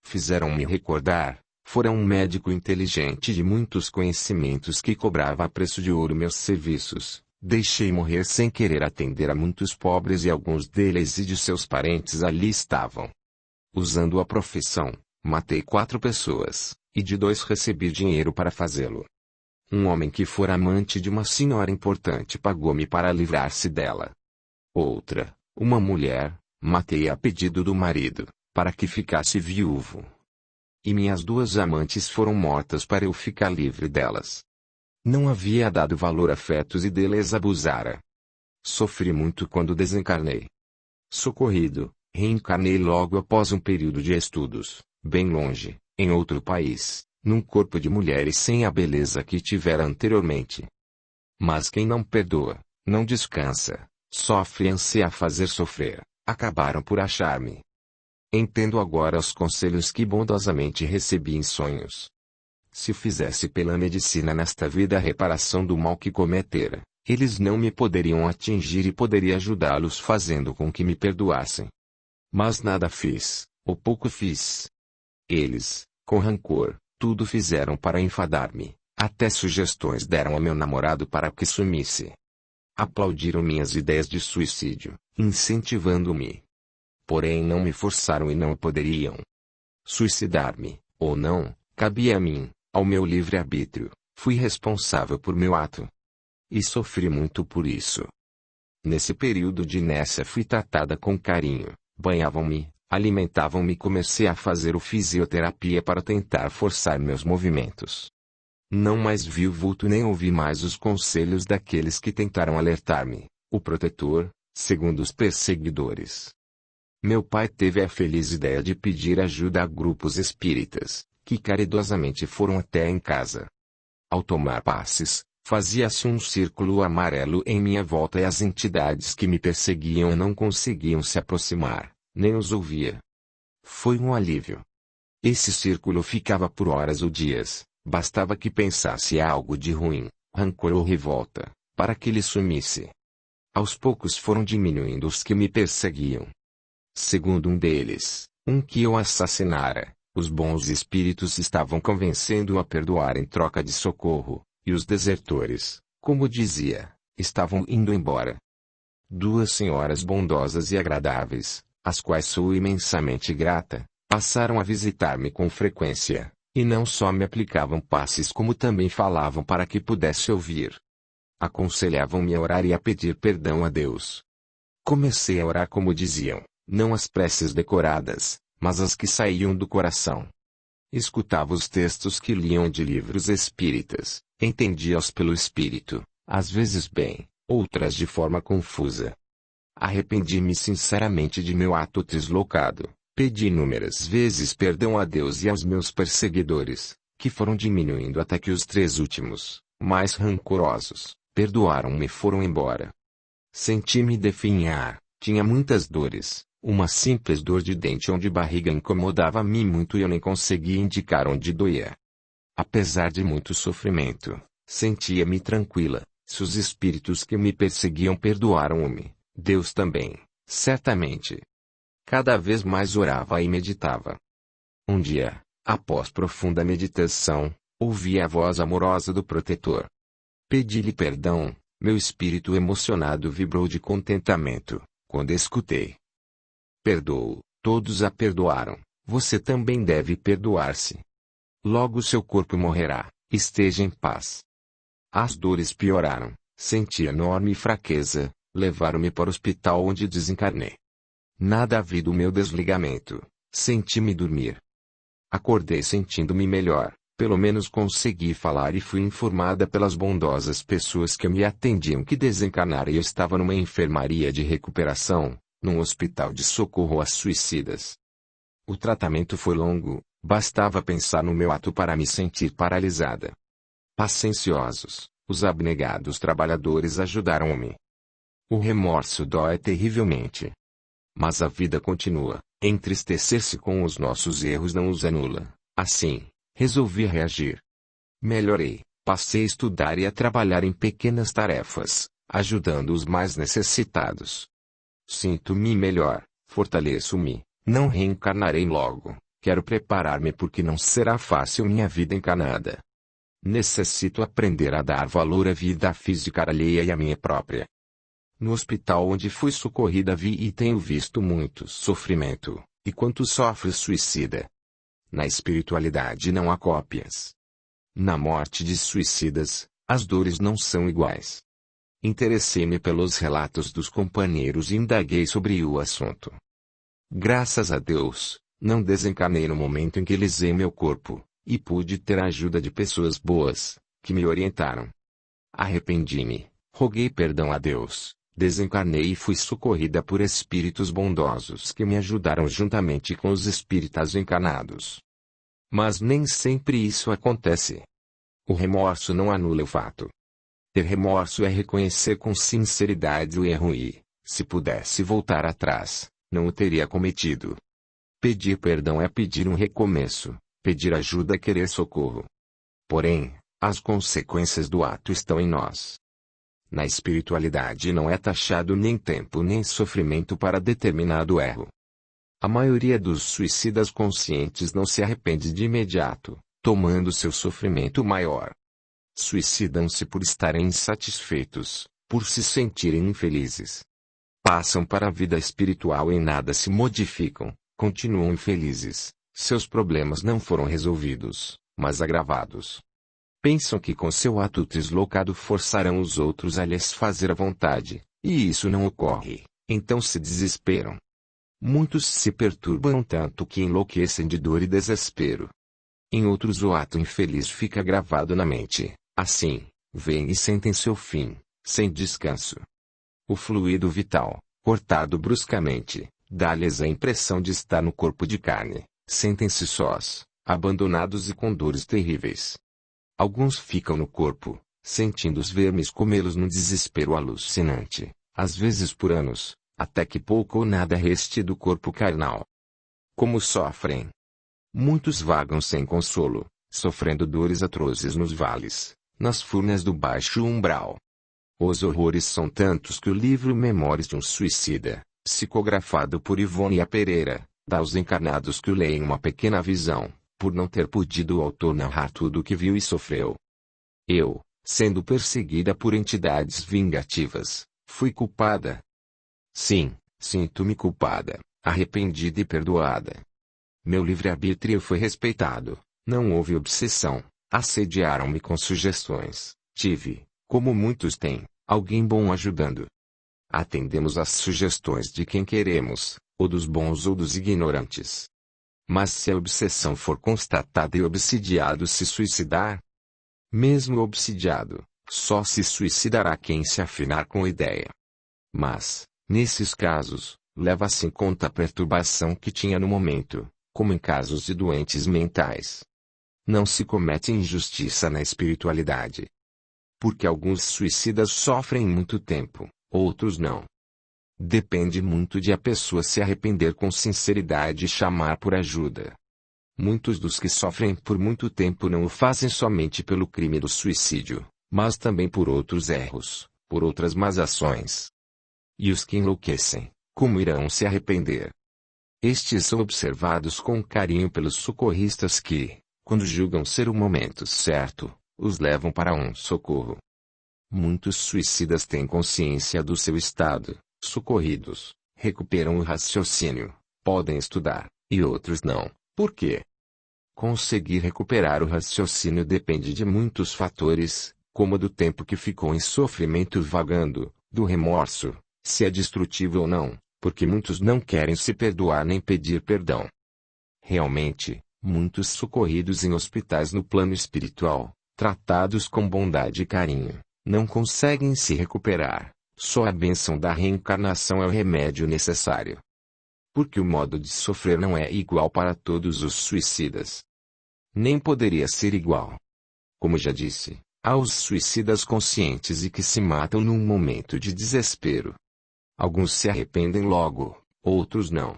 Fizeram-me recordar, fora um médico inteligente de muitos conhecimentos que cobrava a preço de ouro meus serviços. Deixei morrer sem querer atender a muitos pobres e alguns deles e de seus parentes ali estavam. Usando a profissão, matei 4 pessoas, e de 2 recebi dinheiro para fazê-lo. Um homem que fora amante de uma senhora importante pagou-me para livrar-se dela. Outra, uma mulher, matei a pedido do marido, para que ficasse viúvo. E minhas 2 amantes foram mortas para eu ficar livre delas. Não havia dado valor a fetos e deles abusara. Sofri muito quando desencarnei. Socorrido, reencarnei logo após um período de estudos, bem longe, em outro país, num corpo de mulheres sem a beleza que tivera anteriormente. Mas quem não perdoa, não descansa, sofre e anseia fazer sofrer, acabaram por achar-me. Entendo agora os conselhos que bondosamente recebi em sonhos. Se fizesse pela medicina nesta vida a reparação do mal que cometera, eles não me poderiam atingir e poderia ajudá-los fazendo com que me perdoassem. Mas nada fiz, ou pouco fiz. Eles, com rancor, tudo fizeram para enfadar-me, até sugestões deram a meu namorado para que sumisse. Aplaudiram minhas ideias de suicídio, incentivando-me. Porém não me forçaram e não poderiam. Suicidar-me, ou não, cabia a mim, ao meu livre-arbítrio, fui responsável por meu ato. E sofri muito por isso. Nesse período de inércia fui tratada com carinho, banhavam-me, alimentavam-me e comecei a fazer o fisioterapia para tentar forçar meus movimentos. Não mais vi o vulto nem ouvi mais os conselhos daqueles que tentaram alertar-me, o protetor, segundo os perseguidores. Meu pai teve a feliz ideia de pedir ajuda a grupos espíritas, que caridosamente foram até em casa. Ao tomar passes, fazia-se um círculo amarelo em minha volta e as entidades que me perseguiam não conseguiam se aproximar, nem os ouvia. Foi um alívio. Esse círculo ficava por horas ou dias, bastava que pensasse algo de ruim, rancor ou revolta, para que ele sumisse. Aos poucos foram diminuindo os que me perseguiam. Segundo um deles, um que eu assassinara, os bons espíritos estavam convencendo-o a perdoar em troca de socorro, e os desertores, como dizia, estavam indo embora. 2 senhoras bondosas e agradáveis, às quais sou imensamente grata, passaram a visitar-me com frequência, e não só me aplicavam passes como também falavam para que pudesse ouvir. Aconselhavam-me a orar e a pedir perdão a Deus. Comecei a orar como diziam, não as preces decoradas, mas as que saíam do coração. Escutava os textos que liam de livros espíritas, entendia-os pelo espírito, às vezes bem, outras de forma confusa. Arrependi-me sinceramente de meu ato deslocado, pedi inúmeras vezes perdão a Deus e aos meus perseguidores, que foram diminuindo até que os 3 últimos, mais rancorosos, perdoaram-me e foram embora. Senti-me definhar, tinha muitas dores. Uma simples dor de dente ou de barriga incomodava-me muito e eu nem conseguia indicar onde doía. Apesar de muito sofrimento, sentia-me tranquila, se os espíritos que me perseguiam perdoaram-me, Deus também, certamente. Cada vez mais orava e meditava. Um dia, após profunda meditação, ouvi a voz amorosa do protetor. Pedi-lhe perdão, meu espírito emocionado vibrou de contentamento, quando escutei. Perdoo, todos a perdoaram, você também deve perdoar-se. Logo seu corpo morrerá, esteja em paz. As dores pioraram, senti enorme fraqueza, levaram-me para o hospital onde desencarnei. Nada havia do meu desligamento, senti-me dormir. Acordei sentindo-me melhor, pelo menos consegui falar e fui informada pelas bondosas pessoas que me atendiam que desencarnara e eu estava numa enfermaria de recuperação, num hospital de socorro a suicidas. O tratamento foi longo, bastava pensar no meu ato para me sentir paralisada. Pacienciosos, os abnegados trabalhadores ajudaram-me. O remorso dói terrivelmente. Mas a vida continua, entristecer-se com os nossos erros não os anula, assim, resolvi reagir. Melhorei, Passei a estudar e a trabalhar em pequenas tarefas, ajudando os mais necessitados. Sinto-me melhor, fortaleço-me, não reencarnarei logo, quero preparar-me porque não será fácil minha vida encarnada. Necessito aprender a dar valor à vida física alheia e à minha própria. No hospital onde fui socorrida vi e tenho visto muito sofrimento, e quanto sofre o suicida. Na espiritualidade não há cópias. Na morte de suicidas, as dores não são iguais. Interessei-me pelos relatos dos companheiros e indaguei sobre o assunto. Graças a Deus, não desencarnei no momento em que lisei meu corpo, e pude ter a ajuda de pessoas boas, que me orientaram. Arrependi-me, roguei perdão a Deus, desencarnei e fui socorrida por espíritos bondosos que me ajudaram juntamente com os espíritas encarnados. Mas nem sempre isso acontece. O remorso não anula o fato. Ter remorso é reconhecer com sinceridade o erro e, se pudesse voltar atrás, não o teria cometido. Pedir perdão é pedir um recomeço, pedir ajuda é querer socorro. Porém, as consequências do ato estão em nós. Na espiritualidade não é taxado nem tempo nem sofrimento para determinado erro. A maioria dos suicidas conscientes não se arrepende de imediato, tomando seu sofrimento maior. Suicidam-se por estarem insatisfeitos, por se sentirem infelizes. Passam para a vida espiritual e em nada se modificam, continuam infelizes, seus problemas não foram resolvidos, mas agravados. Pensam que com seu ato deslocado forçarão os outros a lhes fazer a vontade, e isso não ocorre, então se desesperam. Muitos se perturbam tanto que enlouquecem de dor e desespero. Em outros o ato infeliz fica gravado na mente, assim, veem e sentem seu fim, sem descanso. O fluido vital, cortado bruscamente, dá-lhes a impressão de estar no corpo de carne, sentem-se sós, abandonados e com dores terríveis. Alguns ficam no corpo, sentindo os vermes comê-los num desespero alucinante, às vezes por anos, até que pouco ou nada reste do corpo carnal. Como sofrem! Muitos vagam sem consolo, sofrendo dores atrozes nos vales, nas furnas do baixo umbral. Os horrores são tantos que o livro Memórias de um Suicida, psicografado por Ivone A. Pereira, dá aos encarnados que o leem uma pequena visão, por não ter podido o autor narrar tudo o que viu e sofreu. Eu, sendo perseguida por entidades vingativas, fui culpada. Sim, sinto-me culpada, arrependida e perdoada. Meu livre-arbítrio foi respeitado, não houve obsessão, assediaram-me com sugestões, tive, como muitos têm, alguém bom ajudando. Atendemos às sugestões de quem queremos, ou dos bons ou dos ignorantes. Mas se a obsessão for constatada e o obsidiado se suicidar, mesmo o obsidiado, só se suicidará quem se afinar com a ideia. Mas, nesses casos, leva-se em conta a perturbação que tinha no momento, como em casos de doentes mentais. Não se comete injustiça na espiritualidade. Porque alguns suicidas sofrem muito tempo, outros não. Depende muito de a pessoa se arrepender com sinceridade e chamar por ajuda. Muitos dos que sofrem por muito tempo não o fazem somente pelo crime do suicídio, mas também por outros erros, por outras más ações. E os que enlouquecem, como irão se arrepender? Estes são observados com carinho pelos socorristas que, quando julgam ser o momento certo, os levam para um socorro. Muitos suicidas têm consciência do seu estado, socorridos, recuperam o raciocínio, podem estudar, e outros não. Por quê? Conseguir recuperar o raciocínio depende de muitos fatores, como do tempo que ficou em sofrimento vagando, do remorso, se é destrutivo ou não, porque muitos não querem se perdoar nem pedir perdão. Realmente, muitos socorridos em hospitais no plano espiritual, tratados com bondade e carinho, não conseguem se recuperar, só a bênção da reencarnação é o remédio necessário. Porque o modo de sofrer não é igual para todos os suicidas. Nem poderia ser igual. Como já disse, há os suicidas conscientes e que se matam num momento de desespero. Alguns se arrependem logo, outros não.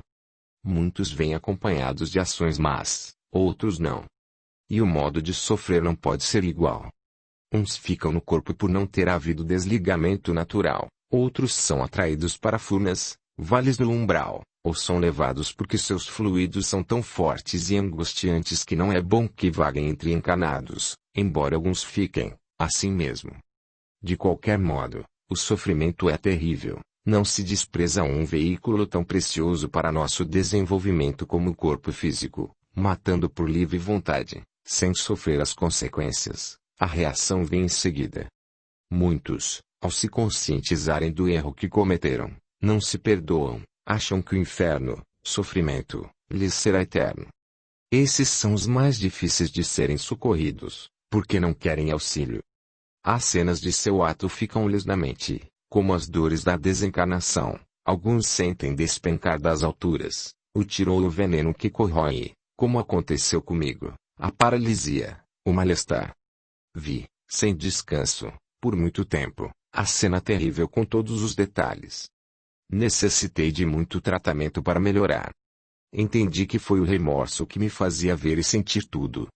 Muitos vêm acompanhados de ações más, outros não. E o modo de sofrer não pode ser igual. Uns ficam no corpo por não ter havido desligamento natural, outros são atraídos para furnas, vales do umbral, ou são levados porque seus fluidos são tão fortes e angustiantes que não é bom que vaguem entre encarnados, embora alguns fiquem, assim mesmo. De qualquer modo, o sofrimento é terrível. Não se despreza um veículo tão precioso para nosso desenvolvimento como o corpo físico, matando por livre vontade, sem sofrer as consequências. A reação vem em seguida. Muitos, ao se conscientizarem do erro que cometeram, não se perdoam, acham que o inferno, sofrimento, lhes será eterno. Esses são os mais difíceis de serem socorridos, porque não querem auxílio. As cenas de seu ato ficam-lhes na mente, como as dores da desencarnação. Alguns sentem despencar das alturas, o tiro ou o veneno que corrói, como aconteceu comigo, a paralisia, o mal-estar. Vi, sem descanso, por muito tempo, a cena terrível com todos os detalhes. Necessitei de muito tratamento para melhorar. Entendi que foi o remorso que me fazia ver e sentir tudo.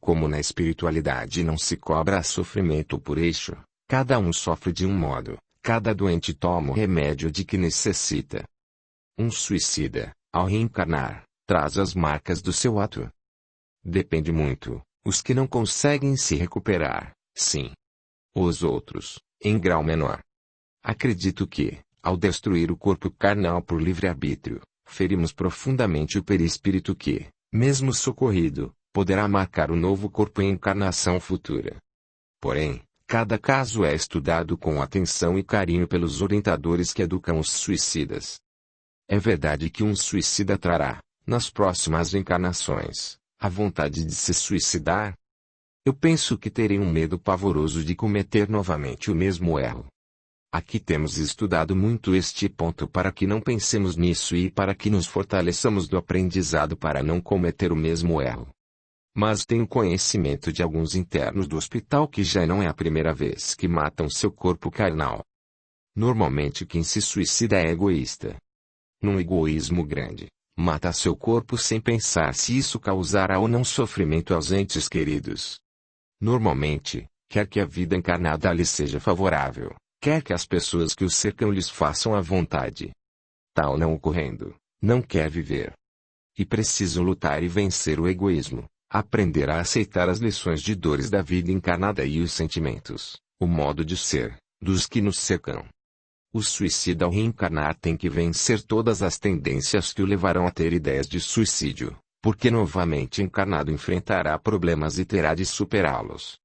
Como na espiritualidade não se cobra sofrimento por eixo, cada um sofre de um modo, cada doente toma o remédio de que necessita. Um suicida, ao reencarnar, traz as marcas do seu ato. Depende muito, os que não conseguem se recuperar, sim. Os outros, em grau menor. Acredito que, ao destruir o corpo carnal por livre-arbítrio, ferimos profundamente o perispírito que, mesmo socorrido, poderá marcar o novo corpo em encarnação futura. Porém, cada caso é estudado com atenção e carinho pelos orientadores que educam os suicidas. É verdade que um suicida trará, nas próximas encarnações, a vontade de se suicidar? Eu penso que terei um medo pavoroso de cometer novamente o mesmo erro. Aqui temos estudado muito este ponto para que não pensemos nisso e para que nos fortaleçamos do aprendizado para não cometer o mesmo erro. Mas tenho conhecimento de alguns internos do hospital que já não é a primeira vez que matam seu corpo carnal. Normalmente quem se suicida é egoísta. Num egoísmo grande, mata seu corpo sem pensar se isso causará ou não sofrimento aos entes queridos. Normalmente, quer que a vida encarnada lhe seja favorável, quer que as pessoas que o cercam lhes façam à vontade. Tal não ocorrendo, não quer viver. E preciso lutar e vencer o egoísmo, aprender a aceitar as lições de dores da vida encarnada e os sentimentos, o modo de ser, dos que nos cercam. O suicida ao reencarnar tem que vencer todas as tendências que o levarão a ter ideias de suicídio, porque novamente encarnado enfrentará problemas e terá de superá-los.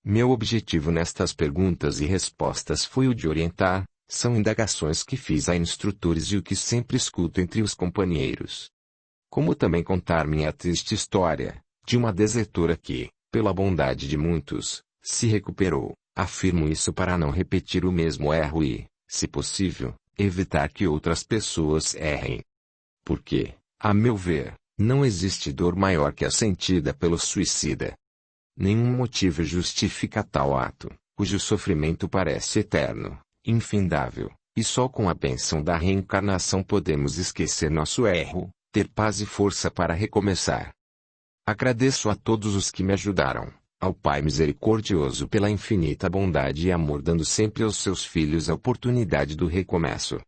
Meu objetivo nestas perguntas e respostas foi o de orientar, são indagações que fiz a instrutores e o que sempre escuto entre os companheiros. Como também contar minha triste história, de uma desertora que, pela bondade de muitos, se recuperou. Afirmo isso para não repetir o mesmo erro e, se possível, evitar que outras pessoas errem. Porque, a meu ver, não existe dor maior que a sentida pelo suicida. Nenhum motivo justifica tal ato, cujo sofrimento parece eterno, infindável, e só com a bênção da reencarnação podemos esquecer nosso erro, ter paz e força para recomeçar. Agradeço a todos os que me ajudaram, ao Pai misericordioso pela infinita bondade e amor dando sempre aos seus filhos a oportunidade do recomeço.